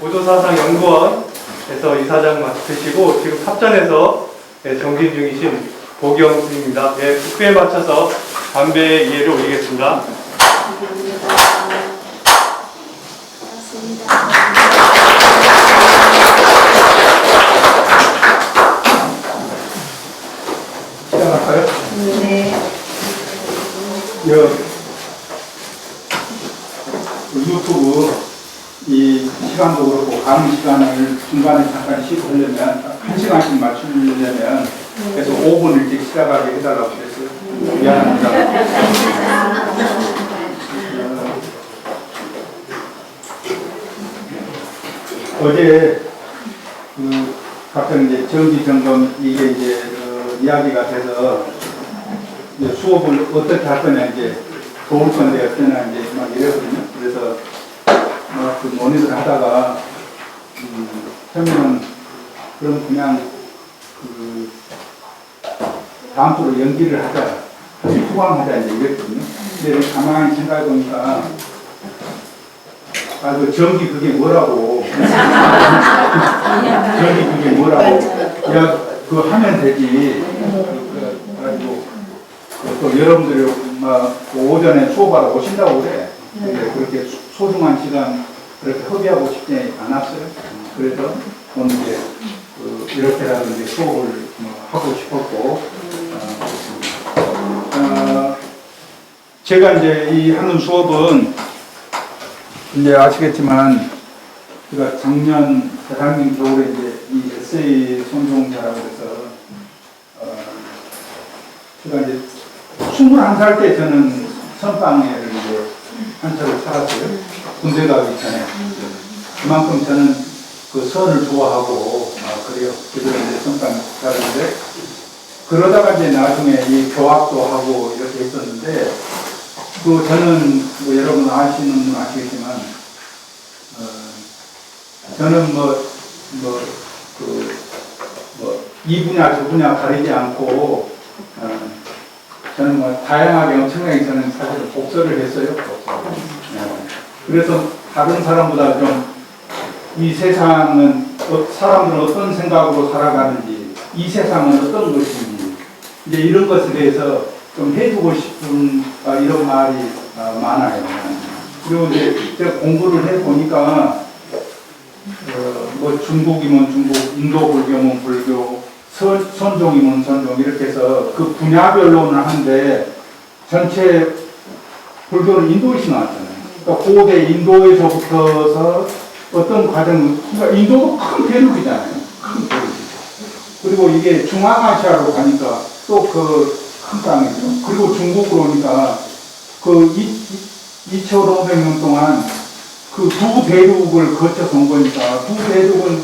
보도사상연구원에서 이사장 맡으시고 지금 탑전에서 정진 중이신 보경 스님입니다. 국회에 맞춰서 담배의 예를 올리겠습니다. 시작할까요? 네. 유튜브 이 시간도 그렇고 강의 시간을 중간에 잠깐 쉬고 하려면 1시간씩 맞추려면 그래서 5분 일찍 시작하게 해달라고 그랬어요. 미안합니다. 어제 갑자기 이제 정기 점검 이게 이제 이야기가 돼서 이제 수업을 어떻게 할 거냐 이제 좋을 건데 어떠냐 이제 막 이러거든요. 그래서 그 논의를 하다가 처음에는 그럼 그냥 다음 주로 연기를 하자, 후방하자 이제 이랬거든요. 근데 가만히 생각해 보니까 그 전기 그게 뭐라고? 전기 그게 뭐라고? 야, 그거 하면 되지. 그래가지고 또 여러분들이 막 오전에 수업하러 오신다고 그래. 근데 그렇게 소중한 시간 그렇게 허비하고 싶지 않았어요. 그래서 오늘 이제 이렇게라도 이제 수업을 하고 싶었고, 제가 이제 이 하는 수업은 이제 아시겠지만 제가 작년 재작년 겨울에 이제 이 에세이 손종자라고 해서 제가 이제 21살 때 저는 선방에를 이제 한철을 살았어요. 군대 가기 전에. 그만큼 저는 그 선을 좋아하고 그래요. 그래서 이제 선방 살았는데 그러다가 이제 나중에 이 교학도 하고 이렇게 했었는데 저는 뭐 여러분 아시는 분 아시겠지만 저는 이 분야 저 분야 가리지 않고 저는 뭐 다양하게 엄청나게 저는 사실 복서를 했어요. 그래서 다른 사람보다 좀 이 세상은 사람들은 어떤 생각으로 살아가는지 이 세상은 어떤 것인지 이제 이런 것에 대해서 좀 해주고 싶은 이런 말이 많아요. 그리고 이제 제가 공부를 해보니까 뭐 중국이면 중국, 인도 불교면 불교, 선종이면 선종 이렇게 해서 그 분야별로는 하는데 전체 불교는 인도에서 나왔잖아요. 그러니까 고대 인도에서부터서 어떤 과정, 그러니까 인도도 큰 대륙이잖아요. 큰 대륙. 그리고 이게 중앙아시아로 가니까 또 그 큰 땅이죠. 그리고 중국으로 오니까 그 2,500년 동안 그 두 대륙을 거쳐서 온 거니까 두 대륙은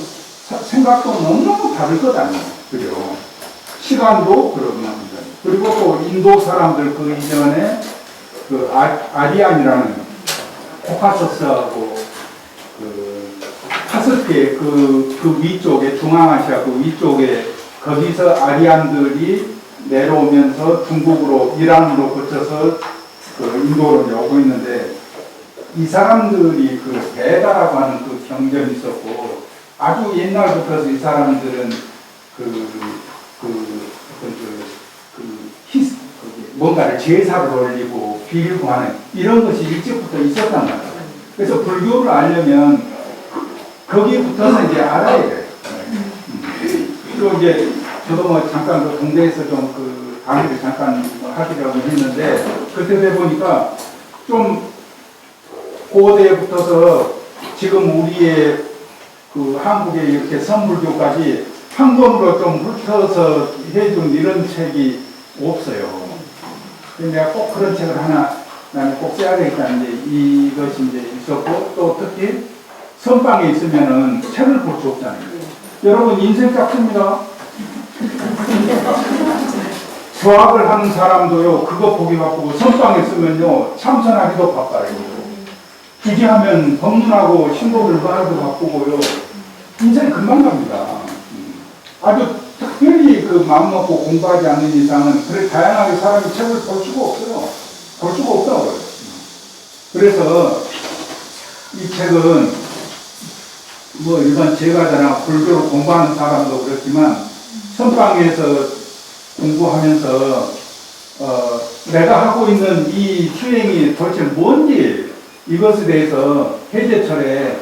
생각도 너무너무 다를 것 아니에요. 그죠? 시간도 그러고 합니다. 그리고 또 인도 사람들 그 이전에 그 아리안이라는 코카서스하고 그 파스피의 그 위쪽에 중앙아시아 그 위쪽에 거기서 아리안들이 내려오면서 중국으로 이란으로 거쳐서 그 인도로 오고 있는데 이 사람들이 그 배다라고 하는 그 경전이 있었고 아주 옛날부터 이 사람들은 뭔가를 제사를 올리고 빌고 하는 이런 것이 일찍부터 있었단 말이에요. 그래서 불교를 알려면 거기부터서 이제 알아야 돼요. 그리고 이제 저도 뭐 잠깐 그 동대에서 좀 그 강의를 잠깐 하기라고 했는데 그때 해보니까 좀 고대부터서 지금 우리의 그 한국의 이렇게 선불교까지 한 권으로 좀 훑어서 해준 이런 책이 없어요. 내가 꼭 그런 책을 하나 나는 꼭 써야 되겠다는 이것이 이제 있었고 또 특히 선방에 있으면은 책을 볼 수 없잖아요. 여러분 인생 짝습니다. 수학을 하는 사람도요 그거 보기 바쁘고 선방에 있으면요 참선하기도 바빠요. 주지하면 법문하고 신고를 하기도 바쁘고요. 인생 금방 갑니다. 아주 특별히 그 마음 먹고 공부하지 않는 이상은 그래 다양하게 사람이 책을 볼 수가 없어요. 볼 수가 없다고요. 그래서 이 책은 뭐 일반 제과자나 불교를 공부하는 사람도 그렇지만 선방에서 공부하면서 내가 하고 있는 이 수행이 도대체 뭔지 이것에 대해서 해제철에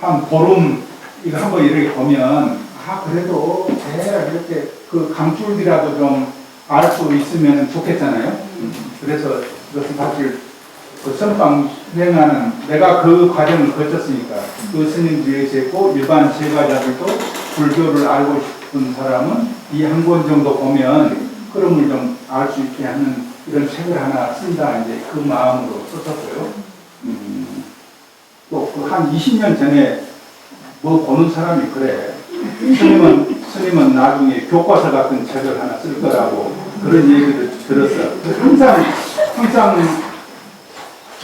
한 보름 이거 한번 이렇게 보면 그래도 이렇게 그 강줄기라도 좀 알 수 있으면 좋겠잖아요. 그래서 이것은 사실 그 선방 수행하는 내가 그 과정을 거쳤으니까 그 스님들이 있고 일반 제과자들도 불교를 알고 싶은 사람은 이 한 권 정도 보면 흐름을 좀 알 수 있게 하는 이런 책을 하나 쓴다 이제 그 마음으로 썼었고요. 또 그 한 20년 전에 뭐 보는 사람이 그래. 스님은 나중에 교과서 같은 책을 하나 쓸 거라고 그런 얘기를 들었어. 항상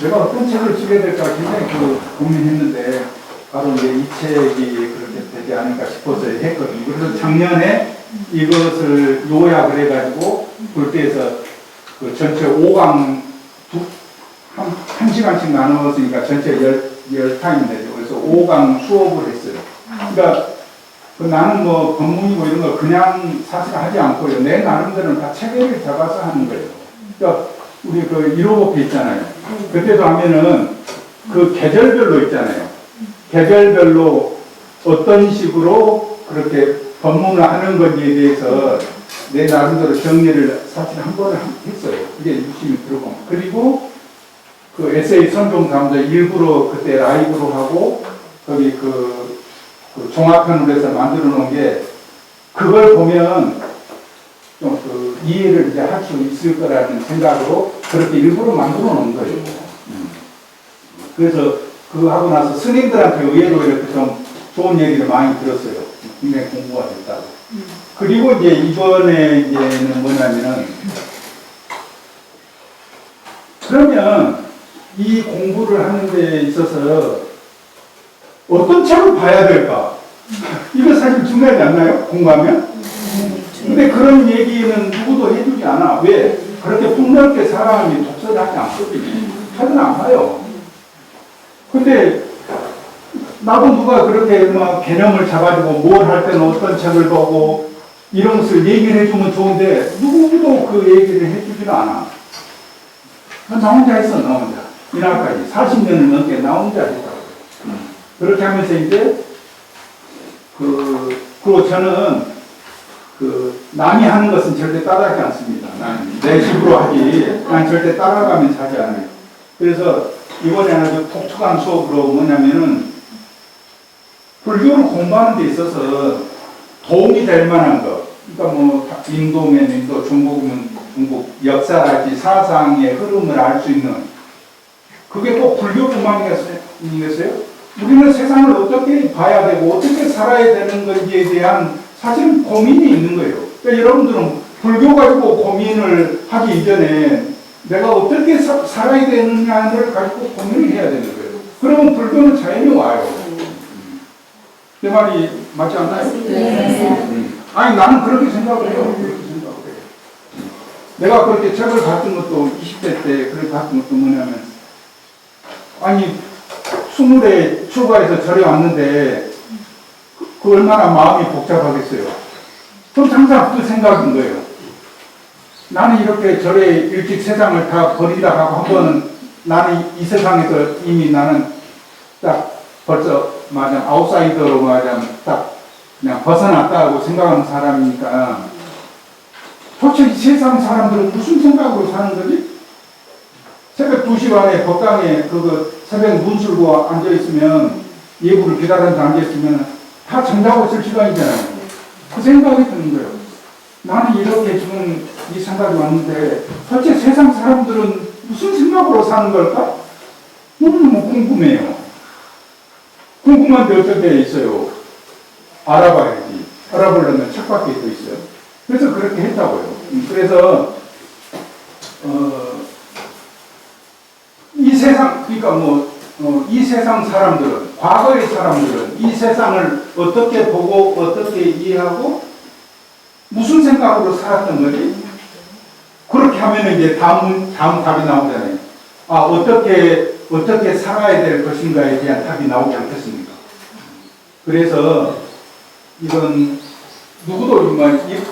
내가 어떤 책을 쓰게 될까 굉장히 고민했는데 바로 이제 이 책이 그렇게 되지 않을까 싶어서 했거든요. 그래서 작년에 이것을 요약을 해가지고 불교에서 그 전체 5강 한 시간씩 나누었으니까 전체 10타임인데 그래서 5강 수업을 했어요. 그러니까 나는 뭐 법문이고 이런 거 그냥 사실 하지 않고요. 내 나름대로는 다 체계를 잡아서 하는 거예요. 그러니까 우리 그 1호법회 있잖아요. 그때도 하면은 그 계절별로 있잖아요. 계절별로 어떤 식으로 그렇게 법문을 하는 건지에 대해서 내 나름대로 정리를 사실 한 번을 했어요. 이게 유심히 들어보면. 그리고 그 에세이 선종사무소 일부러 그때 라이브로 하고 거기 그 종합편으로 해서 만들어 놓은 게 그걸 보면 좀 그 이해를 이제 할 수 있을 거라는 생각으로 그렇게 일부러 만들어 놓은 거예요. 그래서 그거 하고 나서 스님들한테 의외로 이렇게 좀 좋은 얘기를 많이 들었어요. 굉장히 공부가 됐다고. 그리고 이제 이번에 이제는 뭐냐면은 그러면 이 공부를 하는 데 있어서 어떤 책을 봐야 될까? 이거 사실 중요하지 않나요? 공부하면? 근데 그런 얘기는 누구도 해주지 않아. 왜? 그렇게 폭넓게 사람이 독서를 하지 않거든요. 책은 안 봐요. 근데 나도 누가 그렇게 막 개념을 잡아주고 뭘 할 때는 어떤 책을 보고 이런 것을 얘기를 해주면 좋은데 누구도 그 얘기를 해주지는 않아. 나 혼자 했어, 나 혼자. 이날까지 40년을 넘게 나 혼자 했다고. 그렇게 하면서 이제 그리고 저는 남이 하는 것은 절대 따라하지 않습니다. 난 내 식으로 하지. 난 절대 따라가면서 하지 않아요. 그래서 이번에 아주 독특한 수업으로 뭐냐면은 불교를 공부하는 데 있어서 도움이 될 만한 것. 그러니까 뭐 인도면 인도, 중국은 중국 역사랄지 사상의 흐름을 알 수 있는 그게 꼭 불교뿐만이겠어요? 우리는 세상을 어떻게 봐야 되고 어떻게 살아야 되는 건지에 대한 사실은 고민이 있는 거예요. 그러니까 여러분들은 불교 가지고 고민을 하기 이전에 내가 어떻게 살아야 되느냐를 가지고 고민을 해야 되는 거예요. 그러면 불교는 자연히 와요. 내 말이 맞지 않나요? 네. 아니 나는 그렇게 생각을 해요. 그렇게 생각을 해요. 내가 그렇게 책을 봤던 것도 20대 때 그렇게 봤던 것도 뭐냐면 아니 20에 출가해서 절에 왔는데 그 얼마나 마음이 복잡하겠어요. 그럼 항상 그 생각인 거예요. 나는 이렇게 절에 일찍 세상을 다 버린다 하고 한 번은 나는 이 세상에서 이미 나는 딱 벌써 말하자면 아웃사이더로 말하자면 딱 그냥 벗어났다고 생각하는 사람이니까 도대체 이 세상 사람들은 무슨 생각으로 사는 거지? 새벽 2시 반에 법당에 새벽 문 쓸고 앉아있으면 예불을 기다리면서 앉아있으면 다 잠자고 있을 시간이잖아요. 그 생각이 드는 거예요. 나는 이렇게 지금 이 생각이 왔는데 도대체 세상 사람들은 무슨 생각으로 사는 걸까? 너무너무 궁금해요. 궁금한데 어떻게 있어요? 알아봐야지. 알아보려면 책밖에 또 있어요. 그래서 그렇게 했다고요. 그래서 이 세상, 그러니까 이 세상 사람들은, 과거의 사람들은 이 세상을 어떻게 보고 어떻게 이해하고 무슨 생각으로 살았던 거지? 그렇게 하면 이제 다음 답이 나오잖아요. 아, 어떻게 살아야 될 것인가에 대한 답이 나오지 않겠습니까? 그래서 이건 누구도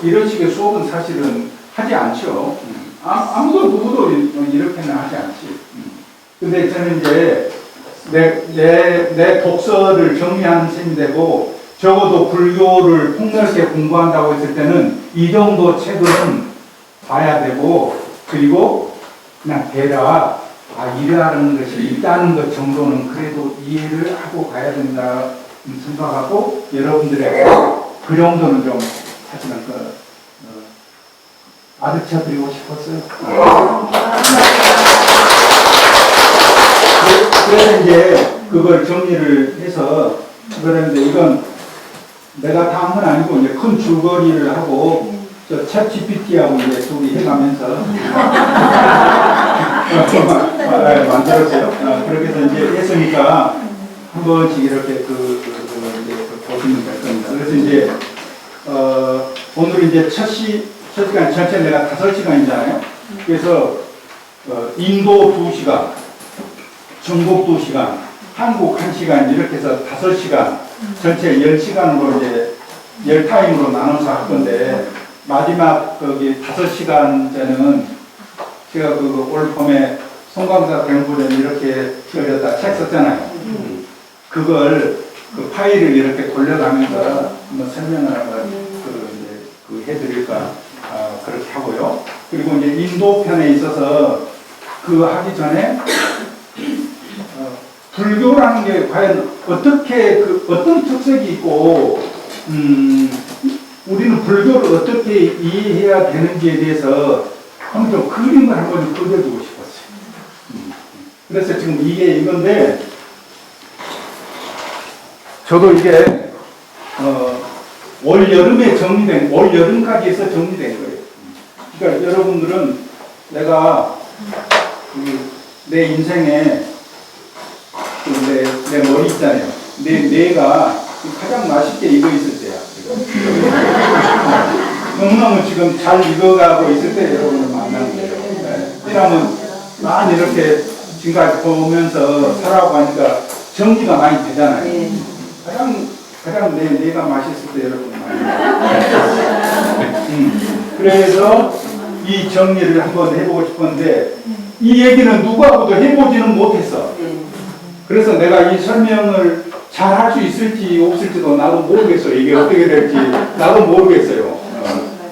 이런 식의 수업은 사실은 하지 않죠. 아무도 누구도 이렇게는 하지 않지. 근데 저는 이제 내 독서를 정리하는 셈이 되고 적어도 불교를 폭넓게 공부한다고 했을 때는 이 정도 책은 봐야 되고 그리고 그냥 대략 이해하는 것이 있다는 것 정도는 그래도 이해를 하고 가야 된다 생각하고 여러분들에게 그 정도는 좀 사실은 가르쳐 드리고 싶었어요. 그래서 이제 그걸 정리를 해서 그러는데 이건 내가 다 한 건 아니고 이제 큰 줄거리를 하고 저 챗 GPT하고 이제 둘이 해가면서 만들었어요. 그렇게 해서 이제 했으니까 한 번씩 이렇게 이제 보시면 될 겁니다. 그래서 이제 오늘 이제 첫 시간 전체 내가 5시간이잖아요. 그래서 인도 2시간, 중국 2시간, 한국 1시간 이렇게 해서 5시간 전체 10시간으로 이제 10타임으로 나눠서 할 건데 마지막 거기 5시간째는 제가 올 봄에 송강사 대문부전 이렇게 지어졌다 책 썼잖아요. 그걸 그 파일을 이렇게 돌려가면서 한번 설명을 해드릴까 그렇게 하고요. 그리고 이제 인도 편에 있어서 그 하기 전에 불교라는 게 과연 어떻게 어떤 특색이 있고 우리는 불교를 어떻게 이해해야 되는지에 대해서 한번 좀 그림을 한번 그려주고 싶었어요. 그래서 지금 이게 이건데 저도 이게 올 여름에 올 여름까지 해서 정리된 거예요. 그러니까 여러분들은 내가 내 인생에 내 머리 있잖아요. 뇌가 가장 맛있게 익어 있을 때야. 너무너무 지금 잘 익어가고 있을 때 여러분을 만나는 거예요. 네. 왜냐하면 많이 이렇게 지금까지 보면서 살아가고 하니까 정리가 많이 되잖아요. 가장 뇌가 맛있을 때 여러분 만나요. 그래서 이 정리를 한번 해보고 싶었는데 이 얘기는 누구하고도 해보지는 못했어. 그래서 내가 이 설명을 잘 할 수 있을지 없을지도 나도 모르겠어요. 이게 어떻게 될지 나도 모르겠어요.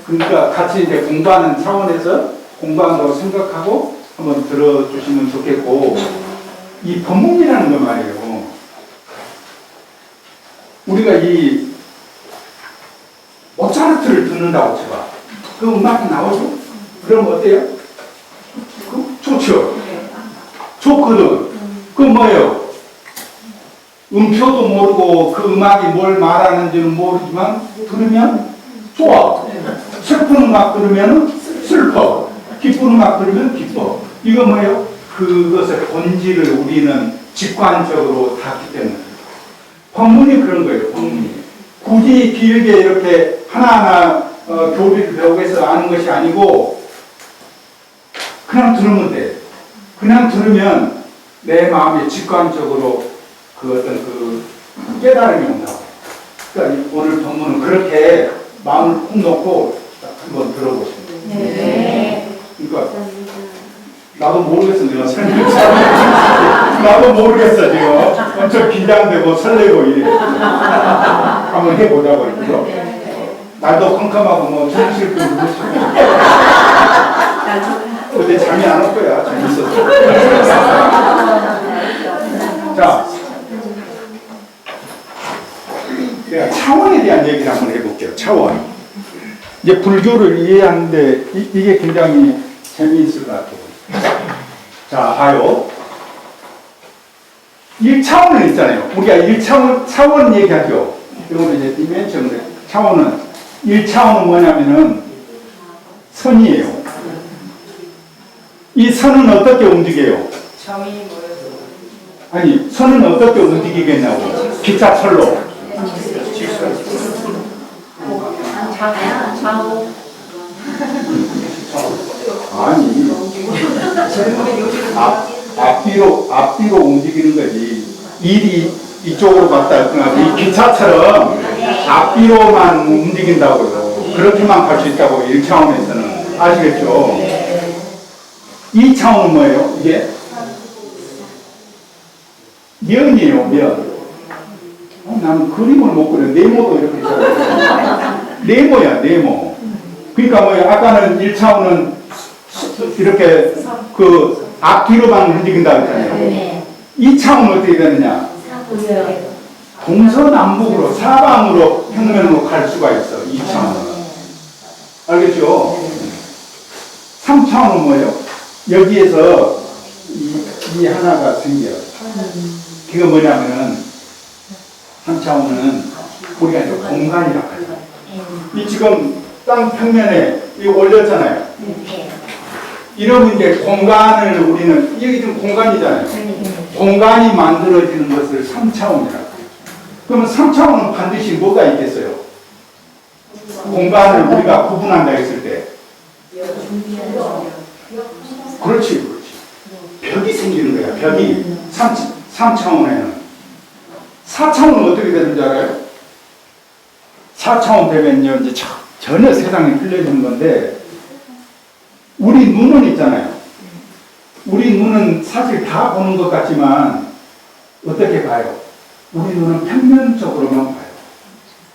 그러니까 같이 이제 공부하는 차원에서 공부한다고 생각하고 한번 들어주시면 좋겠고 이 법문이라는 거 말이에요. 우리가 이 모차르트를 듣는다고 쳐봐. 그 음악이 나오죠? 그럼 어때요? 좋죠? 좋거든. 그 뭐예요? 음표도 모르고 그 음악이 뭘 말하는지는 모르지만 들으면 좋아. 슬픈 음악 들으면 슬퍼. 기쁜 음악 들으면 기뻐. 이거 뭐예요? 그것의 본질을 우리는 직관적으로 닿기 때문에. 법문이 그런 거예요. 법문이. 굳이 길게 이렇게 하나하나 교리를 배우고 해서 아는 것이 아니고 그냥 들으면 돼. 그냥 들으면 내 마음에 직관적으로 어떤 깨달음이 온다고. 그러니까 오늘 법문은 그렇게 마음을 푹 놓고 한번 들어보십니다. 네. 그러니까 나도 모르겠어. 내가 설명을 나도 모르겠어. 지금 엄청 긴장되고 설레고 이래. 한번 해보자고 했죠. 날도 컴컴하고 뭐 정실 좀 무시고. 근데 잠이 안 올 거야. 재밌어서. 자, 제가 차원에 대한 얘기를 한번 해볼게요. 차원. 이제 불교를 이해하는데 이게 굉장히 재미있을 것 같아요. 자, 봐요. 1차원은 있잖아요. 우리가 1차원, 차원 얘기하죠. 이거는 이제 디멘션을 차원은 1차원은 뭐냐면은 선이에요. 이 선은 어떻게 움직여요? 점이 모여서 아니, 선은 어떻게 움직이겠냐고. 기차철로. 좌우 아니, 앞뒤로 움직이는 거지. 일이 이쪽으로 갔다 이 기차처럼 앞뒤로만 움직인다고요. 그렇게만 갈 수 있다고 1차원에서는. 아시겠죠? 2차원은 뭐예요? 이게 면이에요. 면. 나는 그림을 못 그려. 네모도 이렇게 잘 네모야, 네모. 그러니까 뭐예요? 아까는 1차원은 이렇게 그 앞뒤로만 움직인다 했잖아요. 2차원은 어떻게 되느냐? 동서남북으로 사방으로 평면으로 갈 수가 있어. 2차원은. 알겠죠? 3차원은 뭐예요? 여기에서 이 하나가 생겨요. 그게 뭐냐면은 3차원은 우리가 이제 공간이라고 하죠. 이 지금 땅 평면에 이거 올렸잖아요. 이러면 이제 공간을 우리는 이게 지금 공간이잖아요. 공간이 만들어지는 것을 3차원이라고 해요. 그러면 3차원은 반드시 뭐가 있겠어요? 공간을 우리가 구분한다 했을 때 그렇지. 벽이 생기는 거야. 벽이 3차원에는 4차원은 어떻게 되는지 알아요? 4차원 되면요 이제 전혀 세상이 틀려지는 건데 우리 눈은 있잖아요. 우리 눈은 사실 다 보는 것 같지만 어떻게 봐요? 우리 눈은 평면적으로만 봐요.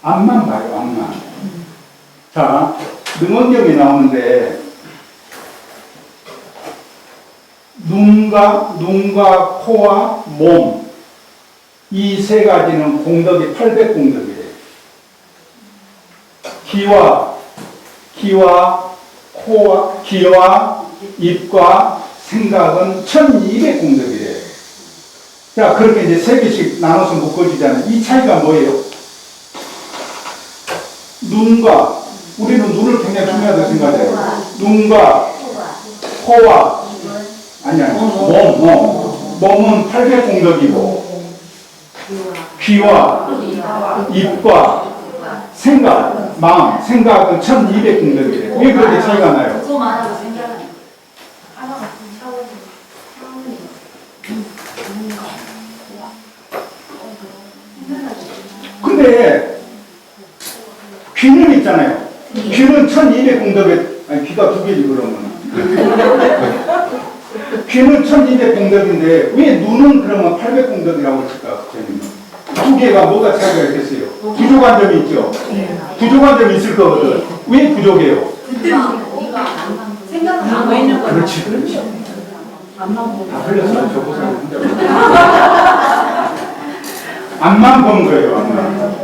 앞만 봐요. 앞만. 자, 능원경이 나오는데 눈과 코와 몸 이 세 가지는 공덕이 800공덕이래요. 귀와 입과 생각은 1200공덕이래요. 자, 그렇게 이제 세 개씩 나눠서 묶어지잖아요. 이 차이가 뭐예요? 우리는 눈을 굉장히 중요하다고 생각해요. 눈과 코와 몸은 800공덕이고 귀와 입과 생각은 1200공덕이래요. 왜 그렇게 차이가 나요? 근데 귀는 있잖아요. 귀는 1200공덕에 귀가 두 개지 그러면. 귀는 1200공덕인데 왜 눈은 그러면 800공덕이라고 했을까? 두 개가 뭐가 차이가 있겠어요? 부족한 점이 있죠? 부족한 점이 있을 거거든. 왜 부족해요? 생각은 안 보이는 거예요. 그렇지. 다 흘렸어요. 저 보세요. 앞만 보는 거예요. 앞만.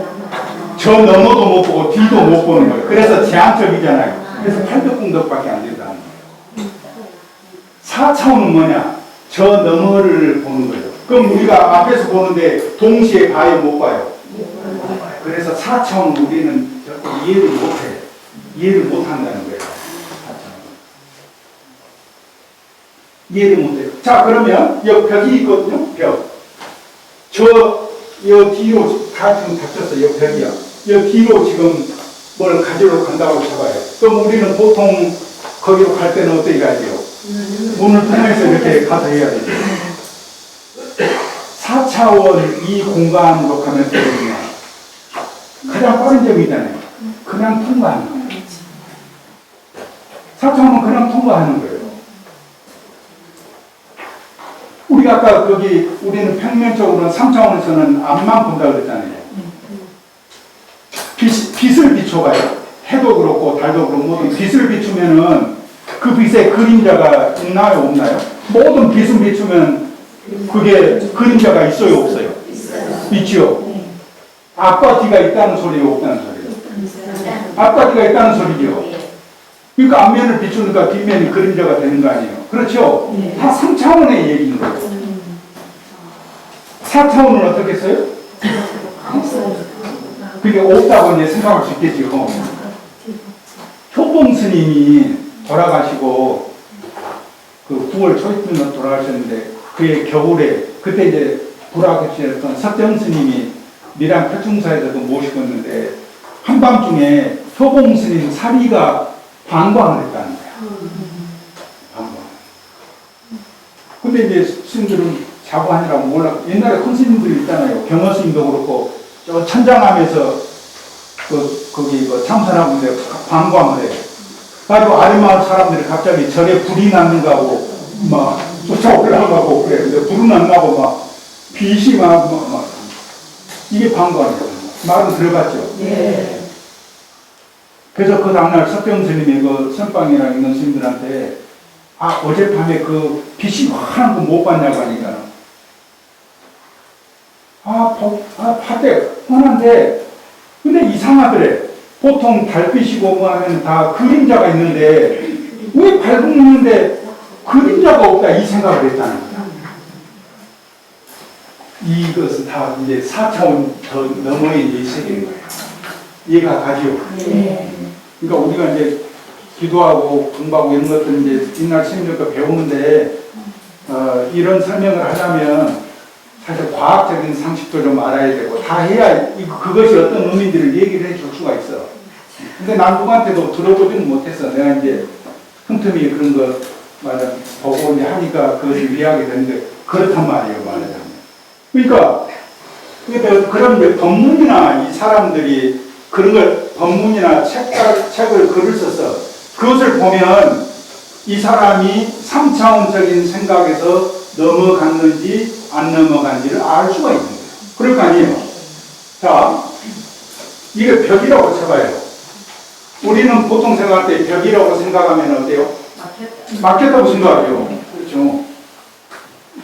저 너머도 못 보고 뒤도 못 보는 거예요. 그래서 제한적이잖아요. 그래서 800공덕밖에 안 된다는 거예요. 4차원은 뭐냐? 저 너머를 보는 거예요. 그럼 우리가 앞에서 보는데 동시에 봐요, 못 봐요? 그래서 4차원 우리는 절대 이해를 못해요. 이해를 못한다는 거예요. 4차원. 이해를 못해요. 자, 그러면 여기 벽이 있거든요. 벽. 여 뒤로 다 지금 닫혔어요. 여 벽이요. 여 뒤로 지금 뭘 가지러 간다고 쳐봐요. 그럼 우리는 보통 거기로 갈 때는 어떻게 가야 돼요? 문을 통해서 이렇게 가서 해야 되죠. 4차원 이 공간으로 가면 되거든요. 가장 빠른 점이잖아요. 그냥 통과하는 거예요. 4차원은 그냥 통과하는 거예요. 우리가 아까 우리는 평면적으로는 3차원에서는 앞만 본다고 그랬잖아요. 빛을 비춰봐요. 해도 그렇고 달도 그렇고 모든 빛을 비추면은 그 빛에 그림자가 있나요? 없나요? 모든 빛을 비추면 그게 그림자가 있어요? 없어요? 있죠? 앞과 뒤가 있다는 소리예요? 없다는 소리예요? 앞과 뒤가 있다는 소리죠? 그러니까 앞면을 비추니까 뒷면이 그림자가 되는 거 아니에요? 그렇죠? 다 3차원의 얘기인 거예요. 4차원은 어떻게 써요? 그게 없다고 이제 생각할 수 있겠죠. 효봉 스님이 돌아가시고 그 9월 초이쯤에 돌아가셨는데 그의 겨울에 그때 이제 돌아가셨던 석정 스님이 밀양 표충사에서도 모시고 한밤중에 효봉 스님 사리가 방광을 했다는 거야. 방광. 근데 이제 스님들은 자부하느라고 몰라. 옛날에 큰 스님들 있잖아요. 경호 스님도 그렇고, 저 천장함에서 거기 참선하는데 관광을 해. 가지고 아랫마을 사람들이 갑자기 절에 불이 났는가 하고, 막, 쫓아 올라가고 그래. 근데 불은 났나고 막, 빛이 막, 이게 관광이에요. 말은 들어봤죠? 예. 그래서 그 다음날 석경 스님이 그 선방이랑 있는 스님들한테 어젯밤에 그 빛이 환한 거 못 봤냐고 하니까 봤대. 환한데 근데 이상하더래. 보통 달빛이고 뭐 하면 다 그림자가 있는데 왜 밝은데 그림자가 없다 이 생각을 했다는 거야. 이것은 다 이제 4차원 더 넘어의 이제 세계인 거예요. 이해가 가지요. 예. 그러니까 우리가 이제 기도하고 공부하고 이런 것들 이제 옛날 스님들도 배우는데 이런 설명을 하려면 사실 과학적인 상식도 좀 알아야 되고 다 해야 그것이 어떤 의미인지를 얘기를 해줄 수가 있어. 근데 난 누구한테도 들어보지는 못했어. 내가 이제 틈틈이 그런 거 맞아 보고 이제 하니까 그것을 이해하게 되는데 그렇단 말이에요, 말하자면. 그러니까 그런 이제 법문이나 이 사람들이 그런 걸 법문이나 책을 글을 써서 그것을 보면 이 사람이 3차원적인 생각에서 넘어갔는지 안 넘어간지를 알 수가 있는 거예요. 그럴 거 아니에요. 자, 이게 벽이라고 쳐봐요. 우리는 보통 생각할 때 벽이라고 생각하면 어때요? 맞겠다고 생각하죠. 그렇죠.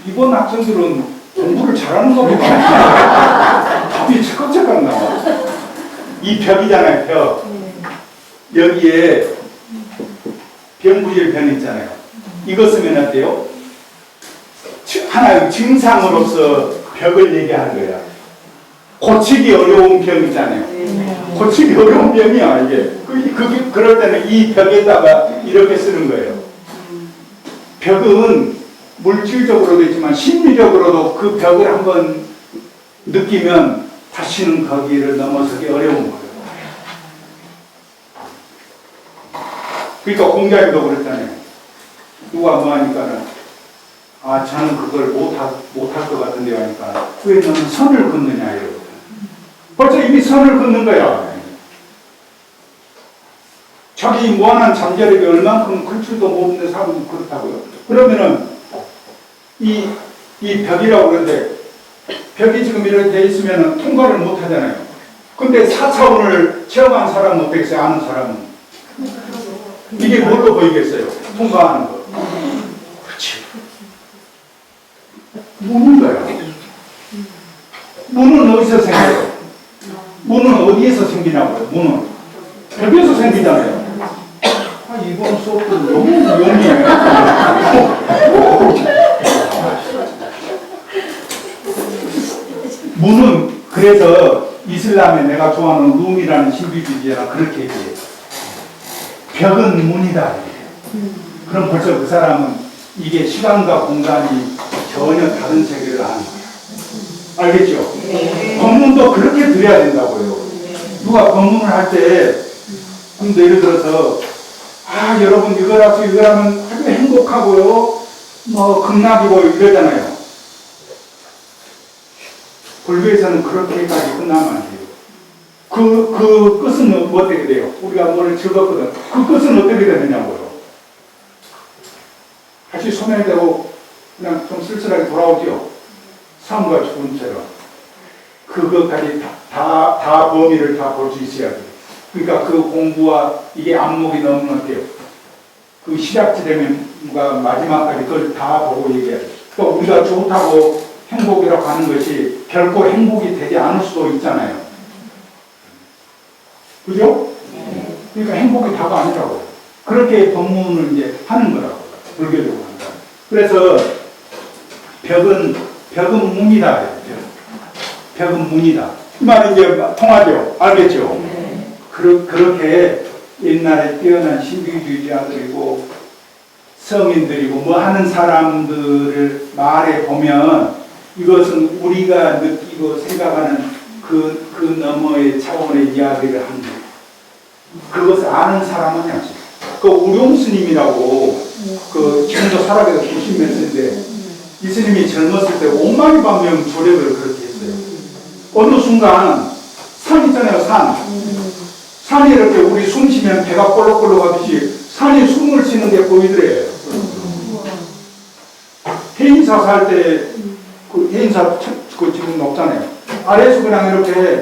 이번 학생들은 공부를 잘하는 거 보다 답이 척척각 나와. 이 벽이잖아요, 벽. 여기에 병부질 변 있잖아요. 이것 쓰면 어때요? 하나의 증상으로서 벽을 얘기하는 거야. 고치기 어려운 병이잖아요. 고치기 어려운 병이야, 이게. 그럴 때는 이 벽에다가 이렇게 쓰는 거예요. 벽은 물질적으로도 있지만 심리적으로도 그 벽을 한번 느끼면 다시는 거기를 넘어서기 어려운 거예요. 그러니까 공자님도 그랬잖아요. 누가 뭐 하니까는 저는 그걸 못할 것 같은데 하니까 왜 너는 선을 긋느냐 이러거든. 벌써 이미 선을 긋는 거야. 자기 무한한 잠자력이 얼만큼 클 줄도 모르는 사람은 그렇다고요. 그러면은 이 벽이라고 그러는데 벽이 지금 이렇게 돼 있으면 통과를 못 하잖아요. 근데 4차원을 체험한 사람은 어떻겠어요? 아는 사람은. 이게 뭘로 보이겠어요? 통과하는 거. 그렇지. 문인 거야. 문은 어디서 생겨요? 문은 어디에서 생기냐고요? 문은. 벽에서 생기잖아요. 이번 수업은 너무 위험해. 문은 그래서 이슬람에 내가 좋아하는 룸이라는 신비주의자가 그렇게 얘기해요. 벽은 문이다. 그럼 벌써 그 사람은 이게 시간과 공간이 전혀 다른 세계를 아는 거예요. 알겠죠? 법문도 그렇게 드려야 된다고요. 누가 법문을 할 때, 근데 예를 들어서, 여러분 이거라면 아주 행복하고요, 극락이고 이러잖아요. 불교에서는 그렇게까지 끝나면 안 돼요. 그 끝은 어떻게 돼요? 우리가 오늘 즐겁거든. 그 끝은 어떻게 되느냐고요. 다시 소멸되고 그냥 좀 쓸쓸하게 돌아오죠. 삶과 죽음처럼. 그것까지 다 범위를 다 볼 수 있어야 돼요. 그러니까 그 공부와 이게 안목이 너무 어때요? 그 시작지대가 마지막까지 그걸 다 보고 얘기해야 돼요. 또 우리가 좋다고 행복이라고 하는 것이 결코 행복이 되지 않을 수도 있잖아요. 그죠? 그러니까 행복이 다가 아니라고. 그렇게 법문을 이제 하는 거라고. 불교적으로 한다. 그래서 벽은 문이다. 벽은 문이다. 이 말이 이제 통하죠? 알겠죠? 그렇게 옛날에 뛰어난 신비주의자들이고 성인들이고 뭐 하는 사람들을 말해 보면 이것은 우리가 느끼고 생각하는 그 너머의 차원의 이야기를 하는 거예요. 그것을 아는 사람은 아니지. 그 우룡 스님이라고 지금도 살아계서 90몇 세인데 이스님이 젊었을 때 5만 2만 명 조력을 그렇게 했어요. 어느 순간 산 있잖아요, 산. 산이 이렇게 우리 숨 쉬면 배가 꼴록꼴록 하듯이 산이 숨을 쉬는 게 보이더래요. 해인사 살 때, 그 해인사 그 지금 없잖아요. 아래에서 그냥 이렇게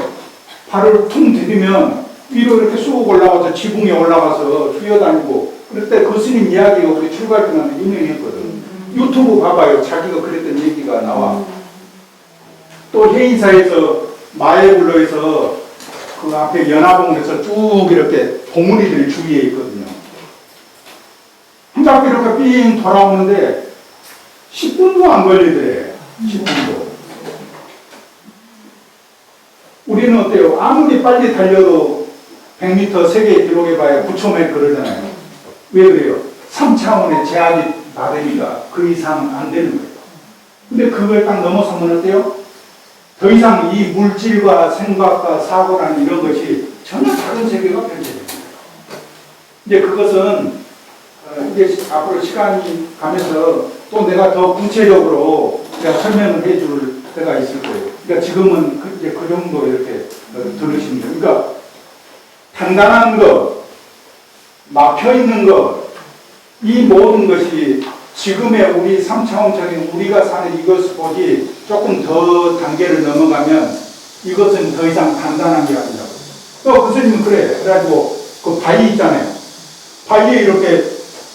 발을 퉁 디디면 위로 이렇게 쑥 올라가서 지붕에 올라가서 뛰어다니고 그럴 때 그 스님 이야기가 우리 출발 때만 유명했거든. 유튜브 봐봐요. 자기가 그랬던 얘기가 나와. 또 해인사에서 마애불로에서 그 앞에 연화봉에서 쭉 이렇게 봉우리들이 주위에 있거든요. 한 바퀴 이렇게 삥 돌아오는데 10분도 안 걸리더래. 10분도. 우리는 어때요? 아무리 빨리 달려도 100m 세계 기록해봐야 9초면 그러잖아요. 왜 그래요? 3차원의 제약이 나되니까 그 이상 안 되는 거예요. 근데 그걸 딱 넘어서면 어때요? 더 이상 이 물질과 생각과 사고라는 이런 것이 전혀 다른 세계가 펼쳐집니다. 이제 그것은 이제 앞으로 시간이 가면서 또 내가 더 구체적으로 제가 설명을 해줄 때가 있을 거예요. 그러니까 지금은 이제 그 정도 이렇게 들으시면 돼요. 그러니까 단단한 것, 막혀있는 것, 이 모든 것이 지금의 우리 3차원적인 우리가 사는 이것을 보지 조금 더 단계를 넘어가면 이것은 더 이상 단단한 게 아니라고. 또 교수님은 그래. 그래가지고 그 바위 있잖아요. 바위에 이렇게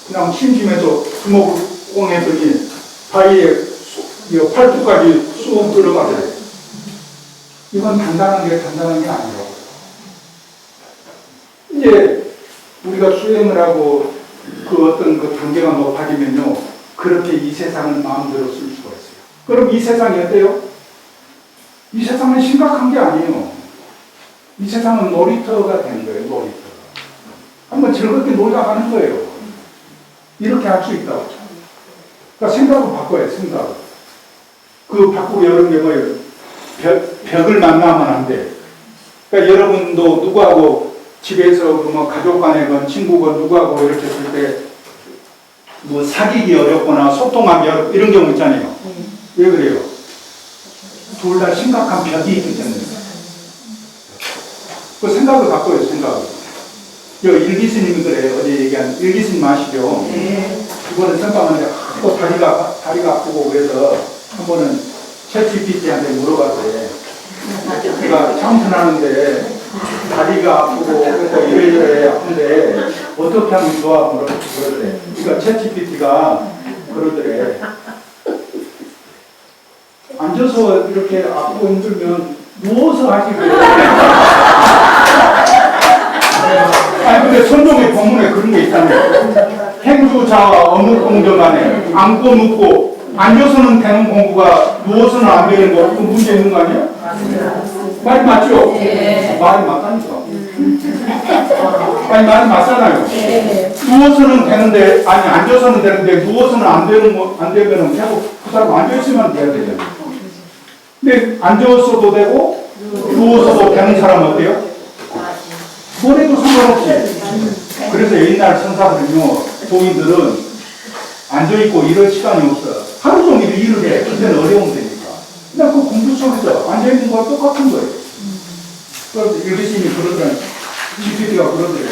그냥 심심해서 주먹을 꽁 했더니 바위에 팔뚝까지 쑥 들어가더래. 이건 단단한 게 아니라고. 이제 우리가 수행을 하고 그 어떤 그 단계가 높아지면요, 그렇게 이 세상을 마음대로 쓸 수가 있어요. 그럼 이 세상이 어때요? 이 세상은 심각한 게 아니에요. 이 세상은 놀이터가 되는 거예요, 놀이터. 한번 즐겁게 놀다 가는 거예요. 이렇게 할 수 있다고. 그러니까 생각을 바꿔요, 생각을. 그 바꾸고 여러분 게 뭐예요? 벽을 만나면 안 돼. 그러니까 여러분도 누구하고 집에서 뭐 가족 간에건 친구건 누구하고 이렇게 있을 때 뭐 사귀기 어렵거나 소통하기 어렵고 이런 경우 있잖아요. 왜 그래요? 둘 다 심각한 벽이 있기 때문에. 그 생각을 바꿔요, 생각을. 일기스님이 그래요. 어제 얘기한 일기스님 아시죠? 네. 이번에 생각하는데 또 다리가 아프고 그래서 한 번은 챗GPT한테 물어봤어요. 제가 참선하는데 다리가 아프고 그래서 이래저래 아픈데 어떻게 하면 좋아? 그러더래. 그러니까 챗GPT가 그러더래. 앉아서 이렇게 아프고 힘들면 누워서 하시고요. 아니 근데 선종의 법문에 그런 게 있잖아요. 행주자와 어묵 공정간에 앉고 눕고 앉아서는 되는 공부가 누워서는 안 되는 거, 그 문제 있는 거 아니에요? 말이 맞죠? 네. 말이 맞다니까. 아니 말이 맞잖아요. 네. 누워서는 되는데, 아니 앉아서는 되는데 누워서는 안 되면은 계속 그 사람 앉아있으면 돼야 되잖아요. 근데 앉아서도 되고 누워서도 되는 사람 어때요? 뭐래도 상관없지. 그래서 옛날 선사들은요, 도인들은 앉아있고 이럴 시간이 없어. 하루 종일 일을 해. 그때는 어려우면 되니까. 그냥 그 공부 속에서 앉아있는 거와 똑같은 거예요. 그래서 일기심이 그러더니, GPT가 그러더래.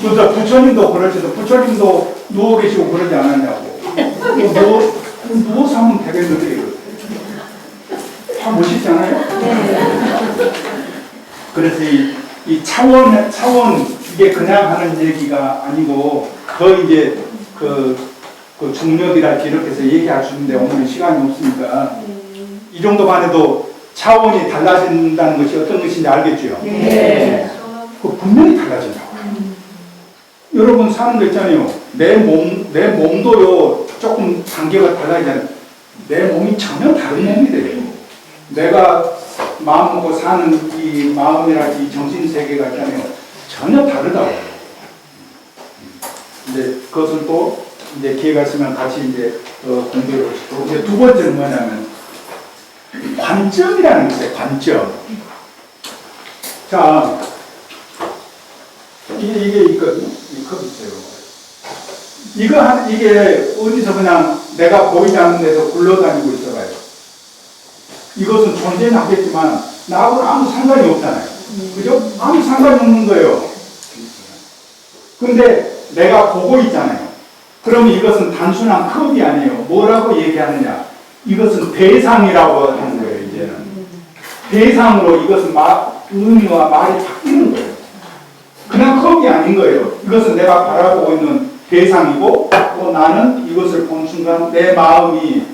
진짜 부처님도 그러시죠. 부처님도 누워 계시고 그러지 않았냐고. 누워서 하면 되겠는데, 이렇게. 다 멋있잖아요? 네. 그래서 이 차원, 이게 그냥 하는 얘기가 아니고, 더 이제 그 중력이랄지 이렇게 해서 얘기할 수 있는데 오늘 시간이 없으니까 이 정도만 해도 차원이 달라진다는 것이 어떤 것인지 알겠죠? 네. 그 분명히 달라진다고. 여러분 사는 거 있잖아요. 내 몸도요 조금 단계가 달라지잖아요. 내 몸이 전혀 다른 몸이 돼요. 내가 마음 먹고 사는 이 마음이랄지 이 정신세계가 있잖아요. 전혀 다르다고. 근데 그것을 또 이제 기회가 있으면 같이 이제 공부를 하시고, 이제 두 번째는 뭐냐면 관점이라는 게 있어요. 관점. 자, 이게 있거든요. 이 컵 있어요. 이게 어디서 그냥 내가 보이지 않는 데서 굴러다니고 있어봐요. 이것은 존재는 하겠지만 나하고는 아무 상관이 없잖아요. 그죠? 아무 상관이 없는 거예요. 근데 내가 보고 있잖아요. 그럼 이것은 단순한 컵이 아니에요. 뭐라고 얘기하느냐? 이것은 대상이라고 하는 거예요, 이제는. 대상으로 이것은 의미와 말이 바뀌는 거예요. 그냥 컵이 아닌 거예요. 이것은 내가 바라보고 있는 대상이고, 또 나는 이것을 본 순간 내 마음이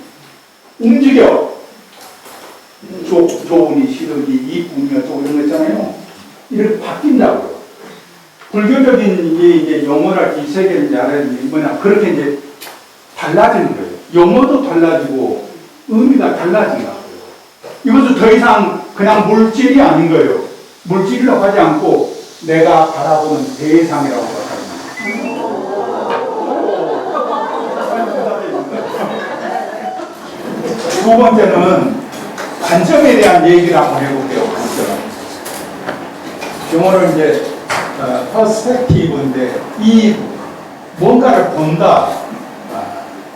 움직여. 좋으니, 싫으니, 이쁨이 어쩌고 이런 거 있잖아요. 이렇게 바뀐다고요. 불교적인 이제 용어랄지 이 세계를 알아야지 뭐냐, 그렇게 이제 달라지는 거예요. 용어도 달라지고, 의미가 달라진다고요. 이것은 더 이상 그냥 물질이 아닌 거예요. 물질이라고 하지 않고, 내가 바라보는 대상이라고 생각합니다. 두 번째는 관점에 대한 얘기를 한번 해볼게요. 관점. 영어로 이제 퍼스펙티브인데 이 뭔가를 본다,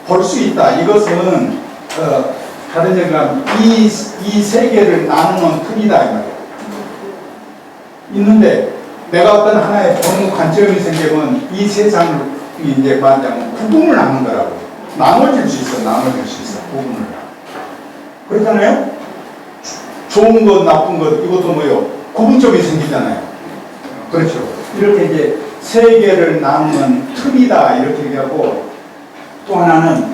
볼 수 있다. 이것은 다른 얘기하면 이 세계를 나누는 틀이다 이 말이에요. 있는데 내가 어떤 하나의 보는 관점이 생기면 이 세상을 이제 말하자면 구분을 하는 거라고. 나눠질 수 있어, 나눠질 수 있어, 구분을 하고. 그렇잖아요? 좋은 것, 나쁜 것, 이것도 뭐예요? 구분점이 생기잖아요. 그렇죠. 이렇게 이제 세계를 나누는 틀이다, 이렇게 얘기하고, 또 하나는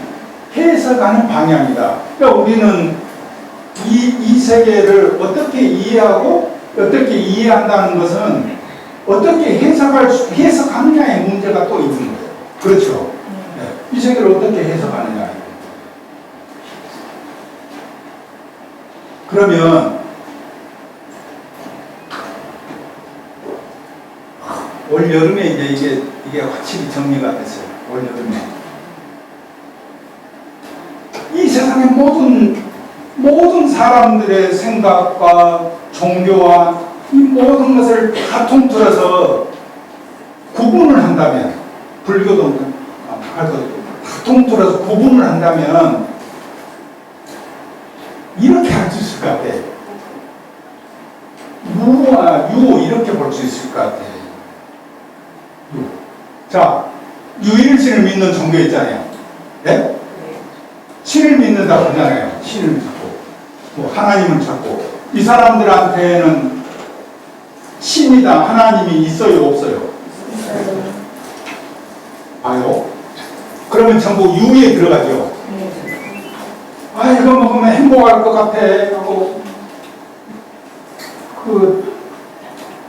해석하는 방향이다. 그러니까 우리는 이 세계를 어떻게 이해하고, 어떻게 이해한다는 것은 어떻게 해석하느냐의 문제가 또 있는 거예요. 그렇죠. 네. 이 세계를 어떻게 해석하느냐. 그러면 올 여름에 이제 이게 확실히 정리가 됐어요. 올 여름에 이 세상의 모든 사람들의 생각과 종교와 이 모든 것을 다 통틀어서 구분을 한다면, 불교도 할 것, 다 통틀어서 구분을 한다면 이렇게 할 수 있을 것 같아. 무와 유 이렇게 볼 수 있을 것 같아. 유. 자, 유일신을 믿는 종교 있잖아요. 네? 신을 믿는다 그러잖아요. 신을 믿고, 뭐 하나님을 찾고. 이 사람들한테는 신이다, 하나님이 있어요, 없어요? 봐요. 그러면 전부 유에 들어가죠. 아, 이거 먹으면 행복할 것 같아. 하고,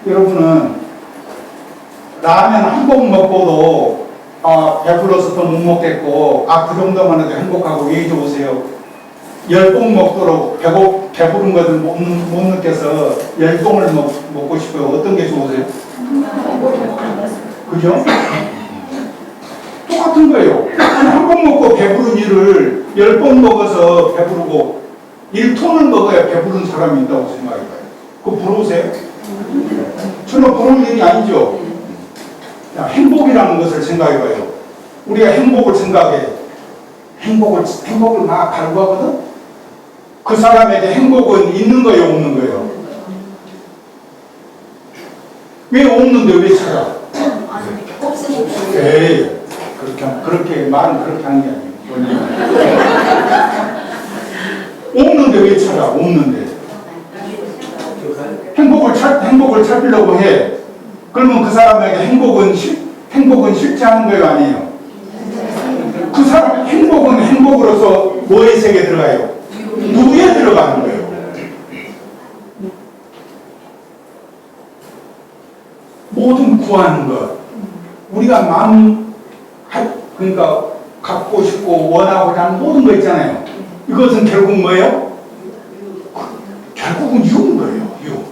여러분은 라면 한 번 먹고도, 배불러서 더 못 먹겠고, 그 정도만 해도 행복하고 왜 좋으세요? 10봉 먹도록 배부른 것을 못 느껴서 10봉을 먹고 싶어요. 어떤 게 좋으세요? 그죠? 똑같은 거예요. 한 번 먹고 배부른 일을 10번 먹어서 배부르고 1톤을 먹어야 배부른 사람이 있다고 생각해봐요. 그거 부러우세요? 전혀 부러울 일이 아니죠. 행복이라는 것을 생각해봐요. 우리가 행복을 생각해. 행복을 막 갈구하거든? 그 사람에게 행복은 있는 거예요, 없는 거예요? 왜 없는데 왜 찾아? 에이, 그렇게 말은 그렇게 하는 게 아니에요. 없는데 왜 찾아? 없는데. 행복을 찾으려고 해. 그러면 그 사람에게 행복은 싫지 않은 거예요, 아니에요? 그 사람 행복은 행복으로서 뭐의 세계에 들어가요? 누구에 들어가는 거예요? 모든 구하는 것, 우리가 그러니까 갖고 싶고 원하고자 하는 모든 거 있잖아요. 이것은 결국 뭐예요? 결국은 유인 거예요. 유.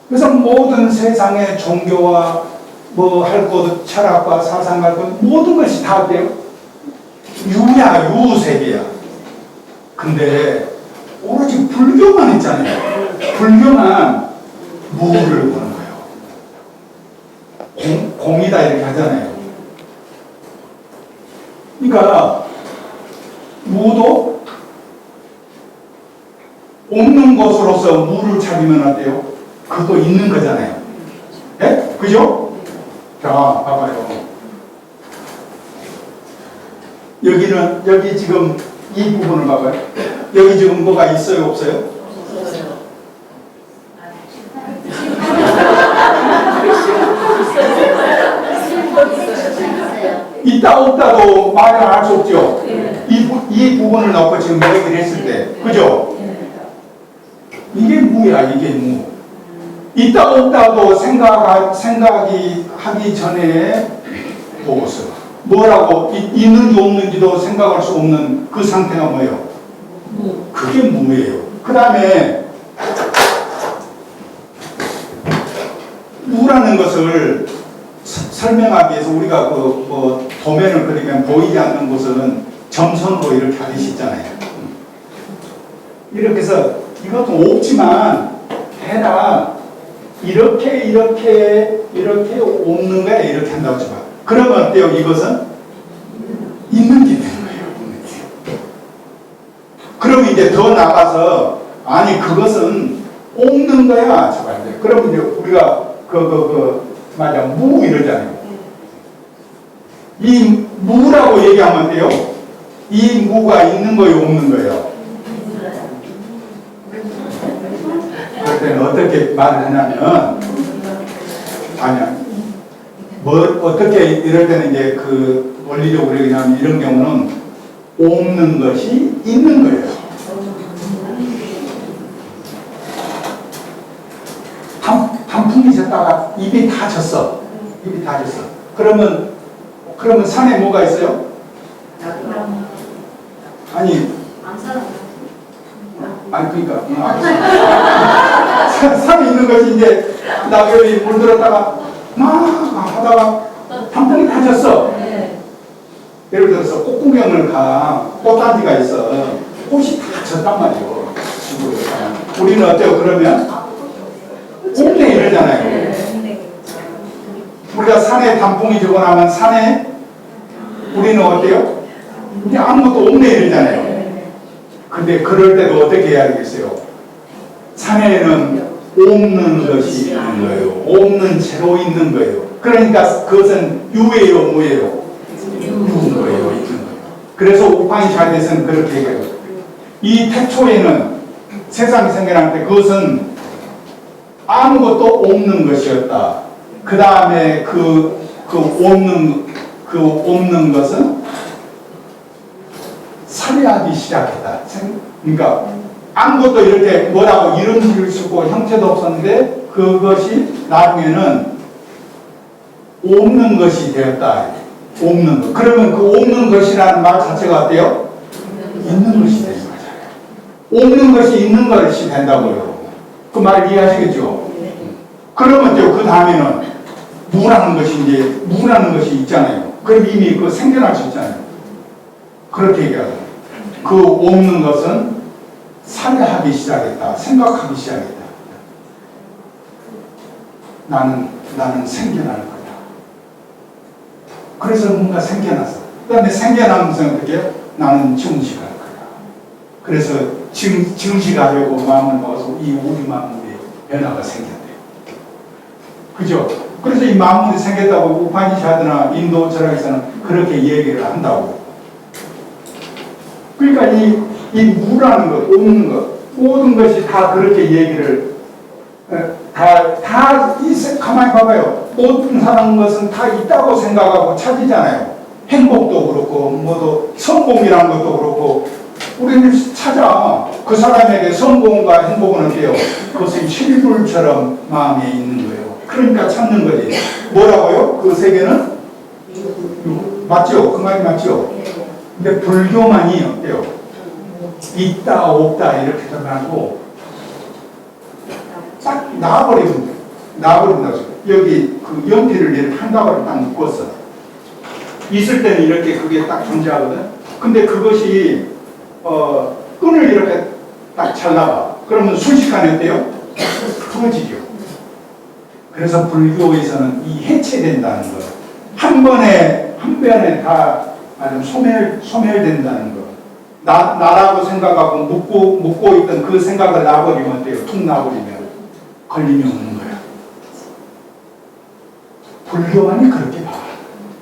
그래서 모든 세상의 종교와 뭐 할 것, 철학과 사상할 것, 모든 것이 다 어때요? 유야, 유 세계야. 근데 오로지 불교만 있잖아요. 불교만 무를 보는 거예요. 공이다 이렇게 하잖아요. 그러니까 무도 없는 것으로서 무를 찾으면 어때요? 그것도 있는 거잖아요. 예? 그죠? 자, 봐봐요. 여기 지금 이 부분을 봐봐요. 여기 지금 뭐가 있어요? 없어요? 있다 없다도 말을 알 수 없죠. 이 부분을 넣고 지금 얘기를 했을 때, 그죠? 이게 무야, 이게 무. 있다 없다도 생각이 하기 전에 보고서 뭐라고 있는지 없는지도 생각할 수 없는 그 상태가 뭐예요? 그게 무예요. 그 다음에 무라는 것을 설명하기 위해서 우리가 도면을 그리면 보이지 않는 곳은 점선으로 이렇게 하듯이 있잖아요. 이렇게 해서 이것도 없지만 해라. 이렇게 없는 거야. 이렇게 한다고 해봐. 그러면 어때요? 이것은 있는 게 되는 거예요. 그러면 이제 더 나가서 아니 그것은 없는 거야. 그러면 이제 우리가 맞아 무 이러잖아요. 이 무라고 얘기하면 돼요. 이 무가 있는 거예요, 없는 거예요? 그럴 때는 어떻게 말을 하냐면 아니야. 어떻게 이럴 때는 이제 그 원리적으로 얘기하면 이런 경우는 없는 것이 있는 거예요. 단풍이 졌다가 입이 다 졌어. 그러면 산에 뭐가 있어요? 아니 그러니까 산에 있는 것이 이제 낙엽이 물들었다가 막 하다가 단풍이 다 졌어. 예를 들어서 꽃 구경을 가. 꽃단지가 있어. 꽃이 다 졌단 말이에요. 우리는 어때요? 그러면 없네 이러잖아요. 우리가 산에 단풍이 지고 나면 산에 우리는 어때요? 이제 아무것도 없네 이러잖아요. 근데 그럴 때도 어떻게 해야 되겠어요? 산에는 없는 것이 있는 거예요. 없는 채로 있는 거예요. 그러니까 그것은 유예요, 무예요? 유인 거예요, 있는 거예요. 그래서 우파니샤드에서는 그렇게 얘기해요. 이 태초에는 세상이 생겨날 때 그것은 아무것도 없는 것이었다. 그 다음에 그 없는 것은 살해하기 시작했다. 그러니까 아무것도 이렇게 뭐라고 이름을 쓰고 형체도 없었는데 그것이 나중에는 없는 것이 되었다. 없는 것. 그러면 그 없는 것이라는 말 자체가 어때요? 있는 것이 되는 거잖아요. 없는 것이 있는 것이 된다고요. 그 말 이해하시겠죠? 그러면 그 다음에는 무라는 것이 있잖아요. 그럼 이미 그 생겨날 수 있잖아요. 그렇게 얘기하죠. 그 없는 것은 살해하기 시작했다. 생각하기 시작했다. 나는 생겨날 거다. 그래서 뭔가 생겨났어. 그 다음에 생겨나면서 어떻게 해요? 나는 증식할 거다. 그래서 증식하려고 마음을 먹어서 이 우리 만물에 변화가 생겼대요. 그죠? 그래서 이 만물이 생겼다고 우파니샤드나 인도 철학에서는 그렇게 얘기를 한다고. 그러니까 이 무라는 것, 없는 것, 모든 것이 다 그렇게 얘기를 가만히 봐봐요. 모든 사람 것은 다 있다고 생각하고 찾이잖아요. 행복도 그렇고, 성공이라는 것도 그렇고, 우리는 찾아. 그 사람에게 성공과 행복은 어때요? 그것이 실물처럼 마음에 있는 거예요. 그러니까 찾는 거지. 뭐라고요? 그 세계는? 맞죠? 그 말이 맞죠? 근데 불교만이 어때요? 있다, 없다, 이렇게 말고, 딱 나와버린다고. 여기 그 연필을 이렇게 한 다발을 딱 묶었어. 있을 때는 이렇게 그게 딱 존재하거든. 근데 그것이, 끈을 이렇게 딱 잘라봐. 그러면 순식간에 어때요? 풀어지죠. 그래서 불교에서는 이 해체된다는 거. 한 번에 다 소멸된다는 거. 나라고 생각하고 묻고 있던 그 생각을 놔버리면 돼요. 툭 놔버리면 걸림이 없는 거야. 불교만이 그렇게 봐.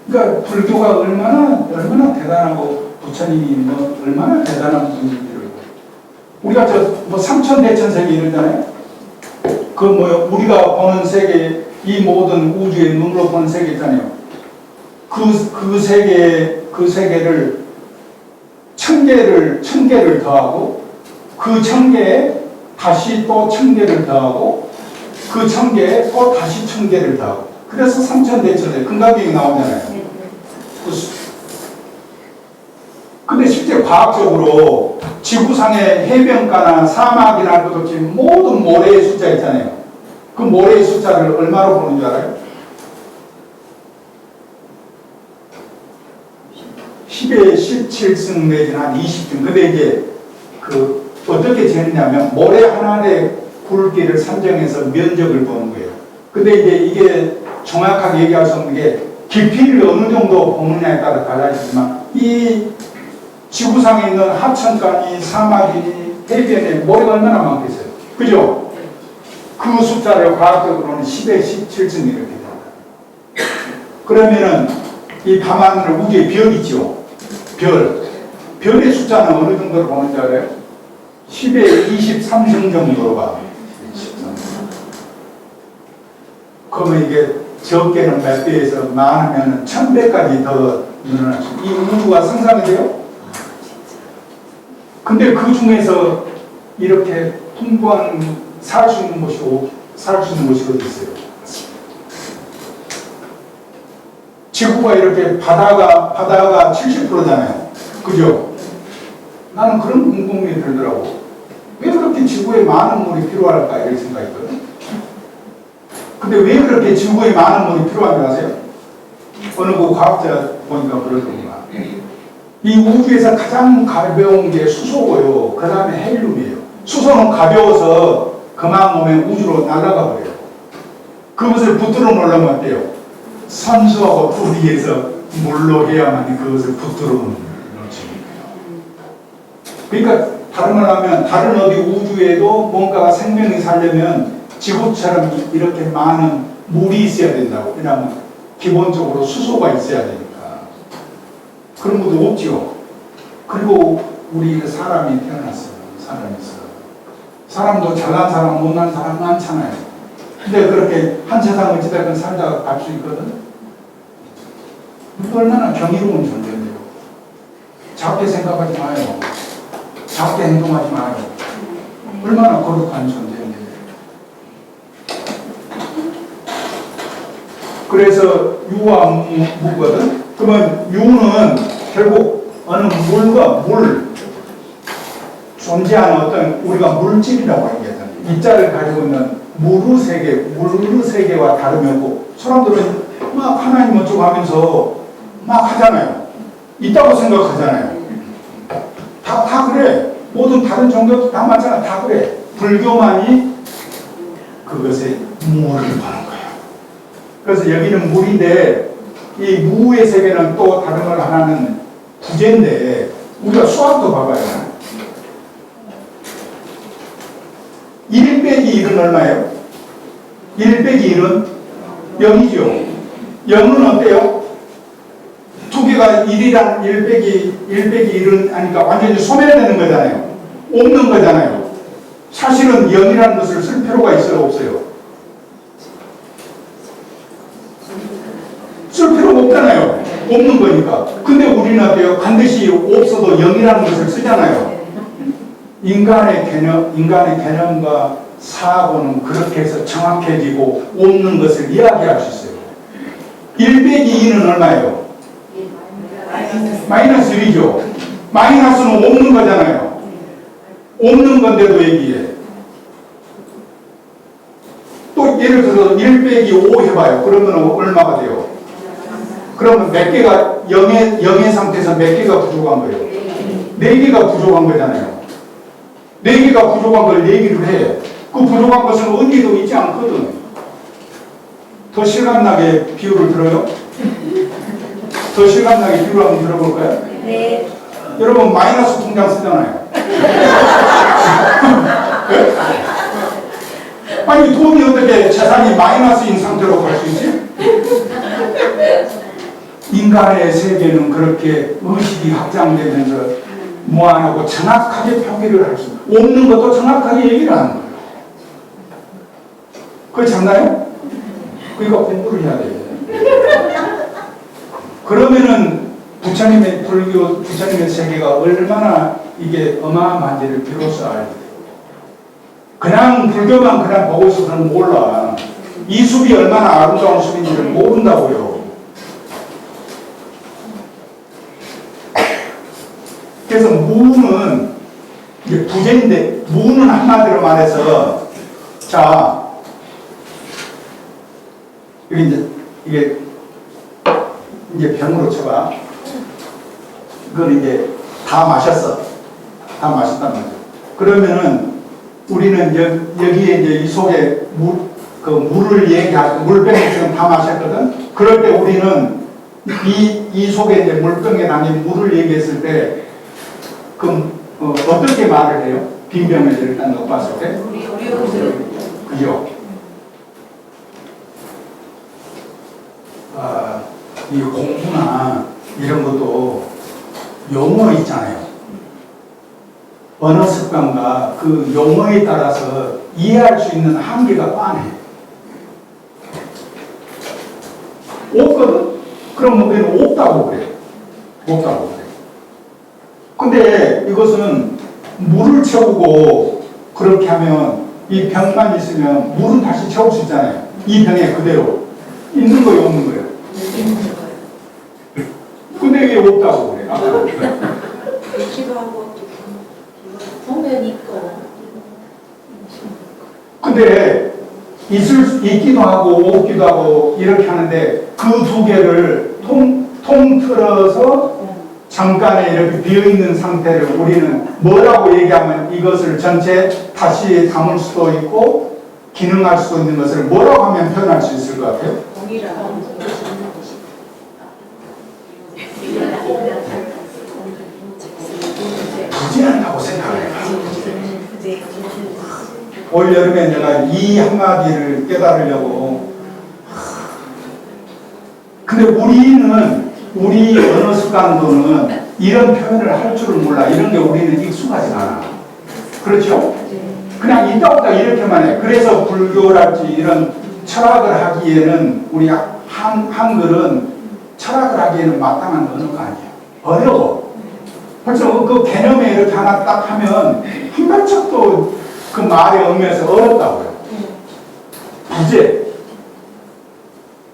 그러니까 불교가 얼마나 대단하고 부처님이 뭐 얼마나 대단한 분인지를 우리가 뭐 삼천대천세계 이러잖아요. 그 뭐요? 우리가 보는 세계, 이 모든 우주의 눈으로 보는 세계 있잖아요. 그 세계를 천 개를 더하고 그 1000개에 다시 또 1000개를 더하고 그 1000개에 또 다시 1000개를 더하고 그래서 삼천대천세 금강경이 나오잖아요. 근데 실제 과학적으로 지구상의 해변가나 사막이나 그렇지 모든 모래의 숫자 있잖아요. 그 모래의 숫자를 얼마로 보는 줄 알아요? 10의 17승 내지는 한 20승. 근데 이제 그 어떻게 재느냐면 모래 하나의 굵기를 산정해서 면적을 보는 거예요. 근데 이제 이게 정확하게 얘기할 수 없는 게 깊이를 어느 정도 보느냐에 따라 달라지지만 이 지구상에 있는 하천가니 사막이니 해변에 모래가 얼마나 많겠어요. 그죠? 그 숫자를 과학적으로는 10의 17승 이렇게 됩니다. 그러면은 이 밤하늘 우주에 별 있죠. 별의 숫자는 어느 정도로 보는 줄 알아요? 10의 23승 정도로 봐. 그러면 이게 적게는 몇 배에서 많으면 1000배까지 더 늘어날 수. 이 우주가 상상이 돼요? 근데 그 중에서 이렇게 풍부한 살 수 있는 곳이 어디 있어요? 지구가 이렇게 바다가 70%잖아요. 그죠? 나는 그런 궁금이 들더라고. 왜 그렇게 지구에 많은 물이 필요할까? 이런 생각이 있거든. 근데 왜 그렇게 지구에 많은 물이 필요한지 아세요? 어느 그 과학자 보니까 그러더구나. 이 우주에서 가장 가벼운 게 수소고요. 그 다음에 헬륨이에요. 수소는 가벼워서 그만 오면 우주로 날아가 버려요. 그것을 붙들어 놓으려면 어때요? 산소하고 분리해서 물로 해야만 그것을 붙들어 놓지. 그러니까 다른 말 하면 다른 어디 우주에도 뭔가 생명이 살려면 지구처럼 이렇게 많은 물이 있어야 된다고. 왜냐하면 기본적으로 수소가 있어야 되니까. 그런 것도 없죠. 그리고 우리 사람이 태어났어요. 사람도 잘난 사람, 못난 사람 많잖아요. 근데 그렇게 한 세상을 어찌됐든 살다가 갈 수 있거든. 얼마나 경이로운 존재인데요. 작게 생각하지 마요. 작게 행동하지 마요. 얼마나 거룩한 존재인데. 그래서 유와 무거든. 그러면 유는 결국 어느 물 존재하는 어떤 우리가 물질이라고 하는 게 있잖아요. 이 자를 가지고 있는 물의 세계와 다름이 없고 사람들은 막 하나님 어쩌고 하면서 막 하잖아요. 있다고 생각하잖아요. 다 그래. 모든 다른 종교도 다 맞잖아. 다 그래. 불교만이 그것에 무를 보는 거예요. 그래서 여기는 물인데 이 무의 세계는 또 다른 걸 하나는 부재인데 우리가 수학도 봐봐요. 1 빼기 1은 얼마예요? 1 빼기 1은 0이죠. 0은 어때요? 두 개가 1이란 1 빼기 1은 아니까 완전히 소멸되는 거잖아요. 없는 거잖아요. 사실은 0이라는 것을 쓸 필요가 있어요? 없어요? 쓸 필요가 없잖아요. 없는 거니까. 근데 우리는 어때요? 반드시 없어도 0이라는 것을 쓰잖아요. 인간의 개념과 사고는 그렇게 해서 정확해지고 없는 것을 이야기할 수 있어요. 1 빼기 2는 얼마예요? 마이너스 1이죠. 마이너스는 없는 거잖아요. 없는 건데도 얘기해. 또 예를 들어서 1 빼기 5 해봐요. 그러면 얼마가 돼요? 그러면 몇 개가 0의 상태에서 몇 개가 부족한 거예요? 4개가 부족한 거잖아요. 4개가 부족한 걸 얘기를 해. 그 부족한 것은 어디에도 있지 않거든. 더 실감나게 비유를 들어요? 더 실감나게 비유를 한번 들어볼까요? 네. 여러분 마이너스 통장 쓰잖아요. 아니 돈이 어떻게 재산이 마이너스인 상태로 갈 수 있지? 인간의 세계는 그렇게 의식이 확장되면서 무한하고 정확하게 표기를 할 수 없는 것도 정확하게 얘기를 하는 거예요. 그거 참나요? 그러니까 공부를 해야 돼요. 그러면은 부처님의 불교, 부처님의 세계가 얼마나 이게 어마어마한지를 비로소 알게 돼요. 그냥 불교만 그냥 보고 있어서는 몰라. 이 숲이 얼마나 아름다운 숲인지를 모른다고요. 그래서 무는 이게 부재인데, 무는 한마디로 말해서, 자, 이게 병으로 쳐봐. 그걸 이제 다 마셨어. 다 마셨단 말이야. 그러면은 우리는 여기에 이제 이 속에 물을 얘기하고, 물병을 지금 다 마셨거든? 그럴 때 우리는 이 속에 이제 물병에 담긴 물을 얘기했을 때, 그럼, 어떻게 말을 해요? 빈 병을 일단 넣어봤을 때? 그죠? 이 공부나 이런 것도 용어 있잖아요. 언어 습관과 그 용어에 따라서 이해할 수 있는 한계가 뻔해. 없거든? 그럼 우리는 없다고 그래. 없다고 그래. 근데 이것은 물을 채우고 그렇게 하면 이 병만 있으면 물은 다시 채울 수 있잖아요. 이 병에 그대로. 있는 거예요, 없는 거예요? 근데 왜 없다고 그래? 있기도 하고 보면 있고. 근데 있기도 하고 없기도 하고 이렇게 하는데 그 두 개를 통틀어서 잠깐에 이렇게 비어있는 상태를 우리는 뭐라고 얘기하면 이것을 전체 다시 담을 수도 있고 기능할 수도 있는 것을 뭐라고 하면 표현할 수 있을 것 같아요? 부진한다고 생각해요. 올 여름에 내가 이 한마디를 깨달으려고. 근데 우리 언어 습관도는 이런 표현을 할 줄을 몰라. 이런 게 우리는 익숙하지 않아. 그렇죠? 그냥 있다 없다 이렇게만 해. 그래서 불교랄지 이런 철학을 하기에는 우리 한글은 철학을 하기에는 마땅한 언어가 아니에요. 어려워. 벌써 그 개념에 이렇게 하나 딱 하면 한 발짝도 그 말의 의미에서 어렵다고요. 부재.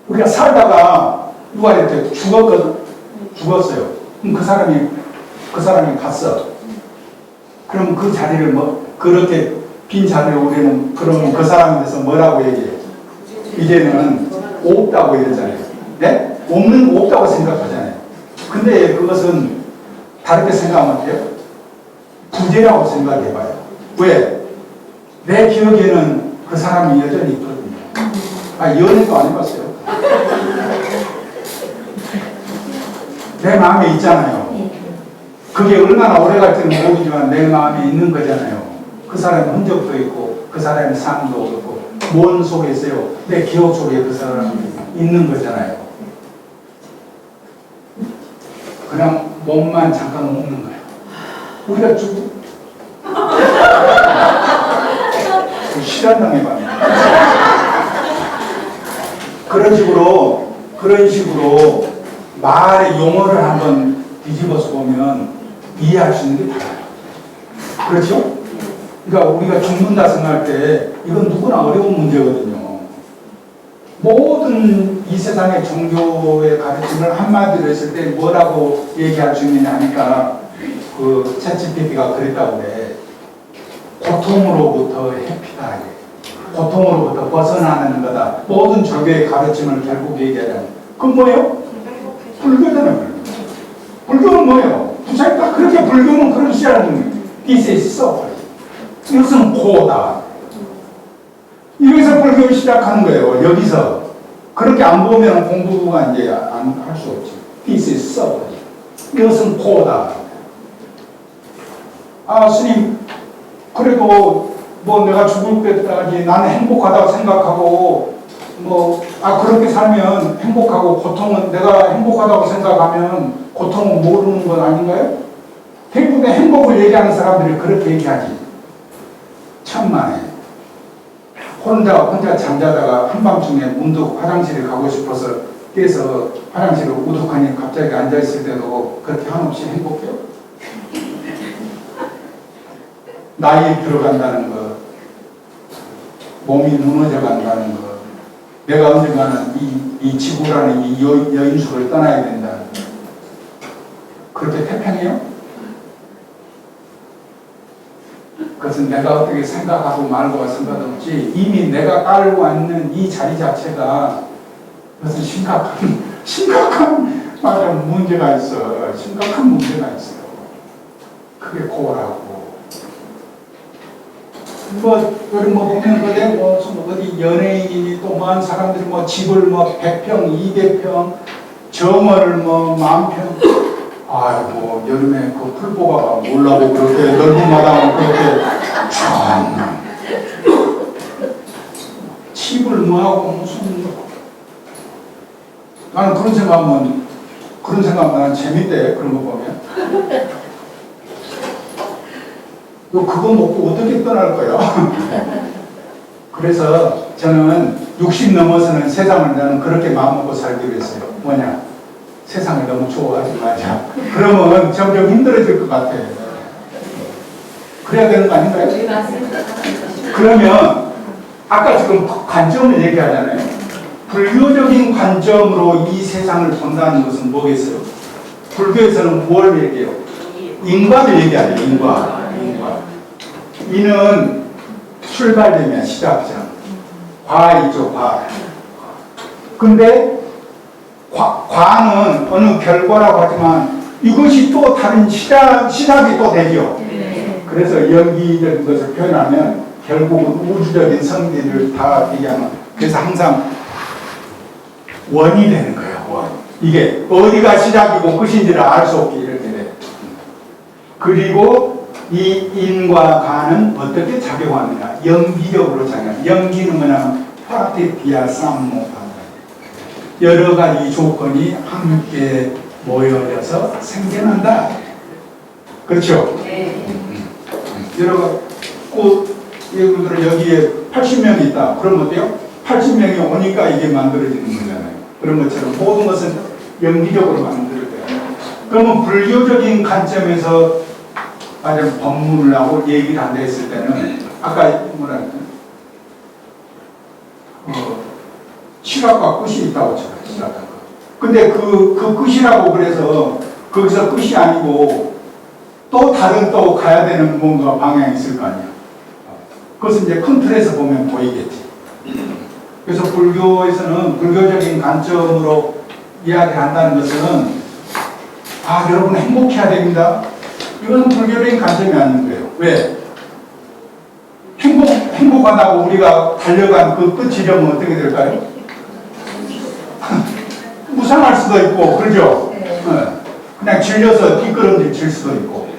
우리가 살다가 누가 이렇게 죽었거든? 죽었어요. 그럼 그 사람이 갔어. 그럼 그 자리를 그렇게 빈 자리를 우리는 그러면 그 사람에 대해서 뭐라고 얘기해? 이제는 없다고 이러잖아요. 네? 없다고 생각하잖아요. 근데 그것은 다르게 생각하면 돼요. 부재라고 생각해봐요. 왜? 내 기억에는 그 사람이 여전히 있거든요. 연애도 안 해봤어요. 내 마음에 있잖아요. 그게 얼마나 오래 갈지는 모르지만 내 마음에 있는 거잖아요. 그 사람의 흔적도 있고 그 사람의 삶도 있고 뭔 속에 있어요. 내 기억 속에 그 사람이 있는 거잖아요. 그냥 몸만 잠깐 먹는 거예요. 우리가 실현당해봤네. 그런 식으로 말의 용어를 한번 뒤집어서 보면 이해할 수 있는 게 달라요. 그렇죠? 그러니까 우리가 죽는다 생각할 때 이건 누구나 어려운 문제거든요. 모든 이 세상의 종교의 가르침을 한마디로 했을 때 뭐라고 얘기할 수 있느냐 하니까 그 챗GPT가 그랬다고 그래. 고통으로부터 회피다. 고통으로부터 벗어나는 거다. 모든 종교의 가르침을 결국 얘기하자면 그건 뭐예요? 불교잖아요. 불교는 뭐예요? 부처님 딱 그렇게 불교는 그런 시작하는 거예요. This is so. 이것은 고다. 여기서 불교를 시작하는 거예요. 여기서. 그렇게 안 보면 공부가 이제 안 할 수 없지. This is so. 이것은 고다. 아 스님 그래도 뭐 내가 죽을 때까지 나는 행복하다고 생각하고 그렇게 살면 행복하고 고통은 내가 행복하다고 생각하면 고통은 모르는 건 아닌가요? 대부분의 행복을 얘기하는 사람들이 그렇게 얘기하지. 천만에 혼자 잠자다가 한밤중에 문득 화장실에 가고 싶어서 깨서 화장실에 우두커니 갑자기 앉아있을 때도 그렇게 한없이 행복해요? 나이 들어간다는 것, 몸이 무너져 간다는 것, 내가 언젠가는 이 지구라는 이 여인숙을 떠나야 된다는 것, 그렇게 태평해요? 그것은 내가 어떻게 생각하고 말고가 상관없지 이미 내가 깔고 있는 이 자리 자체가 그것은 심각한 문제가 있어. 심각한 문제가 있어요. 그게 고라고. 보면 어디 연예인이 또 많은 사람들이 집을 100평, 200평, 정원을 10,000평. 아이고, 여름에 그 풀보가 올라오고 그렇게 넓은 마당을 그렇게 참 집을 하고 무슨 나는 그런 생각하면 나는 재밌대. 그런 거 보면 너 그거 먹고 어떻게 떠날 거야? 그래서 저는 60 넘어서는 세상을 나는 그렇게 마음먹고 살기로 했어요. 뭐냐? 세상을 너무 좋아하지 마자. 그러면 점점 힘들어질 것 같아. 그래야 되는 거 아닌가요? 네, 맞습니다. 그러면 아까 지금 관점을 얘기하잖아요. 불교적인 관점으로 이 세상을 본다는 것은 뭐겠어요? 불교에서는 뭘 얘기해요? 인과를 얘기하죠. 인과. 이는 출발되면 시작점. 과이죠, 과. 근데 과는 어느 결과라고 하지만 이것이 또 다른 시작이 또 되죠. 그래서 연기적인 것을 표현하면 결국은 우주적인 성질을 다 얘기하는. 그래서 항상 원이 되는 거예요. 원. 이게 어디가 시작이고 끝인지를 알 수 없게 이렇게 돼. 그리고 이 인과 가는 어떻게 작용하느냐? 연기적으로 작용. 연기는 뭐냐면 파티피아 쌈모. 여러 가지 조건이 함께 모여져서 생겨난다. 그렇죠? 네. 여러 예를 들어 여기에 80명이 있다. 그럼 어때요? 80명이 오니까 이게 만들어지는 거잖아요. 그런 것처럼 모든 것은 연기적으로 만들어져요. 그러면 불교적인 관점에서 만약 법문을 하고 얘기를 한다 했을 때는 아까 뭐라 했나? 시작과 끝이 있다고 쳐요. 시작과 끝. 근데 그 끝이라고 그래서 거기서 끝이 아니고 또 다른 또 가야 되는 뭔가 방향이 있을 거 아니야. 그것은 이제 큰 틀에서 보면 보이겠지. 그래서 불교에서는 불교적인 관점으로 이야기한다는 것은 여러분 행복해야 됩니다. 이건 불교적인 관점이 아닌 거예요. 왜? 행복하다고 우리가 달려간 그 끝 지점은 어떻게 될까요? 무상할 수도 있고, 그렇죠? 네. 그냥 질려서 뒷걸음질 칠 수도 있고,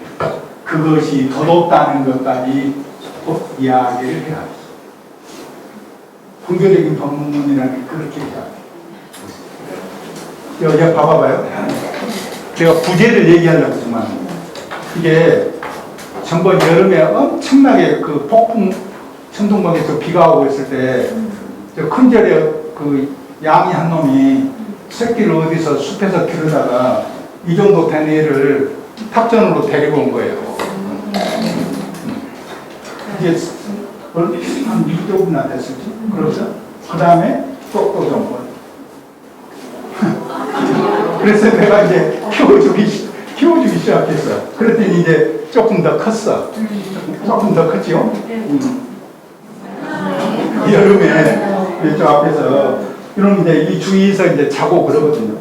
그것이 더덥다는 것까지 또 이야기를 해야 돼. 불교적인 법문이라는 게 그렇게 해야 돼. 여기 봐봐요. 제가 부제를 얘기하려고 했지만, 이게 전번 여름에 엄청나게 그 폭풍 천둥번개에서 비가 오고 있을 때, 큰 절에 그 양이 한 놈이 새끼를 어디서 숲에서 기르다가 이 정도 된 애를 탑전으로 데리고 온 거예요. 이게 한 2조구나 됐을지. 그래서 그 다음에 또 좀. 그래서 내가 이제 키워주기 시작했어요. 그랬더니 이제 조금 더 컸어. 조금 더 컸지요? 여름에 저 앞에서 이런 이제 이 주위에서 이제 자고 그러거든요.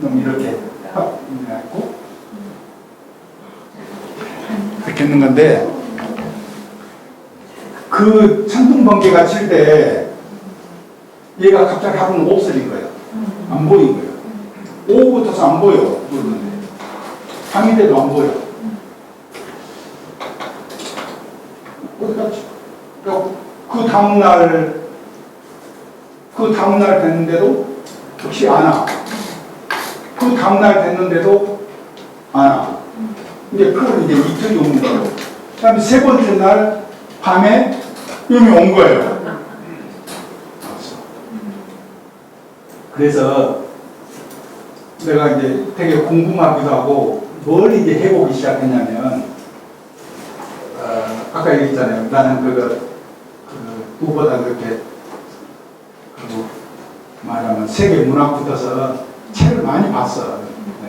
그럼 이렇게 있고 이렇게 있는 건데 그 천둥번개가 칠 때 얘가 갑자기 하루는 없어진 거예요. 안 보인 거예요. 오후부터서 안 보여. 모르는데 밤이 돼도 안 보여. 그 다음날 됐는데도 혹시 안 와. 그 다음날 됐는데도 안 와. 이제 그걸 이제 이틀이 오는 거예요. 그 다음에 세 번째 날 밤에 이미 온 거예요. 그래서 내가 이제 되게 궁금하기도 하고 뭘 이제 해보기 시작했냐면 아까 얘기했잖아요. 나는 누구보다 그렇게 말하면 세계 문학 붙어서 책을 많이 봤어. 네.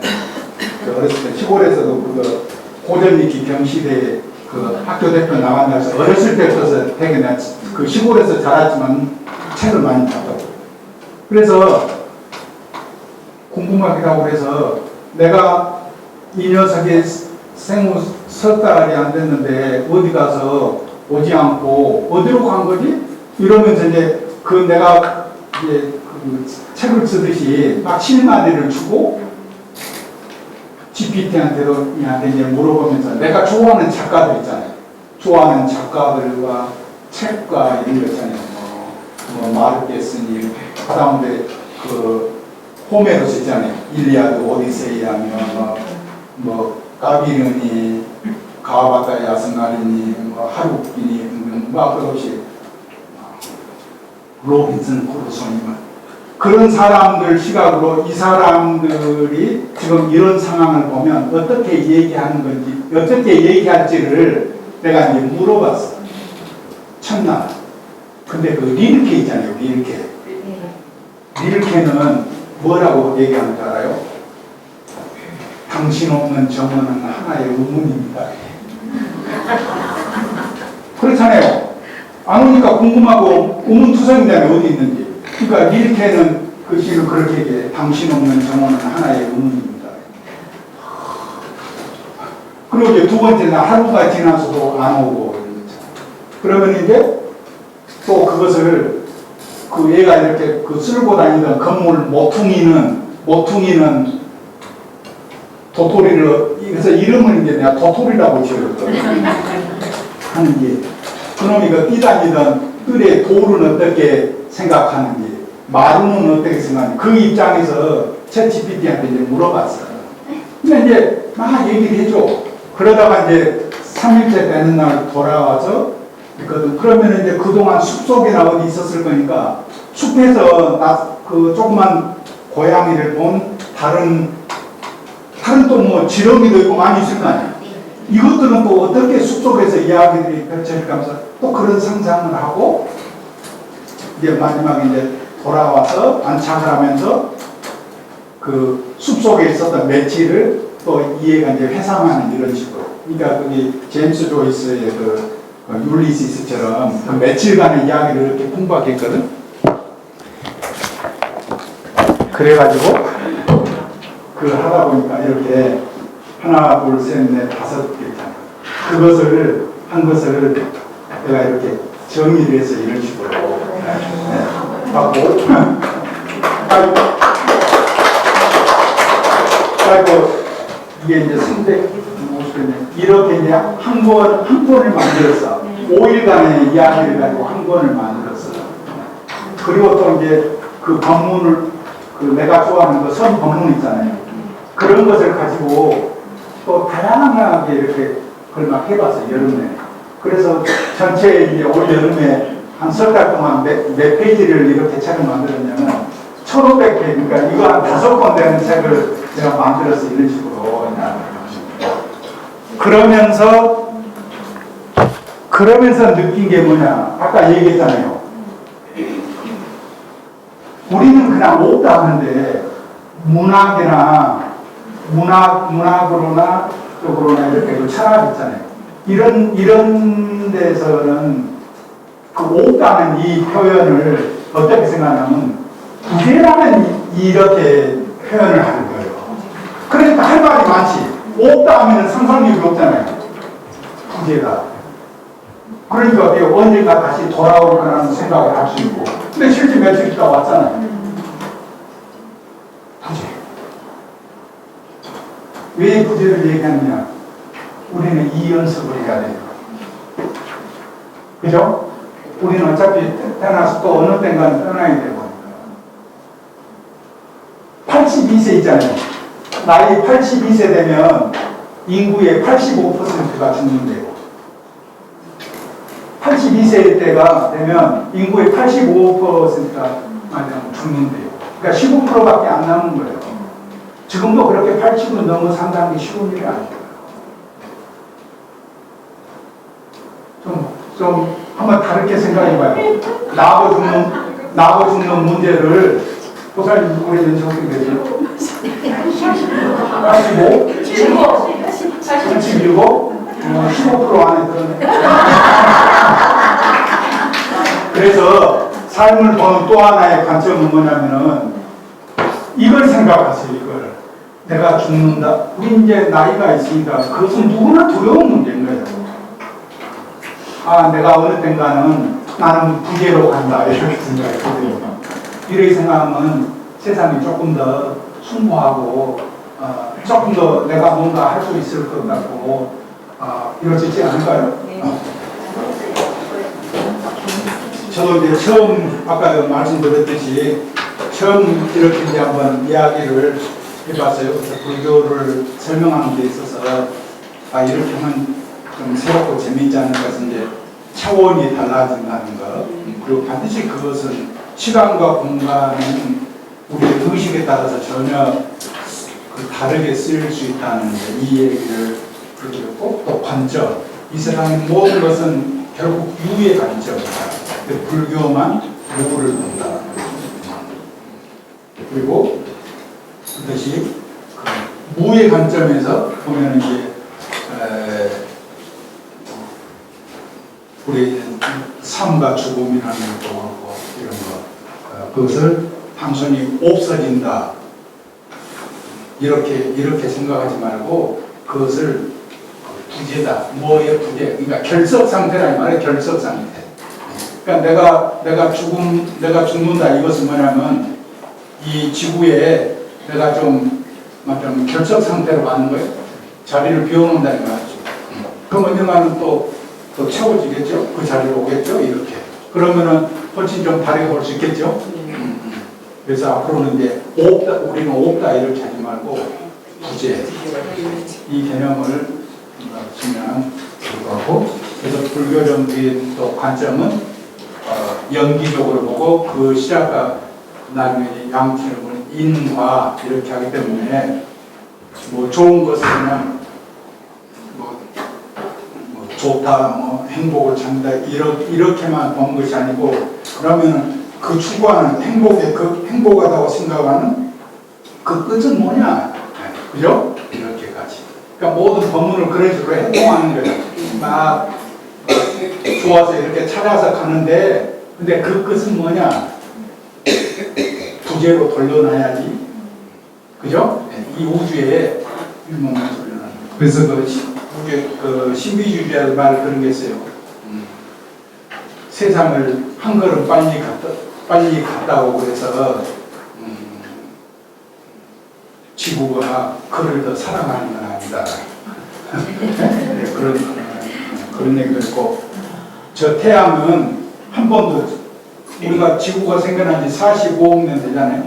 어렸을 때 시골에서도 고전익기 경시대 학교 대표 나간다 해서 어렸을 때부터 되게 내가 그 시골에서 자랐지만 책을 많이 봤다고. 그래서 궁금하기도 하고 그래서 내가 이 녀석의 생후 석 달이 안 됐는데 어디 가서 오지 않고 어디로 간 거지? 이러면서 이제 내가 이제 책을 쓰듯이 막 실마리를 주고 GPT한테도 이제 물어보면서 내가 좋아하는 작가들 있잖아요. 좋아하는 작가들과 책과 이런 거 있잖아요. 마르케스니, 그 다음에 호메로스 있잖아요. 일리아드, 오디세이아며, 까비르니, 가와바타 야스나리니, 하루키니, 그것이 로빈슨 크루소니 그런 사람들 시각으로 이 사람들이 지금 이런 상황을 보면 어떻게 얘기하는 건지, 어떻게 얘기할지를 내가 이제 물어봤어. 첫날. 근데 릴케 있잖아요, 릴케. 릴케는 뭐라고 얘기하는 줄 알아요? 당신 없는 정원은 하나의 의문입니다. 그렇잖아요. 안 오니까 궁금하고 의문투성이잖아요, 어디 있는지. 그러니까 릴케는 그 시를 그렇게 얘기해. 당신 없는 정원은 하나의 의문입니다. 그리고 이제 두 번째 날 하루가 지나서도 안 오고 그러면 이제 또 그것을 얘가 이렇게 쓸고 다니던 건물 모퉁이는 도토리를 그래서 이름을 이제 내가 도토리라고 지었거든. 하는 게 그놈이 뛰다니던 뜰의 돌은 어떻게 생각하는지 마루는 어떻게 생각하는지 그 입장에서 챗GPT한테 이제 물어봤어요. 근데 이제 막 얘기를 해줘. 그러다가 이제 3일째 되는 날 돌아와서 있거든. 그러면 이제 그동안 숲속이나 어디 있었을 거니까 숲에서 조그만 고양이를 본 다른 또 지렁이도 있고 많이 있을 거 아니야. 이것들은 또 어떻게 숲속에서 이야기들이 펼쳐질까 하면서 또 그런 상상을 하고 이제 마지막에 이제 돌아와서 안착을 하면서 그 숲속에 있었던 매치를 또 이해가 이제 회상하는 이런 식으로. 그러니까 거기 제임스 조이스의 율리시스처럼 그 며칠간의 이야기를 이렇게 풍부하게 했거든. 그래가지고 하다 보니까 이렇게 하나, 둘, 셋, 넷, 다섯 개 있잖아. 그것을 한 것을 내가 이렇게 정의를 해서 이런 식으로 하고 그리고 이게 이제 350년 이렇게 이제 한 권을 만들었어. 5일간의 이야기를 가지고 한 권을 만들었어. 그리고 또 이제 그 법문을 내가 좋아하는 선 법문 있잖아요. 그런 것을 가지고 또 다양하게 이렇게 그걸 막 해봤어, 여름에. 그래서 전체 이제 올 여름에 한 석 달 동안 몇 페이지를 이렇게 책을 만들었냐면 1500페이지, 그러니까 이거 한 5권 되는 책을 제가 만들었어, 이런 식으로. 그러면서 느낀 게 뭐냐. 아까 얘기했잖아요. 우리는 그냥 없다 하는데 문학으로나 쪽으로나 이렇게 철학 있잖아요. 이런 데서는 그 없다는 이 표현을 어떻게 생각하냐면 부재라면 이렇게 표현을 하는 거예요. 그러니까 할 말이 많지. 없다 하면 상상력이 없잖아요. 부재가. 그러니까 언젠가 다시 돌아올 거라는 생각을 할 수 있고. 근데 실제 며칠 있다 왔잖아요. 부재. 왜 부재를 얘기하느냐? 우리는 이 연습을 해야 돼요. 그죠? 우리는 어차피 태어나서 또 어느 땐가는 떠나야 되고 82세 있잖아요. 나이 82세 되면 인구의 85%가 죽는데요. 82세 때가 되면 인구의 85%가 죽는데요. 그러니까 15%밖에 안 남은 거예요. 지금도 그렇게 80은 넘어 산다는 게 쉬운 일이 아니에요. 좀 한번 다르게 생각해봐요. 나고 죽는 문제를 보살님 우리 연속이 되죠? 85? 87? 15% 안에 들었네. 그래서 삶을 보는 또 하나의 관점은 뭐냐면은 이걸 생각하세요. 이걸 내가 죽는다. 우리 이제 나이가 있으니까 그것은 누구나 두려운 문제인 거예요. 아, 내가 어느 땐가는 나는 부재로 간다 이렇게 생각했거든요. 이렇게 생각하면 세상이 조금 더 숭고하고 조금 더 내가 뭔가 할 수 있을 것 같고 이러지 않을까요? 네. 저도 이제 처음 아까 말씀드렸듯이 처음 이렇게 이제 한번 이야기를 해봤어요. 그래서 불교를 설명하는 데 있어서 이렇게 하면 좀 새롭고 재미있지 않을까 해서 이제 차원이 달라진다는 것. 그리고 반드시 그것은 시간과 공간은 우리의 의식에 따라서 전혀 다르게 쓰일 수 있다는 이 얘기를 드렸고, 또 관점. 이 세상의 모든 것은 결국 유의 관점이다. 불교만 무를 본다. 그리고 그것이 무의 관점에서 보면 이제 우리 삶과 죽음이라는 것도 그렇고 이런 거 그것을 단순히 없어진다 이렇게 생각하지 말고 그것을 부재다. 뭐의 부재? 그러니까 결석 상태라 말이에요. 결석 상태. 그러니까 내가 죽는다. 이것은 뭐냐면 이 지구에 내가 좀 결석 상태로 가는 거예요. 자리를 비워놓는다는 말이죠. 그럼 언젠가는 또 채워지겠죠? 그 자리로 오겠죠? 이렇게. 그러면은 훨씬 좀 다르게 볼 수 있겠죠? 그래서 앞으로는 이제 우리는 없다 이렇게 하지 말고 부재. 이 개념을 쓰면 좋을 것 같고, 그래서 불교적인 또 관점은 연기적으로 보고 그 시작과 나중에 양치를 인과 이렇게 하기 때문에 뭐 좋은 것을 그냥 뭐 좋다, 행복을 찾는다 이렇게만 보는 것이 아니고, 그러면 그 추구하는 행복하다고 생각하는 그 끝은 뭐냐, 그죠? 이렇게까지. 그러니까 모든 법문을 그런 식으로 행동하는 거예요. 막 좋아서 이렇게 찾아서 가는데, 근데 그 끝은 뭐냐? 부재로 돌려놔야지, 그죠? 이 우주에 일본을 돌려놔. 그래서 그 신비주의자의 말 그런 게 있어요. 세상을 한 걸음 빨리 갔다 오고 그래서 지구가 그를 더 사랑하는 건 아니다. 네, 그런 얘기도 있고, 저 태양은 한 번도 우리가 지구가 생겨난 지 45억 년 되잖아요.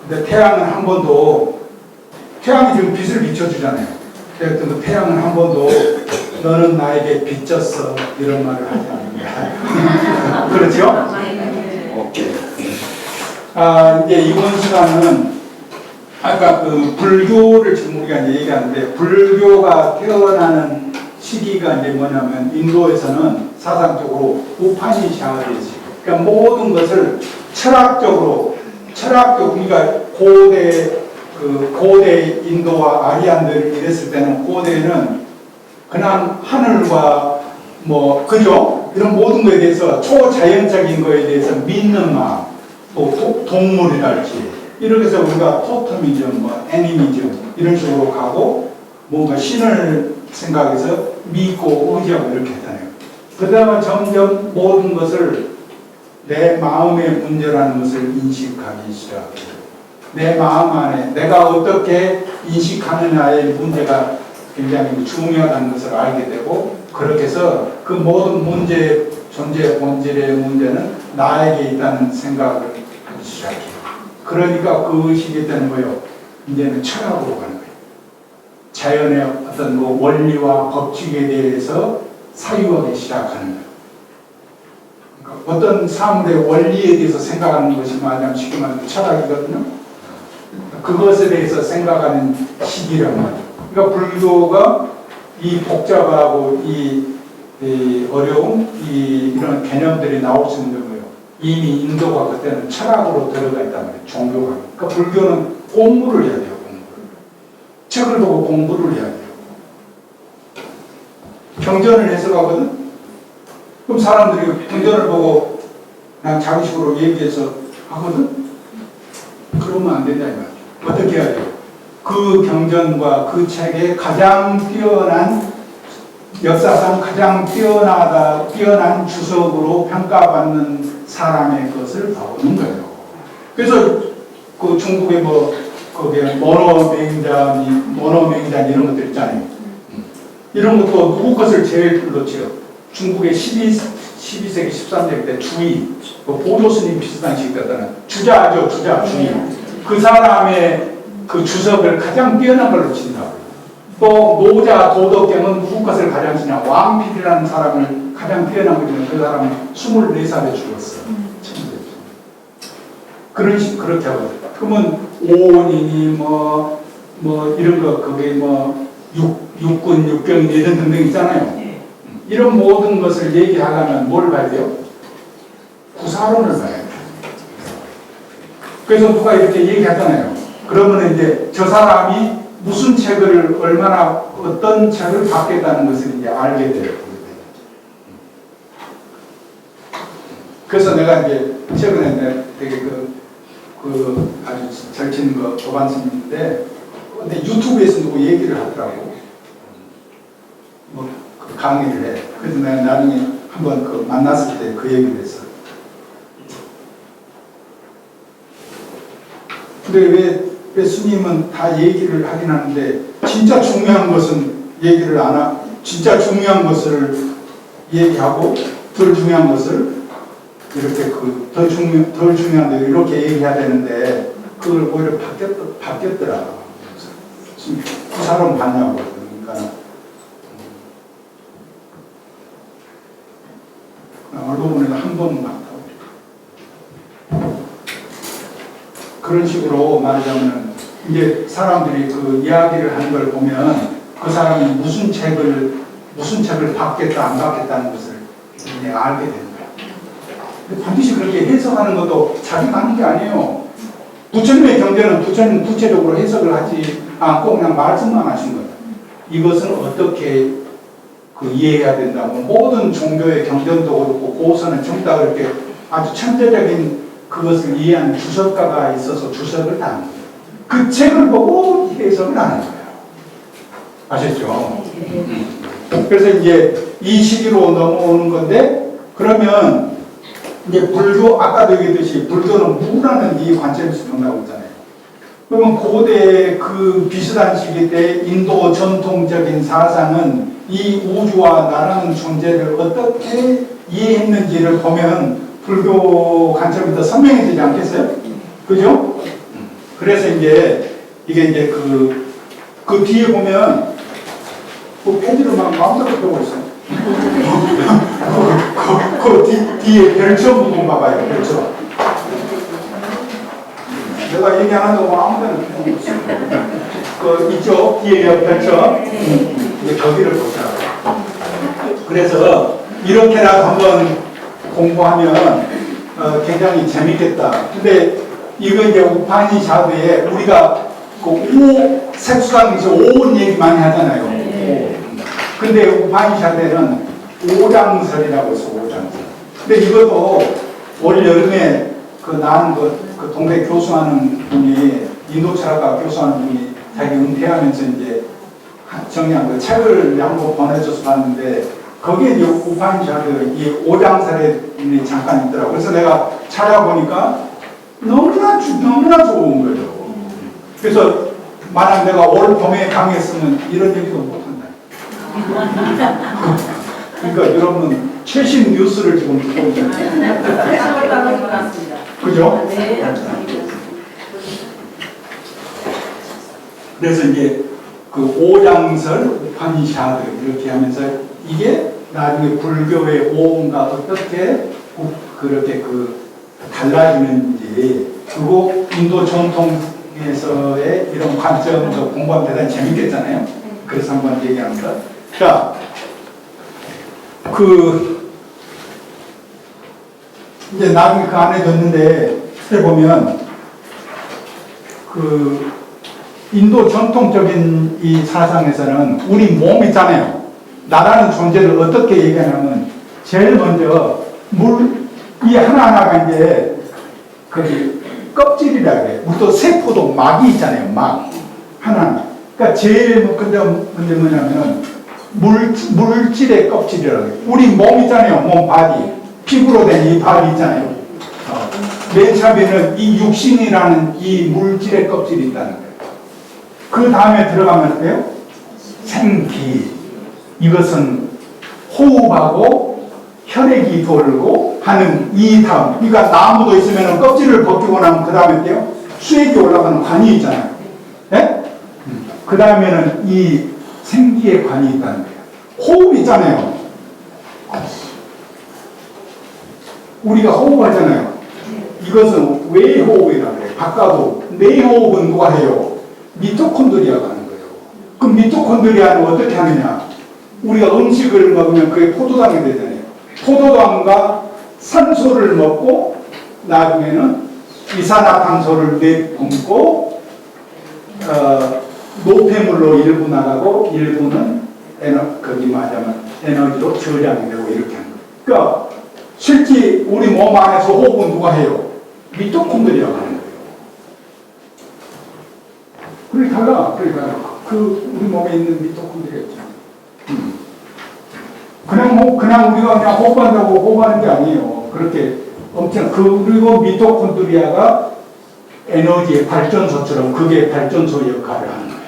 근데 태양은 한 번도 태양이 지금 빛을 비춰주잖아요. 그래서 그 태양은 한 번도 너는 나에게 비쳤어 이런 말을 하지 않는다. 그렇죠? 오케이. 이제 이번 시간은 아까 그 불교를 지금 우리가 이제 얘기하는데, 불교가 태어나는 시기가 이제 뭐냐면 인도에서는 사상적으로 우파니샤드지. 그러니까 모든 것을 철학적으로 그러니까 고대 인도와 아리안들 이랬을 때는 고대는 그냥 하늘과 그죠? 이런 모든 것에 대해서 초자연적인 것에 대해서 믿는 마음, 또 동물이랄지 이렇게 해서 우리가 토테미즘, 애니미즘 이런 식으로 가고 뭔가 신을 생각해서 믿고 의지하고 이렇게 했잖아요. 그 다음에 점점 모든 것을 내 마음의 문제라는 것을 인식하기 시작해요. 내 마음 안에 내가 어떻게 인식하느냐의 문제가 굉장히 중요하다는 것을 알게 되고, 그렇게 해서 그 모든 문제 존재 본질의 문제는 나에게 있다는 생각을 하기 시작해요. 그러니까 그 시기 때는 뭐예요? 이제는 철학으로 가는 거예요. 자연의 어떤 뭐 원리와 법칙에 대해서 사유하기 시작하는 거예요. 그러니까 어떤 사물의 원리에 대해서 생각하는 것이 뭐냐면 쉽게 말해서 철학이거든요. 그것에 대해서 생각하는 시기란 말이에요. 그러니까 불교가 이 복잡하고 이 어려운 이런 개념들이 나올 수 있는 거예요. 이미 인도가 그때는 철학으로 들어가 있단 말이에요. 종교가. 그러니까 불교는 공부를 해야 돼요. 공부를. 책을 보고 공부를 해야 돼요. 경전을 해석하거든. 그럼 사람들이 경전을 보고 그냥 자기식으로 얘기해서 하거든. 그러면 안 된다 이 말이에요. 어떻게 해야 돼요? 그 경전과 그 책에 가장 뛰어난 역사상 가장 뛰어난 주석으로 평가받는 사람의 것을 봐오는 거예요. 그래서 그 중국의 뭐 거기에 모노맹단 이런 것들 있잖아요. 이런 것도 누구 것을 제일 불렀지요? 중국의 12세기 13세기 때 주의, 보조 스님 비슷한 시기였다는 주자죠, 주의. 그 사람의 그 주석을 가장 뛰어난 걸로 친다고. 또 노자 도덕경은 누구 것을 가장 치냐? 왕필이라는 사람을 가장 뛰어난 거지만 그 사람은 24살에 죽었어. 그렇게 하거든. 그러면 오원이니 뭐 이런 거 그게 뭐 육군 육경 이런 등등 있잖아요. 이런 모든 것을 얘기하려면 뭘 봐야 돼요? 구사론을 봐야 돼요. 그래서 누가 이렇게 얘기하잖아요. 그러면 이제 저 사람이 무슨 책을 얼마나 어떤 책을 받겠다는 것을 이제 알게 돼요. 그래서 내가 이제 최근에 되게 그 아주 절친 거 조반스님인데 근데 유튜브에서 누구 얘기를 하더라고. 뭐 그 강의를 해. 그래서 내가 나중에 한번 그 만났을 때 그 얘기를 했어. 근데 왜 스님은 다 얘기를 하긴 하는데 진짜 중요한 것은 얘기를 안 하고 진짜 중요한 것을 얘기하고 덜 중요한 것을 이렇게 덜 중요한데 이렇게 얘기해야 되는데 그걸 오히려 바뀌었더라. 그 사람 봤냐고. 그러니까 알고 보니까 한 번은 봤다고. 그런 식으로 말하자면 이제 사람들이 그 이야기를 하는 걸 보면 그 사람이 무슨 책을 받겠다 안 받겠다는 것을 이제 알게 되는 거야. 반드시 그렇게 해석하는 것도 자기가 하는 게 아니에요. 부처님의 경전은 부처님 구체적으로 해석을 하지 않고 그냥 말씀만 하신 거예요. 이것은 어떻게 이해해야 된다고 모든 종교의 경전도 그렇고 고서는 전부 다 그렇게 아주 천재적인 그것을 이해하는 주석가가 있어서 주석을 다 하는 거예요. 그 책을 보고 해석을 하는 거예요. 아셨죠? 그래서 이제 이 시기로 넘어오는 건데 그러면 이제 불교 아까도 얘기했듯이 불교는 무라는 이 관점에서 평가하고 있잖아요. 그러면 고대 그 비슷한 시기 때 인도 전통적인 사상은 이 우주와 나라는 존재를 어떻게 이해했는지를 보면 불교 관점이 더 선명해지지 않겠어요? 그죠? 그래서 이제 이게 이제 그 뒤에 보면 그 페이지를 막 마음대로 펴고 있어요. 그 뒤에 별처 부분 봐봐요. 별처. 내가 얘기 안 한다고 아무데나 펴고 있어요. 그 이쪽 뒤에 별처. 이제 거기를 보자. 그래서 이렇게라도 한번 공부하면 굉장히 재밌겠다. 근데 이거 이제 우파니샤드에 우리가 그 색수강에서 오온 얘기 많이 하잖아요. 근데 우파니샤드에는 오장설이라고 해서 오장설. 근데 이것도 올 여름에 그 동네 교수하는 분이 인도 철학과 교수하는 분이 자기 은퇴하면서 이제 정리한 그 책을 양보 보내줘서 봤는데 거기에 이제 우파니샤드 이 오장설에 잠깐 있더라고. 그래서 내가 찾아보니까 너무나 좋은 거죠. 그래서 만약 내가 올 봄에 강의했으면 이런 얘기도 못한다. 그러니까 여러분 최신 뉴스를 지금 듣고 있는 그죠? 네. 그래서 이제 그 오장설, 우파니샤드 이렇게 하면서 이게 나중에 불교의 오가 어떻게 그렇게 달라지는지, 그리고 인도 전통에서의 이런 관점도 공부하면 대단히 재밌겠잖아요. 그래서 한번 얘기합니다. 자, 이제 나중에 그 안에 넣는데 그때 보면 인도 전통적인 이 사상에서는 우리 몸 있잖아요. 나라는 존재를 어떻게 얘기하냐면 제일 먼저 이 하나하나가 이제 껍질이라 그래요. 또 세포도 막이 있잖아요. 막 하나. 그러니까 제일 근데 뭐냐면 물질의 껍질이라고 해요. 우리 몸 있잖아요. 몸 바디. 피부로 된 이 바디 있잖아요. 맨 처음에는 이 육신이라는 이 물질의 껍질이 있다는 거예요. 그 다음에 들어가면 어때요? 생기. 이것은 호흡하고 혈액이 돌고 하는 이 다음. 그러니까 나무도 있으면 껍질을 벗기고 나면 그 다음에 어때요? 수액이 올라가는 관이 있잖아요. 네? 그 다음에는 이 생기의 관이 있다는 거예요. 호흡 있잖아요. 우리가 호흡하잖아요. 이것은 외호흡이라고 해요. 바깥호흡. 내호흡은 누가 해요? 미토콘드리아가 하는 거예요. 그럼 미토콘드리아는 어떻게 하느냐? 우리가 음식을 먹으면 그게 포도당이 되잖아요. 포도당과 산소를 먹고 나중에는 이산화탄소를 내뿜고 노폐물로 일부 나가고 일부는 에너지로 저장이 되고 이렇게 하는 거예요. 그러니까 실제 우리 몸 안에서 호흡은 누가 해요? 미토콘드리아가 하는 거예요. 그러니까 우리 몸에 있는 미토콘드리아 있잖아요. 그냥 우리가 그냥 호흡한다고 호흡하는 게 아니에요. 그렇게 엄청 그리고 미토콘드리아가 에너지의 발전소처럼 그게 발전소 역할을 하는 거예요.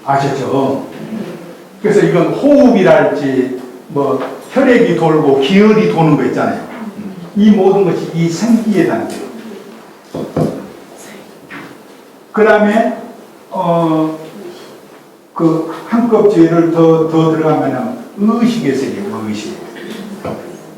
아셨죠? 그래서 이건 호흡이랄지 혈액이 돌고 기혈이 도는 거 있잖아요. 이 모든 것이 이 생기의 단계예요. 그 다음에 한 껍질을 더 들어가면 의식의 세계예요. 의식.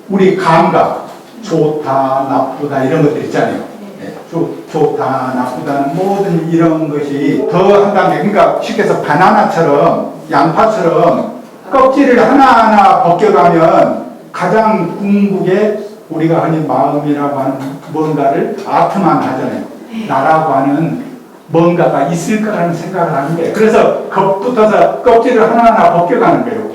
우리 감각, 좋다, 나쁘다 이런 것들 있잖아요. 네. 좋다, 나쁘다는 모든 이런 것이 더 한 단계. 그러니까 쉽게 해서 바나나처럼 양파처럼 껍질을 하나하나 벗겨가면 가장 궁극에 우리가 흔히 마음이라고 하는 뭔가를 아트만 하잖아요. 나라고 하는 뭔가가 있을 거라는 생각을 하는데, 그래서 겁붙어서 껍질을 하나하나 벗겨가는 거예요.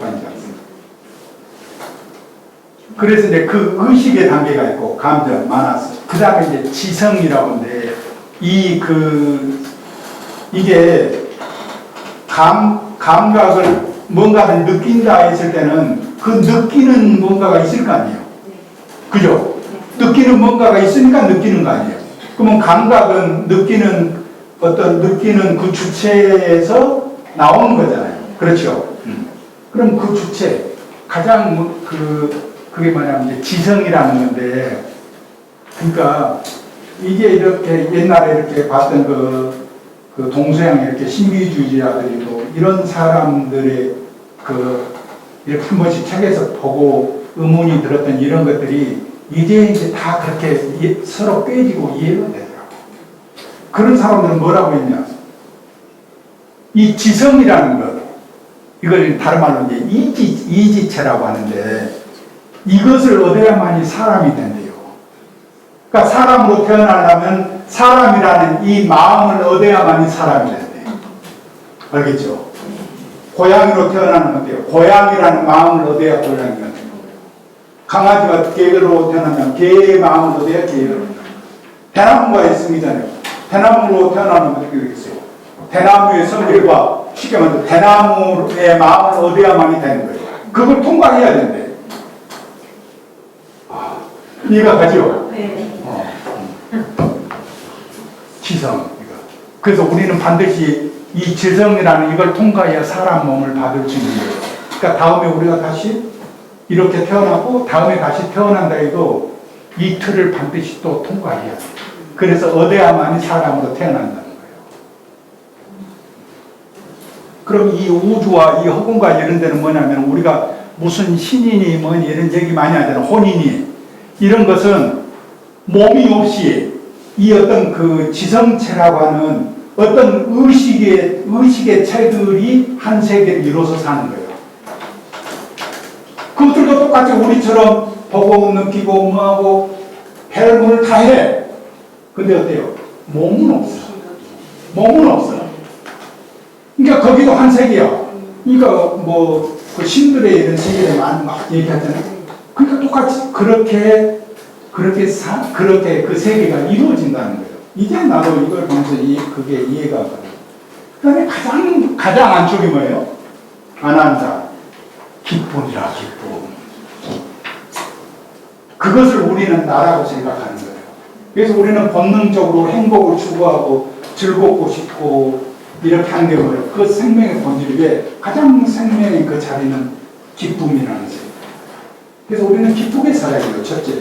그래서 이제 그 의식의 단계가 있고, 감정, 마나스. 그 다음에 이제 지성이라고 하는데, 이게 감각을 뭔가를 느낀다 했을 때는 그 느끼는 뭔가가 있을 거 아니에요. 그죠? 느끼는 뭔가가 있으니까 느끼는 거 아니에요. 그러면 감각은 느끼는 그 주체에서 나오는 거잖아요. 그렇죠? 그럼 그 주체, 가장 그게 뭐냐면 이제 지성이라는 건데, 그러니까 이게 이렇게 옛날에 이렇게 봤던 그 동서양 이렇게 신비주의자들이고 이런 사람들의 이렇게 한 번씩 책에서 보고 의문이 들었던 이런 것들이 이제 다 그렇게 서로 꿰지고 이해가 되더라고. 그런 사람들은 뭐라고 했냐? 이 지성이라는 것, 이걸 다른 말로 이제 이지체라고 하는데, 이것을 얻어야만이 사람이 된대요. 그러니까 사람으로 태어나려면 사람이라는 이 마음을 얻어야만이 사람이 된대요. 알겠죠? 고양이로 태어나는 어때요? 고양이라는 마음을 얻어야 고양이가 돼요. 강아지가 개로 태어나면 개의 마음을 얻어야 개로. 대나무가 있습니다요. 대나무로 태어나면 어떻게 되겠어요? 대나무의 성질과 쉽게 말해서 대나무의 마음을 얻어야만이 되는 거예요. 그걸 통과해야 된대. 이해가 가죠? 네. 지성. 그래서 우리는 반드시 이 지성이라는 이걸 통과해야 사람 몸을 받을 수 있는 거예요. 그러니까 다음에 우리가 다시 이렇게 태어나고 다음에 다시 태어난다 해도 이 틀을 반드시 또 통과해야 돼요. 그래서 어대야만이 사람으로 태어난다는 거예요. 그럼 이 우주와 이 허공과 이런 데는 뭐냐면 우리가 무슨 신인이 뭐니 이런 얘기 많이 하잖아요. 혼인이. 이런 것은 몸이 없이 이 어떤 그 지성체라고 하는 어떤 의식의 체들이 한 세계를 이루어서 사는 거예요. 그것들도 똑같이 우리처럼 보고 느끼고 뭐하고 별을 다 해. 근데 어때요? 몸은 없어. 몸은 없어. 그러니까 거기도 한 세계야. 그러니까 뭐 그 신들의 이런 세계를 막 얘기하잖아요. 그러니까 똑같이 그렇게 그 세계가 이루어진다는 거예요. 이제 나도 이걸 보면서 그게 이해가 가요. 그 다음에 가장 안쪽이 뭐예요? 아난다. 기쁨이라, 기쁨. 그것을 우리는 나라고 생각하는 거예요. 그래서 우리는 본능적으로 행복을 추구하고 즐겁고 싶고 이렇게 하는 게 뭐예요? 그 생명의 본질 위에 가장 생명의 그 자리는 기쁨이라는 세계. 그래서 우리는 기쁘게 살아야 돼요. 첫째.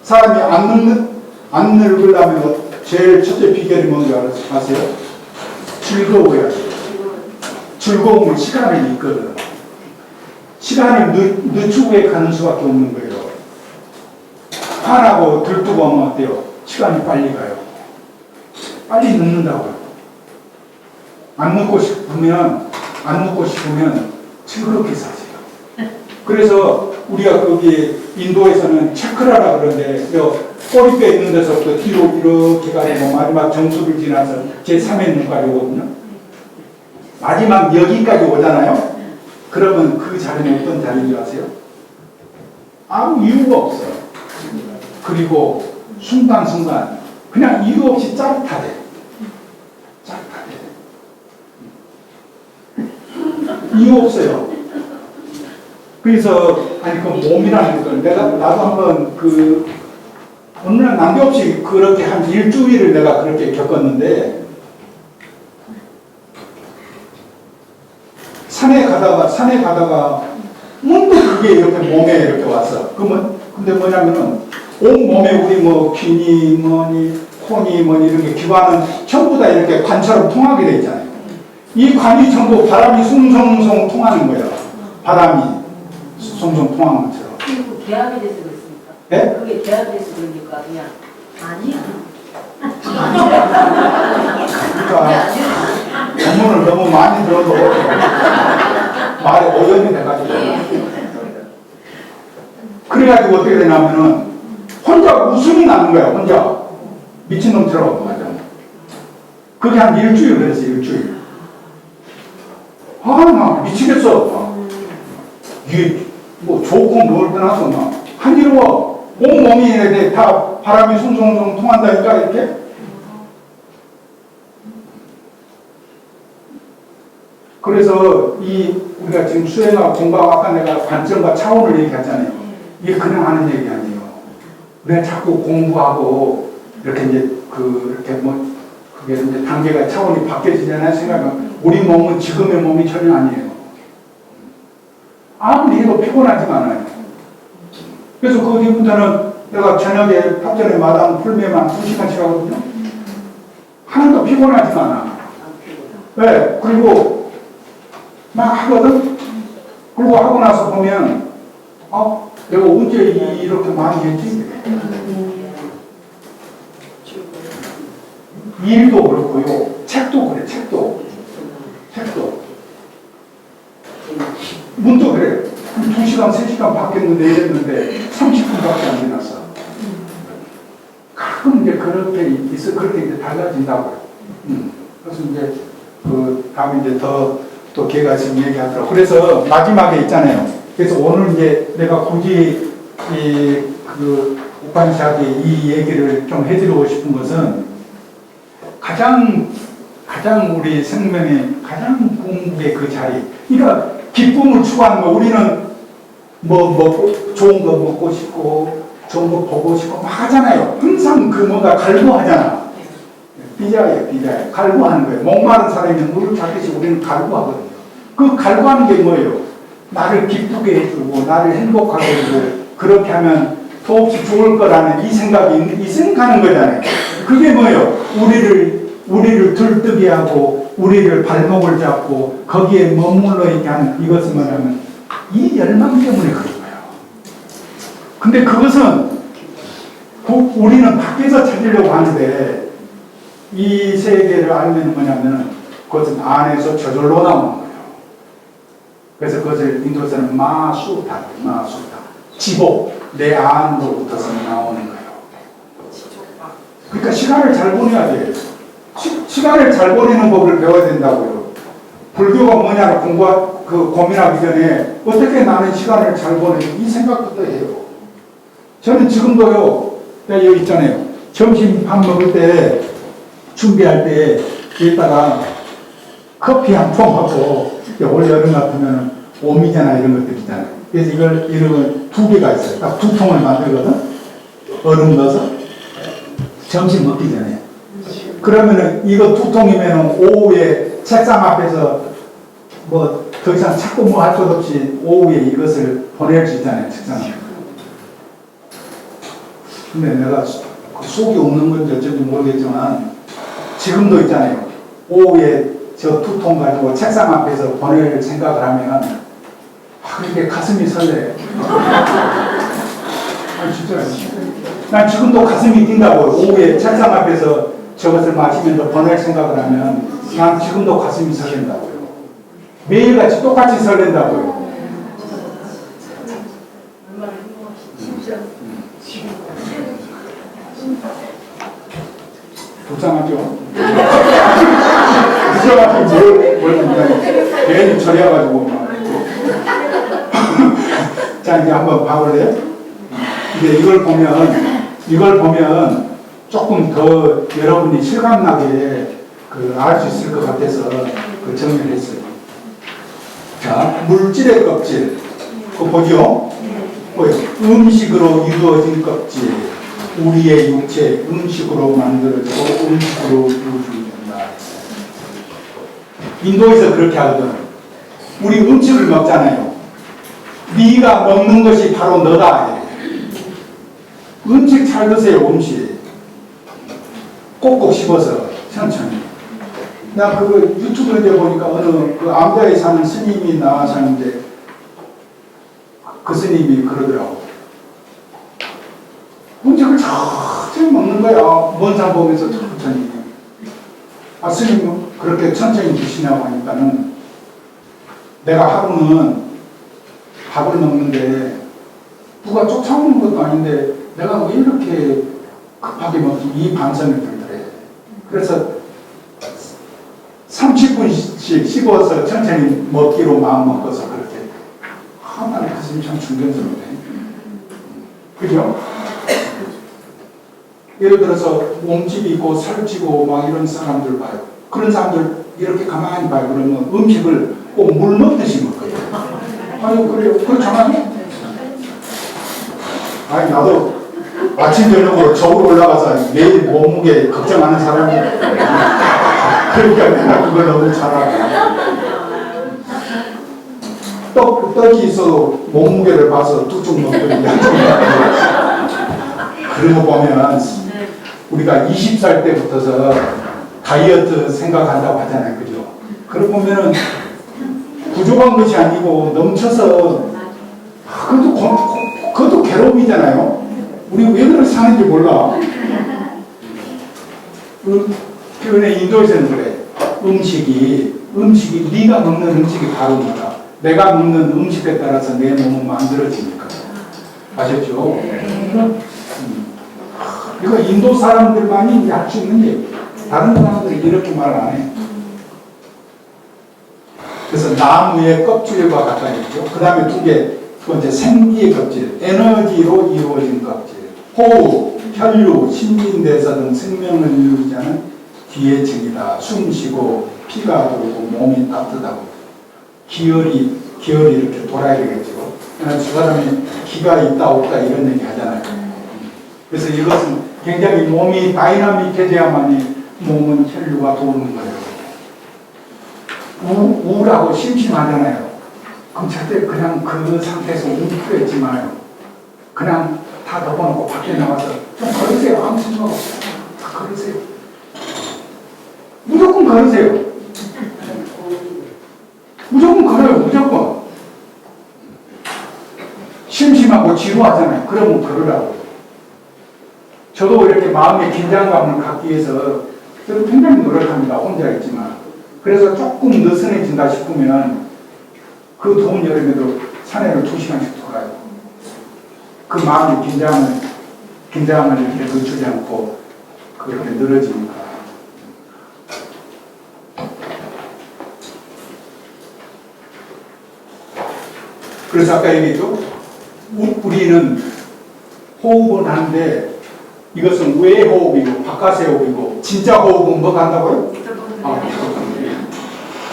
사람이 안 늙으려면 제일 첫째 비결이 뭔지 아세요? 즐거워야 돼요. 즐거움은 시간을 이끌어요. 시간을 늦추게 가는 수밖에 없는 거예요. 화나고 들뜨고 하면 어때요? 시간이 빨리 가요. 빨리 늦는다고요. 안 늦고 싶으면 즐겁게 사세요. 그래서 우리가 거기 인도에서는 차크라라 그러는데 꼬리뼈 있는 데서부터 뒤로 이렇게 가고 마지막 정수를 지나서 제3의 눈까지 오거든요. 마지막 여기까지 오잖아요. 그러면 그 자리는 어떤 자리인지 아세요? 아무 이유가 없어요. 그리고 순간순간 그냥 이유 없이 짜릿하대. 이유 없어요. 그래서 아니 그 몸이라는 건 나도 한번 어느 날 난데없이 그렇게 한 일주일을 내가 그렇게 겪었는데 산에 가다가 문득 그게 이렇게 몸에 이렇게 왔어. 근데 뭐냐면은 온 몸에 우리 뭐 귀니 뭐니 코니 뭐니 이렇게 기관은 전부 다 이렇게 관처럼 통하게 돼 있잖아요. 이 관이 전부 바람이 숭숭숭 통하는 거예요. 바람이 숭숭 통하는 것처럼. 그리고 개합이 돼서 그렇습니까? 네? 그게 개합이 돼서 그러니까 그냥 아니야. 그러니까 전문을 너무 많이 들어도 말에 오염이 돼가지고. 그래가지고 어떻게 되냐면은 혼자 웃음이 나는 거야. 혼자 미친놈처럼. 맞아. 그게 한 일주일 그랬어. 일주일. 나 미치겠어. 이게 뭐 좋고 뭘 떠나서 막 한이로워. 온 몸이 다 바람이 숭숭숭 통한다니까 이렇게. 그래서 우리가 지금 수행하고 공부하고 아까 내가 관점과 차원을 얘기했잖아요. 이게 그냥 하는 얘기 아니에요. 우리가 자꾸 공부하고 이렇게 이제 그렇게 뭐 그게 이제 단계가 차원이 바뀌어지잖아요. 생각은 우리 몸은 지금의 몸이 전혀 아니에요. 아무리 해도 피곤하지가 않아요. 그래서 그 뒤부터는 내가 저녁에 탑전에 마당 풀매만 2시간씩 하거든요. 하나도 피곤하지가 않아. 네, 그리고 막 하거든. 그리고 하고 나서 보면 내가 언제 이렇게 많이 했지? 일도 그렇고요. 책도 그래. 책도 문도 그래. 2시간, 3시간 바뀌었는데 이랬는데 30분밖에 안 지났어. 가끔 이제 그렇게 이제 달라진다고요. 그래서 이제 다음에 이제 또 걔가 지금 얘기하더라고. 그래서 마지막에 있잖아요. 그래서 오늘 이제 내가 굳이 우파니샤드의 이 얘기를 좀 해드리고 싶은 것은 가장 우리 생명의 가장 궁극의 그 자리. 그러니까 기쁨을 추구하는 거. 우리는 좋은 거 먹고 싶고, 좋은 거 보고 싶고, 막 하잖아요. 항상 뭔가 갈구하잖아. 비자예요. 갈구하는 거예요. 목마른 사람이 물을 찾듯이 우리는 갈구하거든요. 그 갈구하는 게 뭐예요? 나를 기쁘게 해주고 나를 행복하게 해주고 그렇게 하면 더없이 좋을 거라는 이 생각이 있으니까 하는 거잖아요. 그게 뭐예요? 우리를 들뜨게 하고 우리를 발목을 잡고 거기에 머물러 있게 하는 이것은 뭐냐면 이 열망 때문에 그런 거예요. 근데 그것은 우리는 밖에서 찾으려고 하는데 이 세계를 알면 뭐냐면 그것은 안에서 저절로 나오는 거예요. 그래서 그것을 인도에서는 마수다. 지복, 내 안으로부터서 나오는 거예요. 그러니까 시간을 잘 보내야 돼요. 시간을 잘 보내는 법을 배워야 된다고요. 불교가 뭐냐고 고민하기 전에 어떻게 나는 시간을 잘 보내지 이 생각부터 해요. 저는 지금도요. 여기 있잖아요. 점심 밥 먹을 때 준비할 때 여기다가 커피 한 통 하고 올 여름 같으면 오미자나 이런 것들 있잖아요. 그래서 이런 두 개가 있어요. 딱 두 통을 만들거든. 얼음 넣어서 점심 먹기 전에. 그러면은 이거 두 통이면은 오후에 책상 앞에서 뭐 더 이상 찾고 뭐 할 것 없이 오후에 이것을 보낼 수 있잖아요. 책상 앞에. 근데 내가 속이 없는 건지 어쩐지 모르겠지만 지금도 있잖아요. 오후에 저 두 통 가지고 책상 앞에서 보낼 생각을 하면 그렇게 가슴이 설레요. 진짜. 난 지금도 가슴이 뛴다고요. 오후에 책상 앞에서 저것을 마시면서 보낼 생각을 하면 난 지금도 가슴이 설렌다고요. 매일같이 똑같이 설렌다고요. 불쌍하죠? 불쌍하죠? 뭘 괜히 저려가지고. 자, 이제 한번 봐볼래요? 근데 이걸 보면 조금 더 여러분이 실감나게 알 수 있을 것 같아서 정리를 했어요. 자, 물질의 껍질. 그거 보죠? 뭐예요? 음식으로 이루어진 껍질. 우리의 육체, 음식으로 만들어지고 음식으로 이루어진다. 인도에서 그렇게 하거든. 우리 음식을 먹잖아요. 네가 먹는 것이 바로 너다. 음식 잘 드세요. 음식 꼭꼭 씹어서 천천히. 나 그거 유튜브에 보니까 어느 그 암자에 사는 스님이 나와서 하는데 그 스님이 그러더라고. 음식을 천천히 먹는 거야. 먼 산 보면서 천천히. 아, 스님 그렇게 천천히 드시냐고 하니까는 내가 하루는 밥을 먹는데 누가 쫓아오는 것도 아닌데 내가 왜 이렇게 급하게 먹지? 이 반성이 들더래. 그래서 30분씩 씹어서 천천히 먹기로 마음 먹어서 그렇게. 나는 가슴이 참 중견스럽네. 그죠? 예를 들어서 몸집이 있고 살찌고 막 이런 사람들 봐요. 그런 사람들 이렇게 가만히 봐요. 그러면 음식을 꼭 물 먹듯이 먹어요. 아니, 그래요. 그렇잖아요. 아니, 나도 아침 저녁으로 저울 올라가서 내일 몸무게 걱정하는 사람이야. 그러니까 내가 그걸 너무 잘 알아. 떡이 있어도 몸무게를 봐서 뚝뚝 먹거든요. 그런 거 보면 우리가 20살 때부터서 다이어트 생각한다고 하잖아요. 그죠? 그러고 보면은 부족한 것이 아니고 넘쳐서 그것도 괴로움이잖아요. 우리 왜 그렇게 사는지 몰라. 표현에 인도에서는 그래. 음식이 네가 먹는 음식이 바로 뭐다. 내가 먹는 음식에 따라서 내 몸은 만들어지니까. 아셨죠? 이거 인도 사람들만이 알 수 있는 얘기. 다른 사람들이 이렇게 말 안 해. 그래서 나무의 껍질과 가까이죠. 그 다음에 두 번째 생기의 껍질, 에너지로 이루어진 껍질. 호흡, 혈류, 신진대사 등 생명을 이루지 않은 뒤의 층이다. 숨 쉬고 피가 돌고 몸이 따뜻하고 기혈이 이렇게 돌아야 되겠죠. 저 사람이 기가 있다 없다 이런 얘기 하잖아요. 그래서 이것은 굉장히 몸이 다이나믹해져야만이 몸은 혈류가 도는 거예요. 우울하고 심심하잖아요. 그럼 절대 그냥 그 상태에서 움직여 있지 마요. 그냥 다 덮어놓고 밖에 나가서 좀 걸으세요. 아무 생각 없어요. 다 걸으세요. 무조건 걸으세요. 무조건 걸어요. 무조건. 심심하고 지루하잖아요. 그러면 걸으라고. 저도 이렇게 마음의 긴장감을 갖기 위해서 저도 굉장히 노력합니다. 혼자 있지만. 그래서 조금 느슨해진다 싶으면 그 더운 여름에도 산에를 2시간씩 돌아요. 그 마음의 긴장을 이렇게 늦추지 않고 그렇게 늘어지니까. 그래서 아까 얘기했죠? 우리는 호흡은 하는데 이것은 외 호흡이고 바깥의 호흡이고 진짜 호흡은 뭐 간다고요?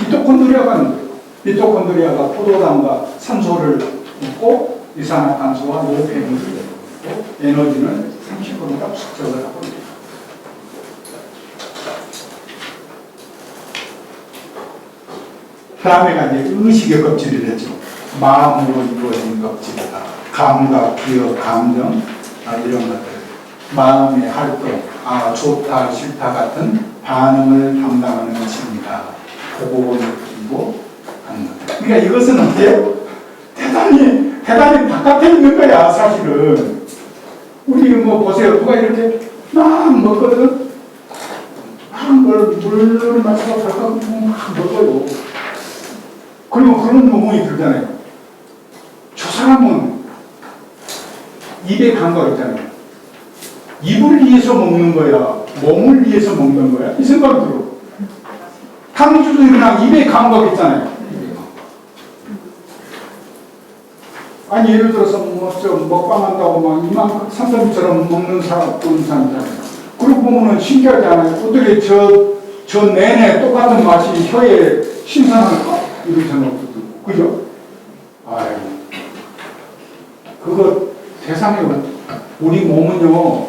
미토콘드리아가 있는 거예요. 미토콘드리아가 포도당과 산소를 먹고 이산화탄소와 노폐물을 내고 에너지는 30%가 축적을 하고 있습니다. 다음에가 이제 의식의 껍질이 되죠. 마음으로 이루어진 껍질이다. 감각, 기억, 감정 이런 것들. 마음의 활동, 좋다, 싫다 같은 반응을 담당하는 것입니다. 보고 느끼고 하는 것. 그러니까 이것은 어때요? 대단히 바깥에 있는 거야, 사실은. 우리 뭐 보세요. 누가 이렇게 막 먹거든? 막 물을 마시고 막 먹어요. 그리고 그런 부분이 들잖아요. 저 사람은 입에 감각 있잖아요. 입을 위해서 먹는 거야? 몸을 위해서 먹는 거야? 이 생각이 들어. 탕주도 그냥 입에 감각 있잖아요. 아니, 예를 들어서 좀 먹방한다고 막 이만큼 산더미처럼 먹는 사람, 그런 사람 있잖아요. 그러고 보면은 신기하지 않아요? 어떻게 저 내내 똑같은 맛이 혀에 신선할까? 이런 생각도 들고. 그죠? 아이고. 그거 세상에, 우리 몸은요,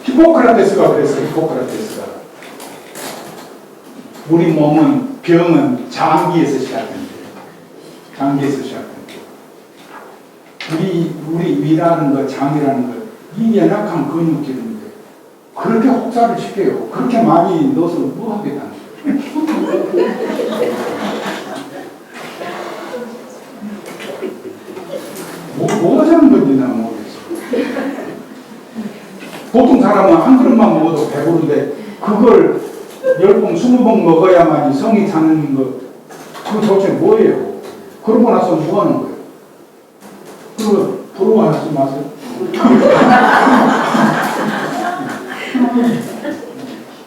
히포크라테스가 그랬어요. 히포크라테스가. 우리 몸은, 병은 장기에서 시작된대요. 장기에서 시작된대요. 우리 위라는 거, 장이라는 거, 이 연약한 근육질인데, 그렇게 혹사를 시켜요. 그렇게 많이 넣어서 뭐 하겠다는 거예요. 뭐 하자는 건지 나는 모르겠어. 보통 사람은 한 그릇만 먹어도 배부른데 그걸 10번, 20번 먹어야만 성이 차는 거, 그거 도대체 뭐예요? 그러고 나서 뭐 하는 거예요? 그거 부러워하지 마세요.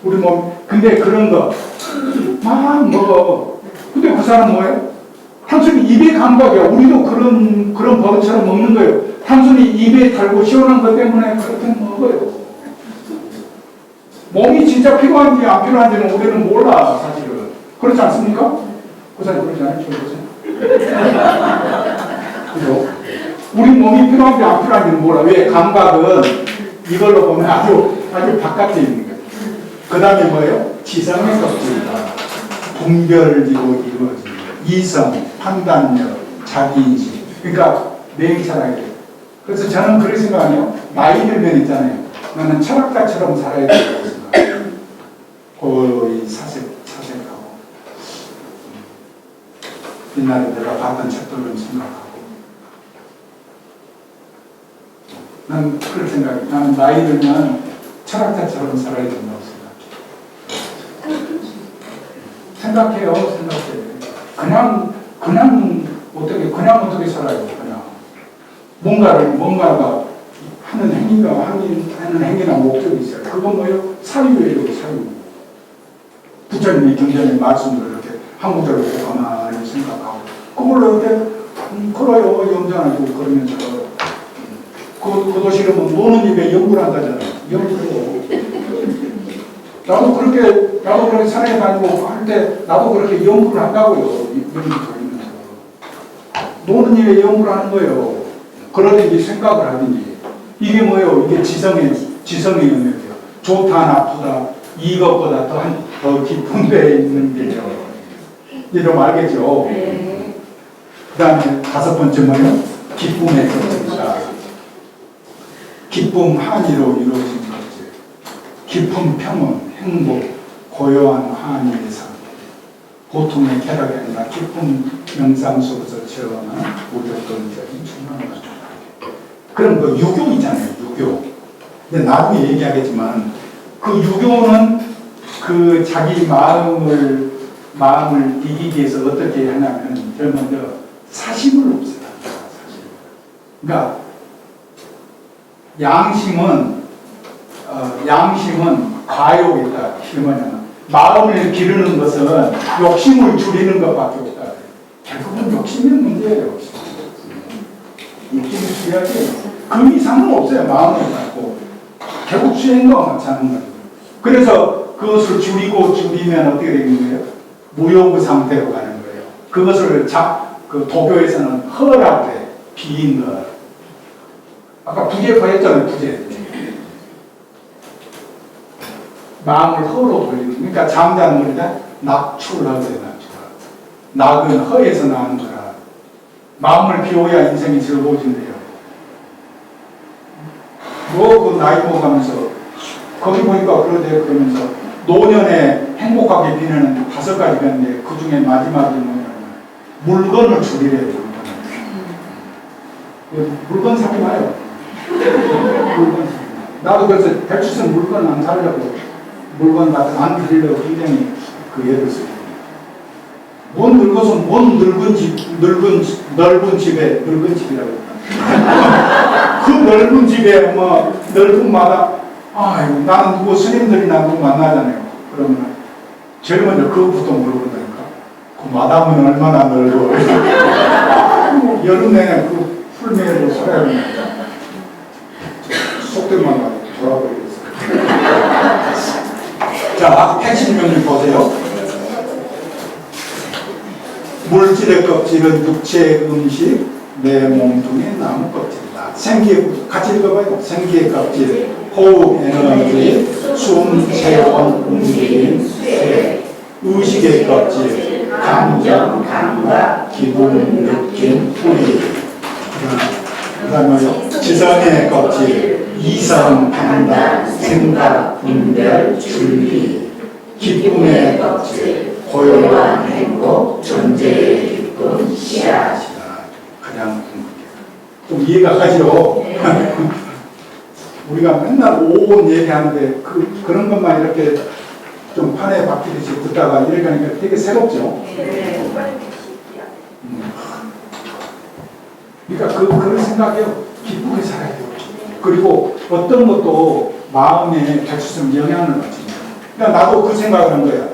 우리 몸, 근데 그런 거 막 먹어. 근데 그 사람 뭐예요? 단순히 입에 감각이야. 우리도 그런 버릇처럼 먹는 거예요. 단순히 입에 달고 시원한 것 때문에 그렇게 먹어요. 몸이 진짜 필요한지 안 필요한지는 우리는 몰라, 사실은. 그렇지 않습니까? 그 사람 그러지 않아요? 그죠? 우리 몸이 필요한지 안 필요한지는 몰라. 왜? 감각은 이걸로 보면 아주 바깥에 있는 거예요. 그 다음에 뭐예요? 지성의 껍질이다. 분별지고 이루어진 이성, 판단력, 자기인식. 그러니까 매일차라게. 그래서 저는 그렇게 생각해요. 나이 들면 있잖아요. 나는 철학가처럼 살아야 된다고 생각해요. 거의 사색하고. 옛날에 내가 봤던 책들을 생각하고. 난 그렇게 생각해요. 나는 나이 들면 철학자처럼 살아야 된다고 생각해요. 그냥 어떻게 살아요. 그냥 뭔가가 하는 행위나 목적이 있어요. 그건 뭐예요? 사유예요. 사유. 부처님의 경전의 말씀을 이렇게 한 구절로 가만히 생각하고 그걸로 이렇게 걸어요. 염전하고 그러면서 그것도 싫으면 노는 입에 연구를 한다잖아요. 연구요. 나도 그렇게 산에 다니고 할 때 나도 그렇게 연구를 한다고요. 노는 입에 연구를 하는 거예요. 그러든지 생각을 하든지. 이게 뭐예요? 이게 지성의 영역이에요. 좋다, 나쁘다, 이것보다 더 깊은 데에 있는 게요. 이제 좀 알겠죠? 네. 다음에 다섯 번째 뭐예요? 기쁨의 것이다. 기쁨 한의로 이루어진 것들. 기쁨, 평온, 행복, 고요한 한의의 삶. 고통의 쾌락이 아니라 기쁨 명상 속에서 체험하는 무조건적인 충만한 것. 그럼 그 유교 있잖아요, 유교. 근데 나중에 얘기하겠지만 그 유교는 그 자기 마음을 이기기 위해서 어떻게 하냐면 제일 먼저 사심을 없애라. 그러니까 양심은 과욕이다. 이게 뭐냐면 마음을 기르는 것은 욕심을 줄이는 것밖에 없다. 결국은 욕심이 문제예요. 욕심을 줄여야지. 그 이상은 없어요. 마음을 갖고 결국 수행과 같이 하는 거예요. 그래서 그것을 줄이면 어떻게 되는 거예요? 무욕의 상태로 가는 거예요. 그것을 그 도교에서는 허라고 해. 비인 것. 아까 부재파 했잖아요. 부재. 마음을 허로 돌리는. 그러니까 잠자는 거니까 낙출을 하세요. 낙은 허에서 나는 거라. 마음을 비워야 인생이 즐거워진대요. 그 나이 먹어가면서 거기 보니까 그러면서 노년에 행복하게 비내는 5가지가 있는데 그 중에 마지막이 뭐냐면 물건을 줄이래요. 물건 사지 마요. 물건 사지 마요. 나도 그래서 배추선 물건 안 사려고 물건 같은 안 드리려고 굉장히 그 예를 써요. 뭔 늙어서 뭔 넓은 집에 늙은 집이라고 그 넓은 집에 뭐 넓은 마당 나는 누구 스님들이나 누구 만나잖아요. 그러면 제일 먼저 그것부터 물어본다니까. 그 마당은 얼마나 넓어. 여름 내내 그 풀매로 살아야 합니다. 속된만 가지고 돌아버리겠어요. 자, 핵심명령 보세요. 물질의 껍질은 육체의 음식, 내 몸뚱이 나무 껍질이다. 생기의, 같이 읽어봐요. 생기의 껍질, 호흡, 에너지, 숨, 체온, 움직임, 쇠. 의식의 껍질, 감정, 감각, 기분, 느낌, 후리. 그 다음에 지성의 껍질, 이성, 판단, 생각, 분별, 준비. 기쁨의 껍질, 고요한 행복, 존재의 기쁨, 씨앗. 그냥 좀 이해가 가죠. 우리가 맨날 오온 얘기하는데 그런 것만 이렇게 좀 판에 박히듯이 듣다가 이렇게 하니까 되게 새롭죠. 그러니까 그런 생각이요. 기쁘게 살아야 돼요. 그리고 어떤 것도 마음에 백수성 영향을 받습니다. 그러니까 나도 그 생각을 한 거야.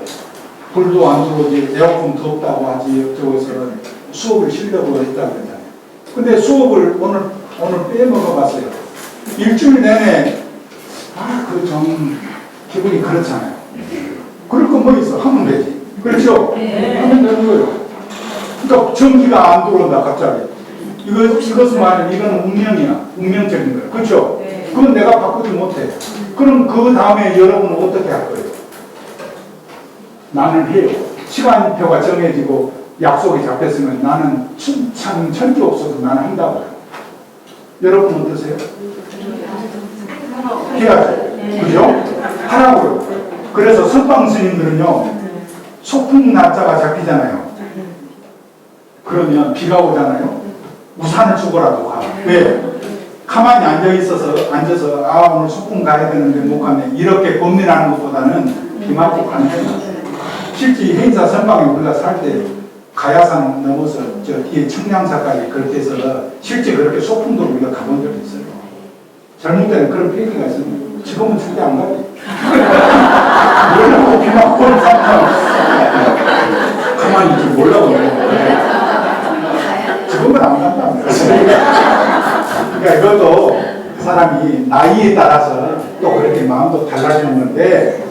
불도 안 들어오지, 에어컨 덥다고 하지, 저기서 수업을 쉬려고 했다고 그러잖아요. 근데 수업을 오늘 빼먹어봤어요. 일주일 내내, 좀 기분이 그렇잖아요. 그럴 거 뭐 있어? 하면 되지. 그렇죠? 하면 되는 거예요. 그러니까 전기가 안 들어온다, 갑자기. 이것은 말하면 이건 운명이야. 운명적인 거야. 그렇죠? 그건 내가 바꾸지 못해. 그럼 그 다음에 여러분은 어떻게 할 거예요? 나는 해요. 시간표가 정해지고 약속이 잡혔으면 나는 참 천기 없어도 나는 한다고요. 여러분 어떠세요? 해야죠. 그죠? 하라고요. 그래서 선방 스님들은요, 소풍 날짜가 잡히잖아요. 그러면 비가 오잖아요. 우산을 주고라도 가. 왜? 가만히 앉아서 오늘 소풍 가야 되는데 못 가네. 이렇게 고민하는 것보다는 비 맞고 가는 거예요. 실제 행사 선방에 우리가 살 때 가야산 넘어서 저 뒤에 청량사까지 그렇게 해서 실제 그렇게 소풍도 우리가 가본 적이 있어요. 잘못된 그런 얘기가 있으면 지금은 절대 안 가지. 몰라고 비 맞고 오는 사람 가만히 있지 몰라고 지금은 안 간다. 그러니까 이것도 그 사람이 나이에 따라서 또 그렇게 마음도 달라지는 건데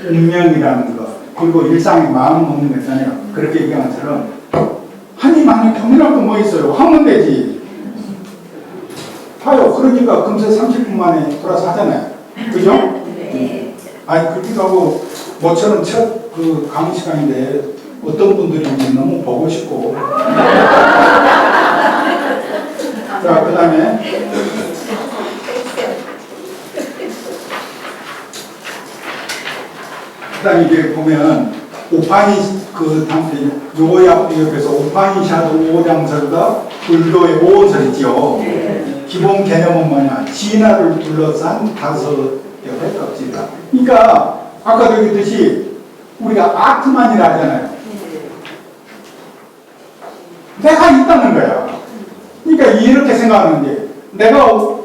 운명이라는 거 그리고 일상에 마음 먹는 거 있잖아요. 그렇게 얘기하는 것처럼 한이 평일할 거 뭐 있어요. 하면 되지. 봐요. 그러니까 금세 30분 만에 돌아서 하잖아요. 그죠? 네. 그렇기도 하고 모처럼 첫 그 강의 시간인데 어떤 분들이 너무 보고 싶고 자, 그 다음에 이게 보면 그 당시 요약 옆에서 오파니샤드 5장설과 불교의 5원설이지요. 기본 개념은 뭐냐? 진화를 둘러싼 5개의 껍질이다. 그러니까 아까도 얘기했듯이 우리가 아트만이라 하잖아요. 내가 있다는 거야. 그러니까 이렇게 생각하는 게 내가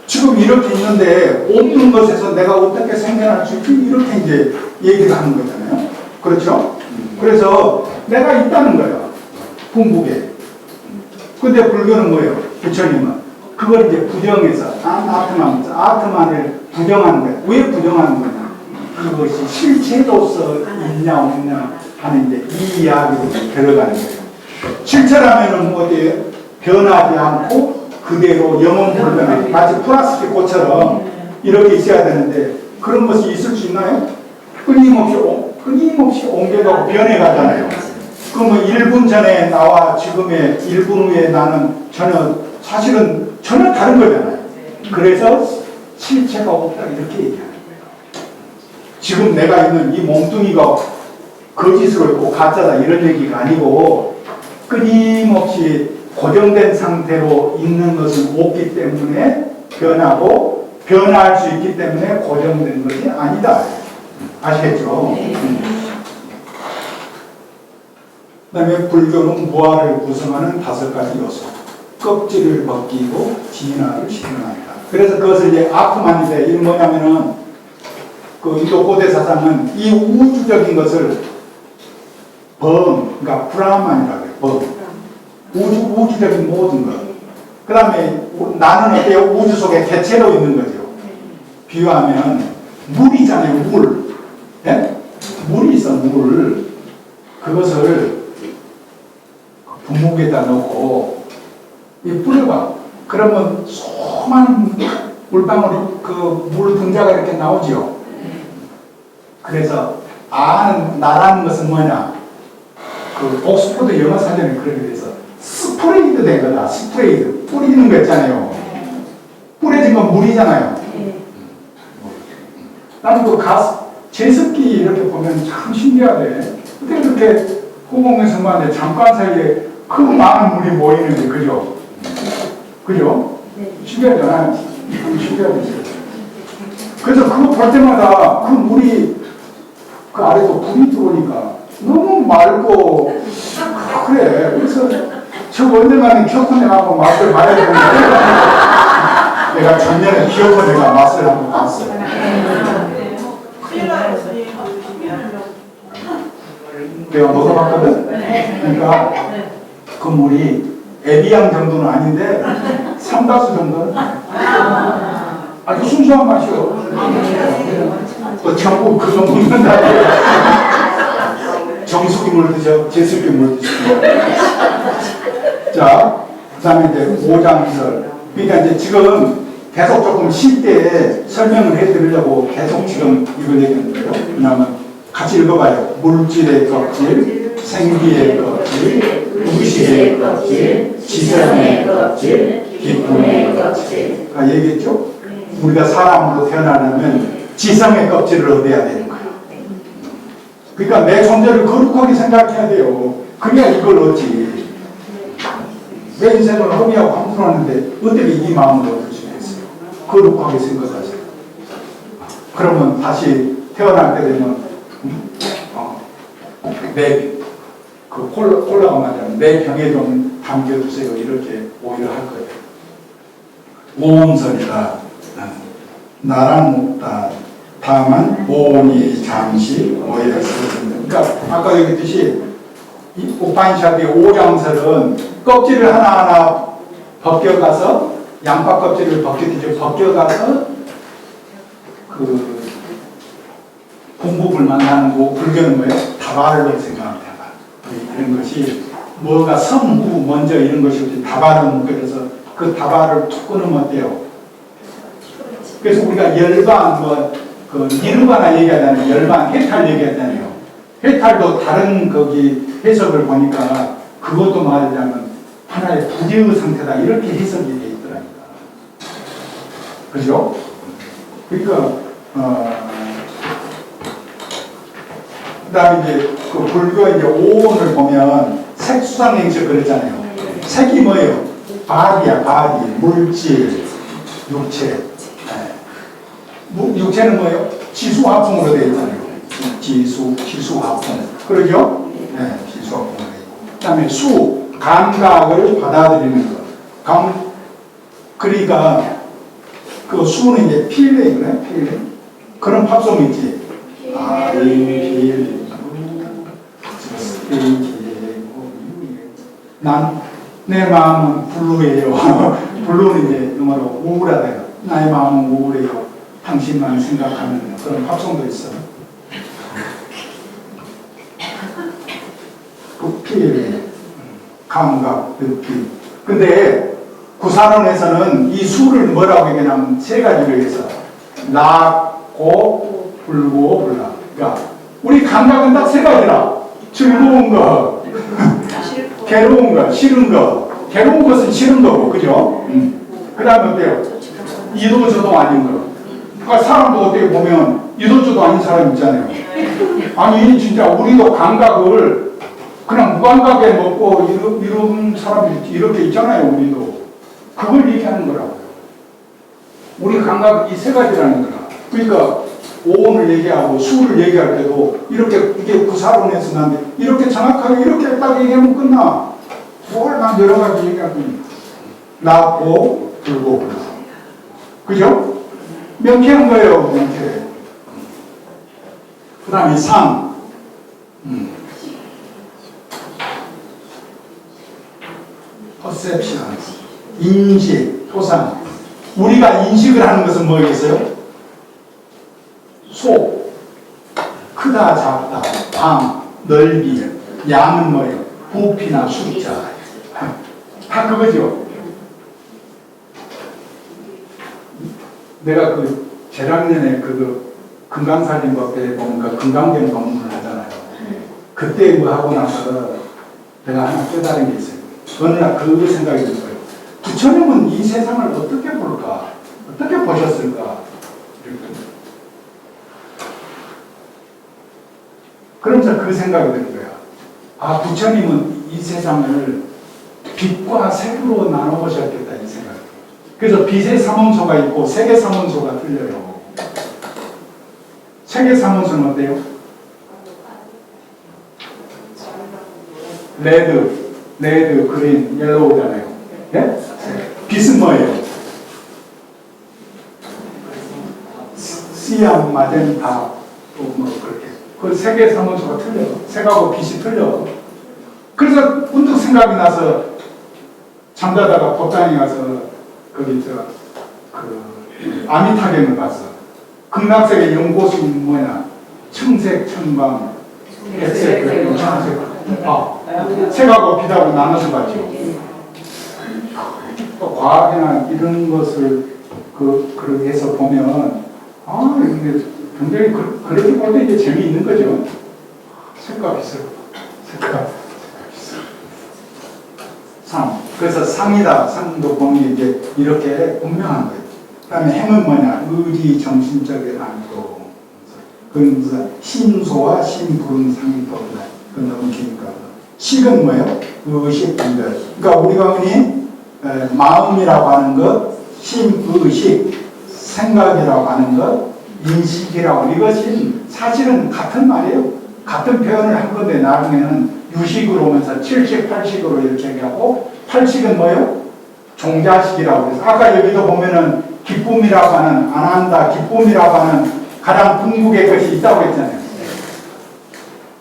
지금 이렇게 있는데 없는 것에서 내가 어떻게 생겨날 수 있지? 이렇게 이제 얘기를 하는 거잖아요. 그렇죠? 그래서 내가 있다는 거야. 궁극에. 근데 불교는 뭐예요? 부처님은 그걸 이제 부정해서 아트만을 부정하는 거야. 왜 부정하는 거냐? 그것이 실체로서 있냐 없냐 하는 이제 이 이야기로 들어가는 거예요. 실체라면은 어디에 변하지 않고 그대로 영원 불변하고 마치 플라스틱 꽃처럼 이렇게 있어야 되는데 그런 것이 있을 수 있나요? 끊임없이 옮겨가고 변해가잖아요. 그러면 1분 전에 나와 지금의 1분 후에 나는 사실은 전혀 다른 거잖아요. 그래서 실체가 없다 이렇게 얘기하는 거예요. 지금 내가 있는 이 몸뚱이가 거짓으로 있고 가짜다 이런 얘기가 아니고 끊임없이 고정된 상태로 있는 것은 없기 때문에 변하고 변화할 수 있기 때문에 고정된 것이 아니다. 아시겠죠? 그 다음에 불교는 무아를 구성하는 5가지 요소. 껍질을 벗기고 진화를 실현한다. 그래서 그것을 이제 아프만인데 이게 뭐냐면은 그 인도 고대 사상은 이 우주적인 것을 그러니까 브라만이라고 해요. 우주적인 모든 것. 그 다음에 나는 어때요? 우주 속에 개체로 있는 거죠. 비유하면 물이잖아요. 물. 네? 물이 있어. 물. 그것을 분무기에다 넣고 뿌려봐. 그러면 수많은 물방울이 그 물 분자가 이렇게 나오죠. 그래서 나라는 것은 뭐냐? 그 옥스퍼드 영어 사전에 그렇게 돼서 스프레이드 된 거다. 스프레이드. 뿌리는 거 있잖아요. 뿌려진 건 물이잖아요. 나는 그 제습기 이렇게 보면 참 신기하대. 어떻게 그렇게 호공에서만 잠깐 사이에 그 많은 물이 모이는데, 그죠? 그죠? 신기하잖아요. 신기하죠. 그래서 그거 볼 때마다 그 물이 그 아래도 불이 들어오니까 너무 맑고 그래. 그래서 저 언젠가는 기어컨에 가고 맛을 봐야 되는데 내가 작년에 기어컨에 가 맛을 한번 봤어요. 내가 먹어봤거든. 그러니까 그 물이 에비앙 정도는 아닌데 삼다수 정도는 아주 순수한 맛이요. 전부 그거 먹는다고 정수기 물 드셔, 제습기 물 드시고. 자, 그 다음에 이제 5장설. 그러니까 이제 지금 계속 조금 쉴 때 설명을 해드리려고 계속 지금 이걸 얘기하는 거예요. 왜냐하면 같이 읽어봐요. 물질의 껍질, 생기의 껍질, 의식의 껍질, 지성의 껍질, 기쁨의 껍질. 아, 얘기했죠? 우리가 사람으로 태어나려면 지성의 껍질을 얻어야 되는 거예요. 그러니까 내 존재를 거룩하게 생각해야 돼요. 그래야 이걸 얻지. 내 인생을 허비하고 함부로하는데 어떻게 이 마음을 얻을 수 있겠어요? 거룩하게 생각하세요. 그러면 다시 태어날 때 되면 그 콜라가 말하자면 내 병에 좀 담겨두세요. 이렇게 오히려 할 거예요. 오온설이다. 나란 없다. 다만 오온이 잠시 오해했습니다. 그러니까 아까 얘기했듯이 이 우파니샤드의 5장설은 껍질을 하나하나 벗겨가서 양파 껍질을 벗겨가서 그 공부를 만나는 거고, 불교는 뭐예요? 다발로 생각합니다. 이런 것이 뭐가 선후 먼저 이런 것이 없이 다발로 묶여서 그 다발을 툭 끊으면 어때요? 그래서 우리가 열반 그 니르바나 얘기하잖아요. 열반 해탈 얘기하잖아요. 해탈도 다른 거기 해석을 보니까 그것도 말하자면 하나의 부재의 상태다 이렇게 해석이 돼 있더라니까. 그죠? 그러니까 그다음에 이제 그 불교 이제 오온을 보면 색수상행식 그랬잖아요. 색이 뭐예요? 바디야, 바디, 물질, 육체. 육체는 뭐예요? 지수화풍으로 되어 있잖아요. 지수화풍. 그러죠? 네, 지수화풍으로 되어 있고. 그 다음에 수, 감각을 받아들이는 것. 그러니까 그 수는 이제 필링이네, 필링. 그런 팝송이 있지. 내 마음은 블루예요. 블루는 이제 영어로 우울하다. 나의 마음은 우울해요. 당신만 생각하는 그런 팝송도 있어. 그 필, 감각, 느낌. 근데 구산론에서는 이 수를 뭐라고 얘기하냐면 세 가지로 해서 락, 고, 불고, 불락. 그러니까 우리 감각은 딱 세 가지라. 즐거운 거, 괴로운 거, 싫은 거. 괴로운 것은 싫은 거고, 그죠? 그 다음에 어때요? 이도저도 아닌 거. 그러니까 사람도 어떻게 보면 이도저도 아닌 사람 있잖아요. 아니 진짜 우리도 감각을 그냥 무감각에 먹고 이런 사람들이 이렇게 있잖아요. 우리도. 그걸 얘기하는 거라고요. 우리 감각 이 세 가지라는 거라. 그러니까 오온을 얘기하고 수를 얘기할 때도 이렇게 이게 구사론에서 나는데 이렇게 정확하게 이렇게 딱 얘기하면 끝나. 뭘 막 여러 가지 얘기하고 나고 불고 그죠? 명쾌한 거예요. 명쾌. 그 다음에 상 퍼셉션 인식, 토상. 우리가 인식을 하는 것은 뭐겠어요? 소, 크다, 작다, 방, 넓이, 양은 뭐예요? 부피나 숫자. 다 그거죠. 내가 그 재작년에 그 금강산림법에 보니까 금강경 법문을 하잖아요. 그때 뭐 하고 나서 내가 하나 깨달은 게 있어요. 어느 날 그 생각이 든 거예요. 부처님은 이 세상을 어떻게 볼까? 어떻게 보셨을까? 그러면서 그 생각이 드는 거야. 아, 부처님은 이 세상을 빛과 색으로 나눠 보셨겠다 이 생각. 그래서 빛의 삼원소가 있고 색의 삼원소가 틀려요. 색의 삼원소는 어때요? 레드, 그린, 옐로우잖아요. 예? 빛은 뭐예요? 시암, 마젠타, 또 뭐 그렇게. 그 색의 삼원소가 틀려. 색하고 빛이 틀려. 그래서 문득 생각이 나서 잠자다가 법당에 가서 거기 아미타경을 봤어. 극락색의 연꽃이 뭐냐? 청색, 청광, 백색, 청색. 색하고 빛하고 나눠서 봤죠. 또 과학이나 이런 것을 그렇게 해서 보면 이게 굉장히 그렇게 볼 때 이제 재미있는 거죠. 색과 빛을 색과 빛을 상. 그래서 상이다. 상도 보면 이제 이렇게 분명한 거예요. 그다음에 행은 뭐냐? 의리, 정신적인 안도. 그건 신소와 신불은 상이 떠올라. 그건 너무 기니까. 식은 뭐예요? 의식 분별. 그러니까 우리가 흔히 마음이라고 하는 것, 심의식, 생각이라고 하는 것, 인식이라고 이것이 사실은 같은 말이에요. 같은 표현을 한 건데 나중에는 유식으로 오면서 70, 80으로 이렇게 얘기하고 80은 뭐예요? 종자식이라고 해서 아까 여기도 보면은 기쁨이라고 하는 안한다, 기쁨이라고 하는 가장 궁극의 것이 있다고 했잖아요.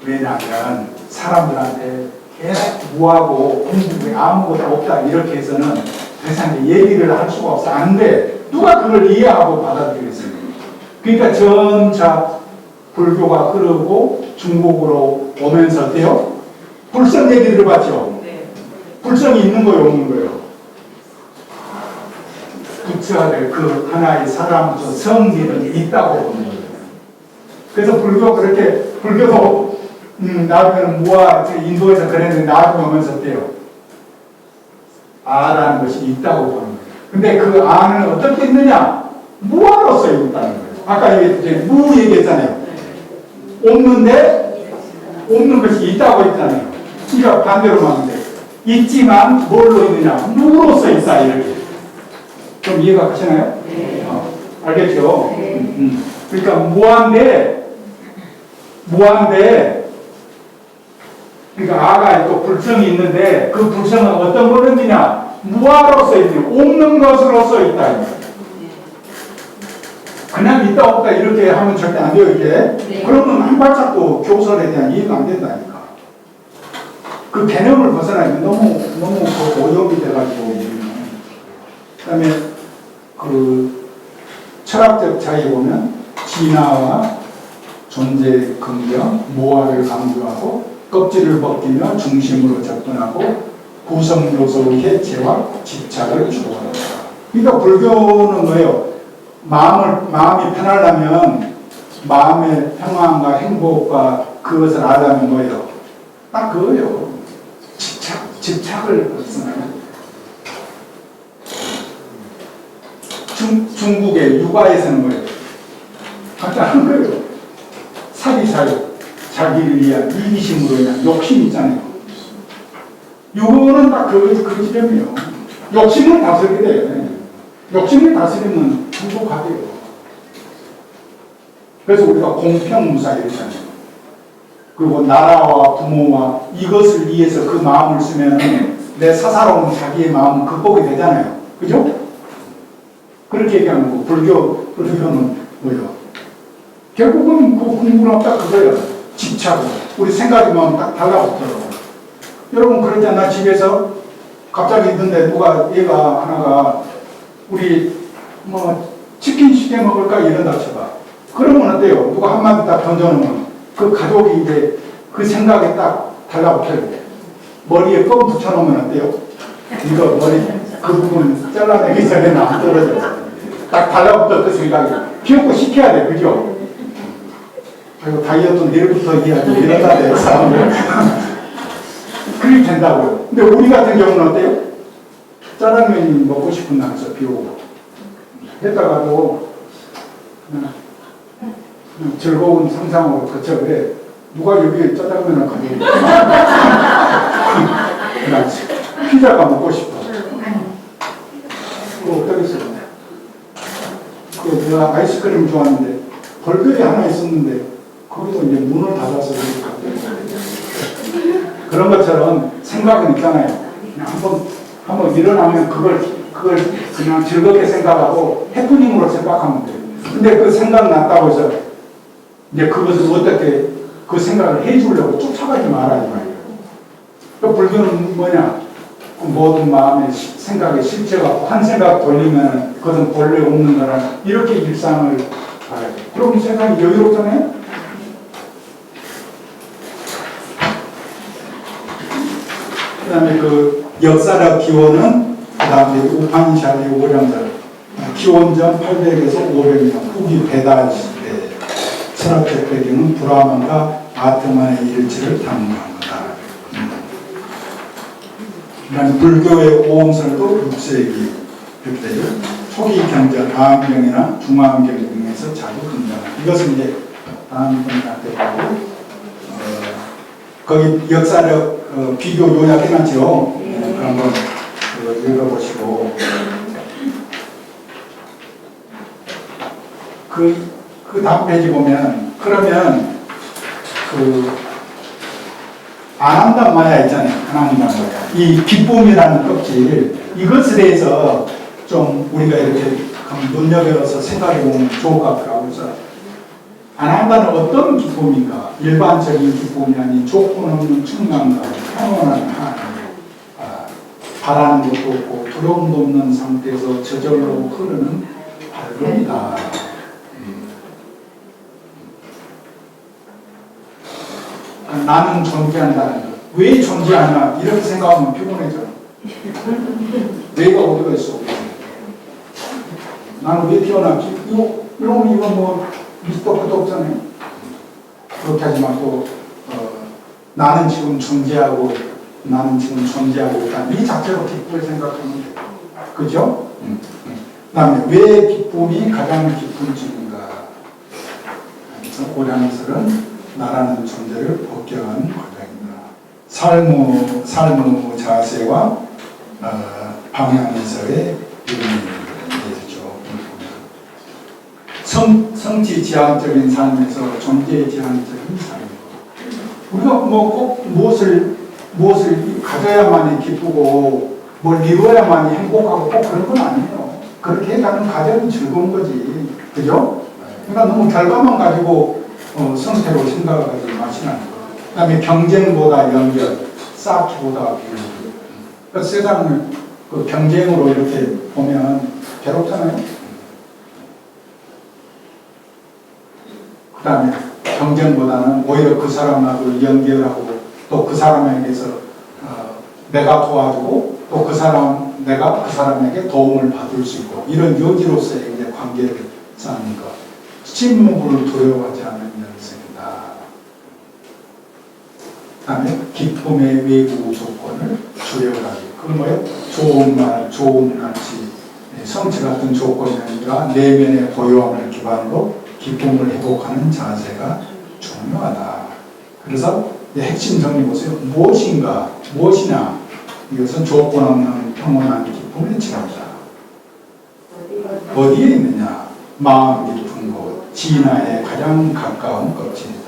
왜냐하면 사람들한테 계속 무하고 궁극이 아무것도 없다 이렇게 해서는 더 이상 얘기를 할 수가 없어. 안 돼. 누가 그걸 이해하고 받아들이겠습니까? 그러니까 점차 불교가 흐르고 중국으로 오면서 어때요? 불성 얘기 들어봤죠? 네. 불성이 있는 거예요, 없는 거예요? 부처들 그 하나의 사람으로서 성질은 있다고 보는 거예요. 그래서 불교도 나중에는 무아 인도에서 그랬는데 나중에 오면서 어때요? 아라는 것이 있다고 보는 거예요. 근데 그 아는 어떻게 있느냐? 무아로서 있다는 거예요. 아까 이제 무 얘기했잖아요. 없는 것이 있다고 했잖아요. 그러니까 반대로 말하면 돼. 있지만 뭘로 있느냐? 무로서 있다 이렇게. 좀 이해가 가시나요? 네. 알겠죠? 네. 그러니까 무한데 그러니까 아가 있고 불성이 있는데 그 불성은 어떤 걸로 있느냐? 무아로서 있는 없는 것으로서 있다. 그냥 있다 없다 이렇게 하면 절대 안 돼요 이게. 네. 그러면 한 발짝도 교설에 대한 이해가 안 된다니까. 그 개념을 벗어나면 너무 그 오염이 돼가지고. 그다음에 그 철학적 차이 보면 진화와 존재 긍정, 모아를 강조하고 껍질을 벗기며 중심으로 접근하고 구성 요소의 해체와 집착을 추구한다. 그러니까 불교는 뭐예요? 마음이 편하려면 마음의 평안과 행복과 그것을 알려면 뭐예요? 딱 그거예요. 집착을 벗어나요. 중국의 육아에서는 뭐예요? 간단한 거예요. 사기사욕, 자기를 위한 이기심으로 인한 욕심 있잖아요. 요거는 딱 그 지점이에요. 욕심을 다스리게 돼요. 욕심을 다스리면 행복하대요. 그래서 우리가 공평무사 이러잖아요. 그리고 나라와 부모와 이것을 위해서 그 마음을 쓰면 내 사사로운 자기의 마음은 극복이 되잖아요. 그죠? 그렇게 얘기하는 거. 불교는 뭐예요? 결국은 그 공부는 딱 그거예요. 집착. 우리 생각이 마음 딱 달라붙더라고. 여러분 그러지 않나? 집에서 갑자기 있는데 누가 얘가 하나가 우리 뭐 치킨 시켜 먹을까 이런다 쳐봐. 그러면 어때요? 누가 한마디 딱 던져놓으면 그 가족이 이제 그 생각에 딱 달라붙어요. 머리에 껌 붙여놓으면 어때요? 이거 머리 그 부분 잘라내기 전에는 안 떨어져. 딱 달라붙어 그 생각이. 기억도 시켜야 돼. 그죠? 그리고 다이어트 내일부터 해야지 이러다 돼 사람을. 그렇게 된다고요. 근데 우리 같은 경우는 어때요? 짜장면이 먹고 싶은 날에서 비 오고 했다가도 그냥 즐거운 상상으로 그쳐. 그래 누가 여기에 짜장면을 가지고 그냥 피자가 먹고 싶어. 그거 어떠겠어요? 내가 아이스크림 좋아하는데 벌들이 하나 있었는데 거기도 이제 문을 닫아서 그런 것처럼 생각은 있잖아요. 그냥 한번 일어나면 그걸 그냥 즐겁게 생각하고 해프닝으로 생각하면 돼요. 근데 그 생각 났다고 해서 이제 그것을 어떻게 그 생각을 해주려고 쫓아가지 말아야 말이에요. 그 불교는 뭐냐? 그 모든 마음의 생각에 실체가 한 생각 돌리면 그것은 본래 없는 거라 이렇게 일상을 알아야 돼요. 그럼 세상이 여유롭잖아요? 그 다음에 그 역사적 기원은 그 다음에 우파니샤드의 오령설 기원전 800에서 500년 후기 베다 시대 철학적 배경은 브라만과 아트만의 일치를 탐구한 거다. 그다음 불교의 오음설도 6세기 그때 초기 경전 다음경이나 중앙경 등에서 자주 등장합니다. 이것은 이제 다음 분한테 보고 거기 역사적 비교 요약해놨죠. 한번 읽어보시고 그 다음 페이지 보면 그러면 아난담 마야 있잖아요. 아난담 마야. 이 기쁨이라는 껍질 이것에 대해서 좀 우리가 이렇게 눈여겨서 생각해보면 좋을 것 같더라고요. 그래서 아난다는 어떤 기쁨인가? 일반적인 기쁨이 아닌 조건 없는 충만과 평온한 하나님. 바라는 것도 없고 두려움도 없는 상태에서 저절로 흐르는 밝음이다. 나는 존재한다는 것. 왜 존재하나? 이렇게 생각하면 피곤해져. 내가 어디가 있어? 나는 왜 태어났지? 이건 뭐 밑도 끝도 없잖아요. 그렇게 하지 말고 나는 지금 존재하고 나는 지금 존재하고 있다. 이 자체로 기쁨을 생각하면 돼요. 그죠? 그 다음에 왜 기쁨이 가장 기쁨적인가? 그래서 고량설은 나라는 존재를 복귀한 과정입니다. 삶의 자세와 방향에서의 이름이 되죠. 성취 지향적인 삶에서 존재 지향적인 삶이고, 우리가 뭐 꼭 무엇을 가져야만이 기쁘고 뭘 이루어야만이 행복하고 꼭 그런 건 아니에요. 그렇게 가는 과정이 즐거운 거지. 그죠? 그러니까 너무 결과만 가지고 성패로 생각하지 마시는 거예요. 그 다음에 경쟁보다 연결, 쌓기보다 비율. 그러니까 세상을 그 경쟁으로 이렇게 보면 괴롭잖아요. 그 다음에 경쟁보다는 오히려 그 사람하고 연결하고 또 그 사람에게서 내가 도와주고 또 내가 그 사람에게 도움을 받을 수 있고 이런 요지로서의 이제 관계를 쌓는 것. 침묵을 두려워하지 않는 nhân生이다. 그 다음에 기쁨의 외부 조건을 주려하기. 그건 뭐예요? 좋은 말, 좋은 날씨, 성취 같은 조건이 아니라 내면의 고요함을 기반으로 기쁨을 회복하는 자세가 중요하다. 그래서 핵심 정리 보세요. 무엇이냐? 이것은 조건 없는 평온한 기쁨의 지감이다. 어디에 있느냐? 마음 깊은 곳, 진화에 가장 가까운 껍질이다.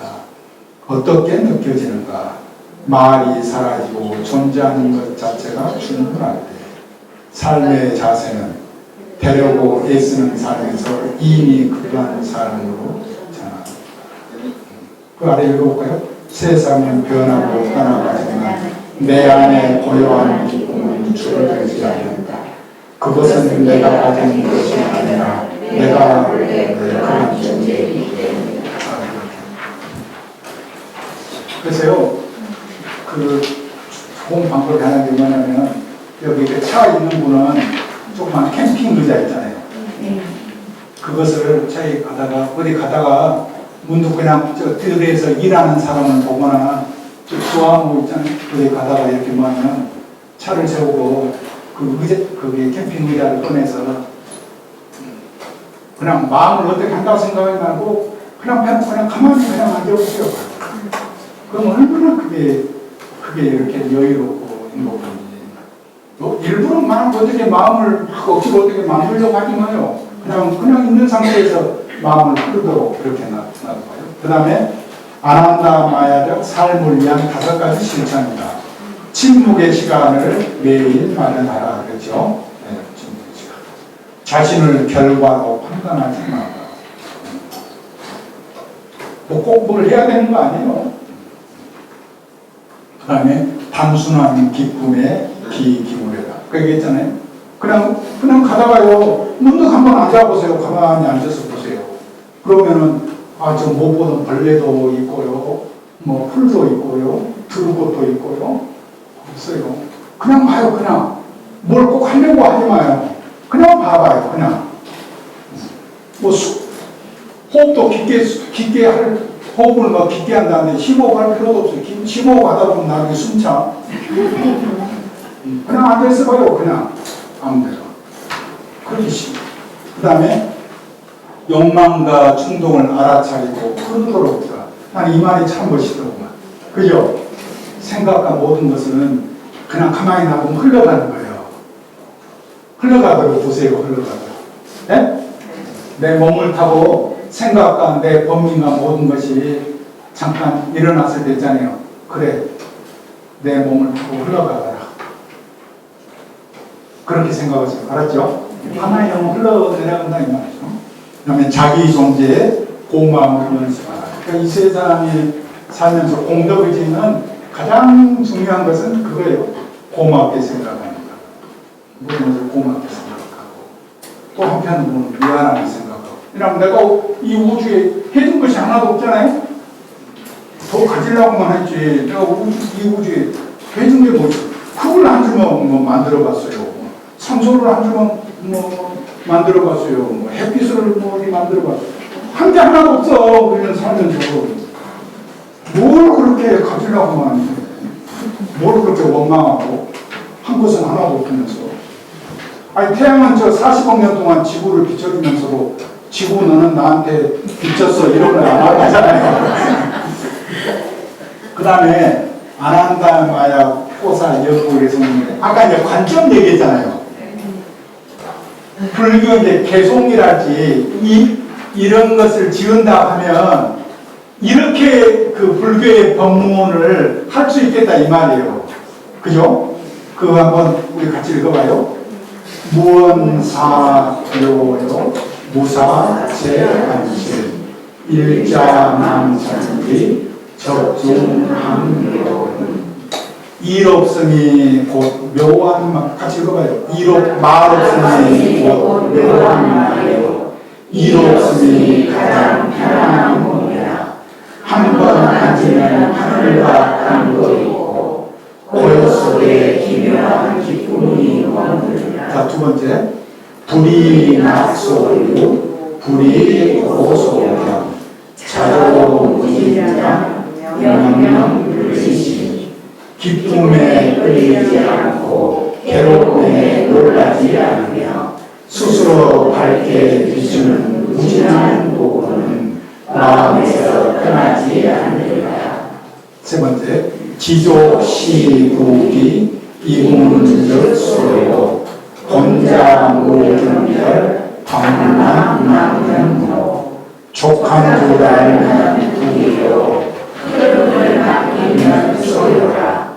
어떻게 느껴지는가? 말이 사라지고 존재하는 것 자체가 충분할 때 삶의 자세는 되려고 애쓰는 삶에서 이미 그러한 삶으로 전한다. 그 아래 읽어볼까요? 세상은 변하고 떠나가지만 내 안에 고요한 기쁨은 줄어들지 않는다. 그것은 내가 가진 것이 아니라 내가 원래 그런 존재이기 때문이다. 그래서요, 좋은 방법이 하나 뭐냐면, 여기 이렇게 차 있는 분은 조그만 캠핑 의자 있잖아요. 그것을 차에 가다가, 어디 가다가, 문득 그냥 저 들에서 일하는 사람을 보거나, 저 좋아하는 거 있잖아요. 어디 가다가 이렇게 하면 차를 세우고, 그게 캠핑 의자를 꺼내서, 그냥 마음을 어떻게 한다고 생각하지 말고, 그냥 가만히 그냥 앉아보세요. 그럼 얼마나 그게 이렇게 여유롭고 행복한지. 일부러 막 어떻게 마음을 억지로 어떻게 만들려고 하지 마요. 그냥 있는 상태에서 마음을 흐르도록 그렇게 놔둬요. 그 다음에 아난다 마야적 삶을 위한 5가지 실천이다. 침묵의 시간을 매일 마련하라. 그렇죠? 네, 침묵의 시간. 자신을 결과로 판단하지 마라. 꼭 뭘 해야 되는 거 아니에요. 그 다음에 단순한 기쁨에 기울여라. 그 얘기했잖아요. 그냥 가다가요, 문득 한번 앉아보세요. 가만히 앉아서 보세요. 그러면은, 저 못 보던 벌레도 있고요, 뭐, 풀도 있고요, 들것도 있고요, 없어요. 그냥 봐요, 뭘 꼭 하려고 하지 마요. 그냥 봐봐요, 그냥. 호흡도 깊게 호흡을 막 깊게 한다는데 심호흡할 필요도 없어요. 심호흡 하다 보면 나중에 숨차. 그냥 앉아있어 봐요. 그냥 아무데나. 그렇게 쉽고. 그 다음에 욕망과 충동을 알아차리고 흐르도록 하라. 난 이 말이 참 멋있더구만. 그죠? 생각과 모든 것은 그냥 가만히 놔두면 흘러가는 거예요. 흘러가도록 보세요. 흘러가도록. 네? 내 몸을 타고 생각과 내 범민과 모든 것이 잠깐 일어났을 때 있잖아요. 그래, 내 몸을 타고 흘러가거라. 그렇게 생각하세요. 알았죠? 하나의 영은 흘러내려간다 이 말이죠. 그 다음에 자기 존재에 고마움을 연습하라. 그러니까 이 세상이 살면서 공덕의지는 가장 중요한 것은 그거예요. 고맙게 생각하는 것. 모든 것을 고맙게 생각하고 또 한편으로는 미안하게 생각하고. 왜냐하면 내가 이 우주에 해준 것이 하나도 없잖아요. 더 가지려고만 했지. 내가 이 우주에 해준 게 뭐지? 흙을 안 주면 뭐 만들어봤어요. 산소를 안 주면 뭐 만들어봤어요. 뭐 햇빛을 뭐 어디 만들어봤어요. 한 게 하나도 없어. 그냥 살면서 뭘 그렇게 가지려고만 해. 뭘 그렇게 원망하고 한 것은 하나도 없으면서. 아니 태양은 저 40억 년 동안 지구를 비춰주면서도 지구 너는 나한테 비쳤어 이런 걸 안 하잖아요. 그 다음에 안 한다 마야 포사 여부에서 아까 이제 관점 얘기했잖아요. 불교 이제 개송이랄지 이런 것을 지은다 하면 이렇게 그 불교의 법문을 할 수 있겠다 이 말이에요. 그죠? 그거 한번 우리 같이 읽어봐요. 무언사료요 무사제안실 일자망상리 적중함묘 일 없음이 곧 묘한 같이 읽어봐요. 말 없음이 곧 묘한 말이요 일 없음이 가장 편안한 몸이라 한 번 앉으면 하늘과 땅도 있고 고요 속에 기묘한 기쁨이 머무르리라. 자, 두 번째 불이 낙소유 불이 고소경 자로 무진장 명명불리시 기쁨에 끌리지 않고 괴로움에 놀라지 않으며 스스로 밝게 비추는 무진한 도구는 마음에서 떠나지 않으리라. 세 번째 지족시국이 이문적소요 본자무경별 방랑남현모 족한 줄 알면 부기요 흐름을 맡기면 소요라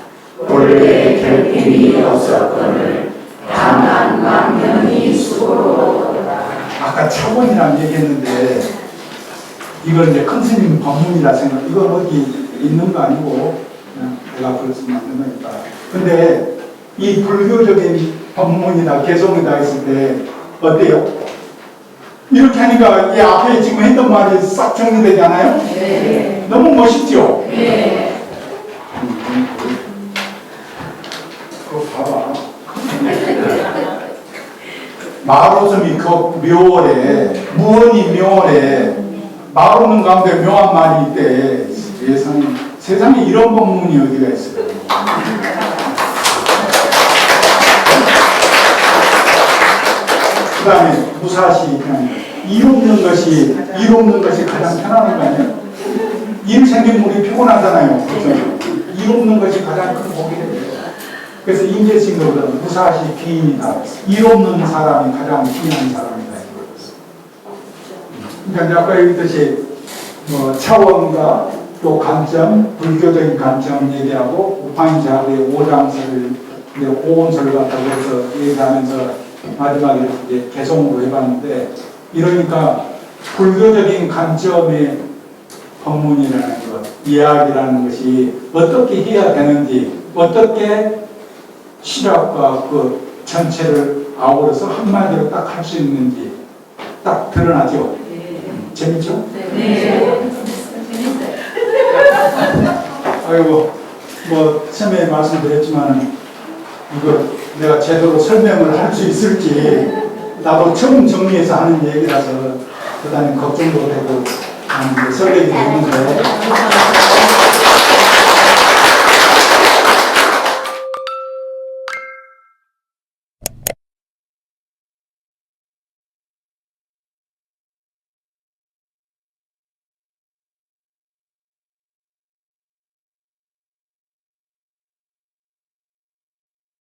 본래 결핍이 없었거늘 다만 망명이 수고로우더라. 아까 차원이라는 얘기했는데 이건 이제 큰 스님 법문이라 생각. 이건 어디 있는 거 아니고 그냥 내가 그래서 만든 거니까. 근데 이 불교적인 법문이다 개송이다 했을 때 어때요? 이렇게 하니까 이 앞에 지금 했던 말이 싹 정리되지 않아요? 네. 너무 멋있죠? 네. 그거 봐봐. 말없음이 그 묘월에 무언이 묘월에 말 없는 가운데 묘한 말이 있대. 세상에 이런 법문이 어디가 있어요? 그 다음에 무사시 일 없는 것이 가장 편안한 거 아니에요? 일 생기면 우리 피곤하잖아요. 그렇죠? 일 없는 것이 가장 큰 복이 돼요. 그래서 인계신거보다 무사시 귀인이다. 일 없는 사람이 가장 귀한 사람이다. 그러니까 아까 얘기했듯이 뭐 차원과 또 관점, 불교적인 관점 얘기하고 우파인자의 오장설, 오온설을 갖다고 해서 얘기하면서 마지막에 이제 개성으로 해봤는데 이러니까 불교적인 관점의 법문이라는 것, 이야기라는 것이 어떻게 해야 되는지, 어떻게 실학과 그 전체를 아우러서 한마디로 딱 할 수 있는지 딱 드러나죠. 재밌죠? 네. 아이고, 뭐 처음에 말씀드렸지만 이거 내가 제대로 설명을 할 수 있을지 나도 처음 정리해서 하는 얘기라서 대단히 걱정도 되고 설레게 되는데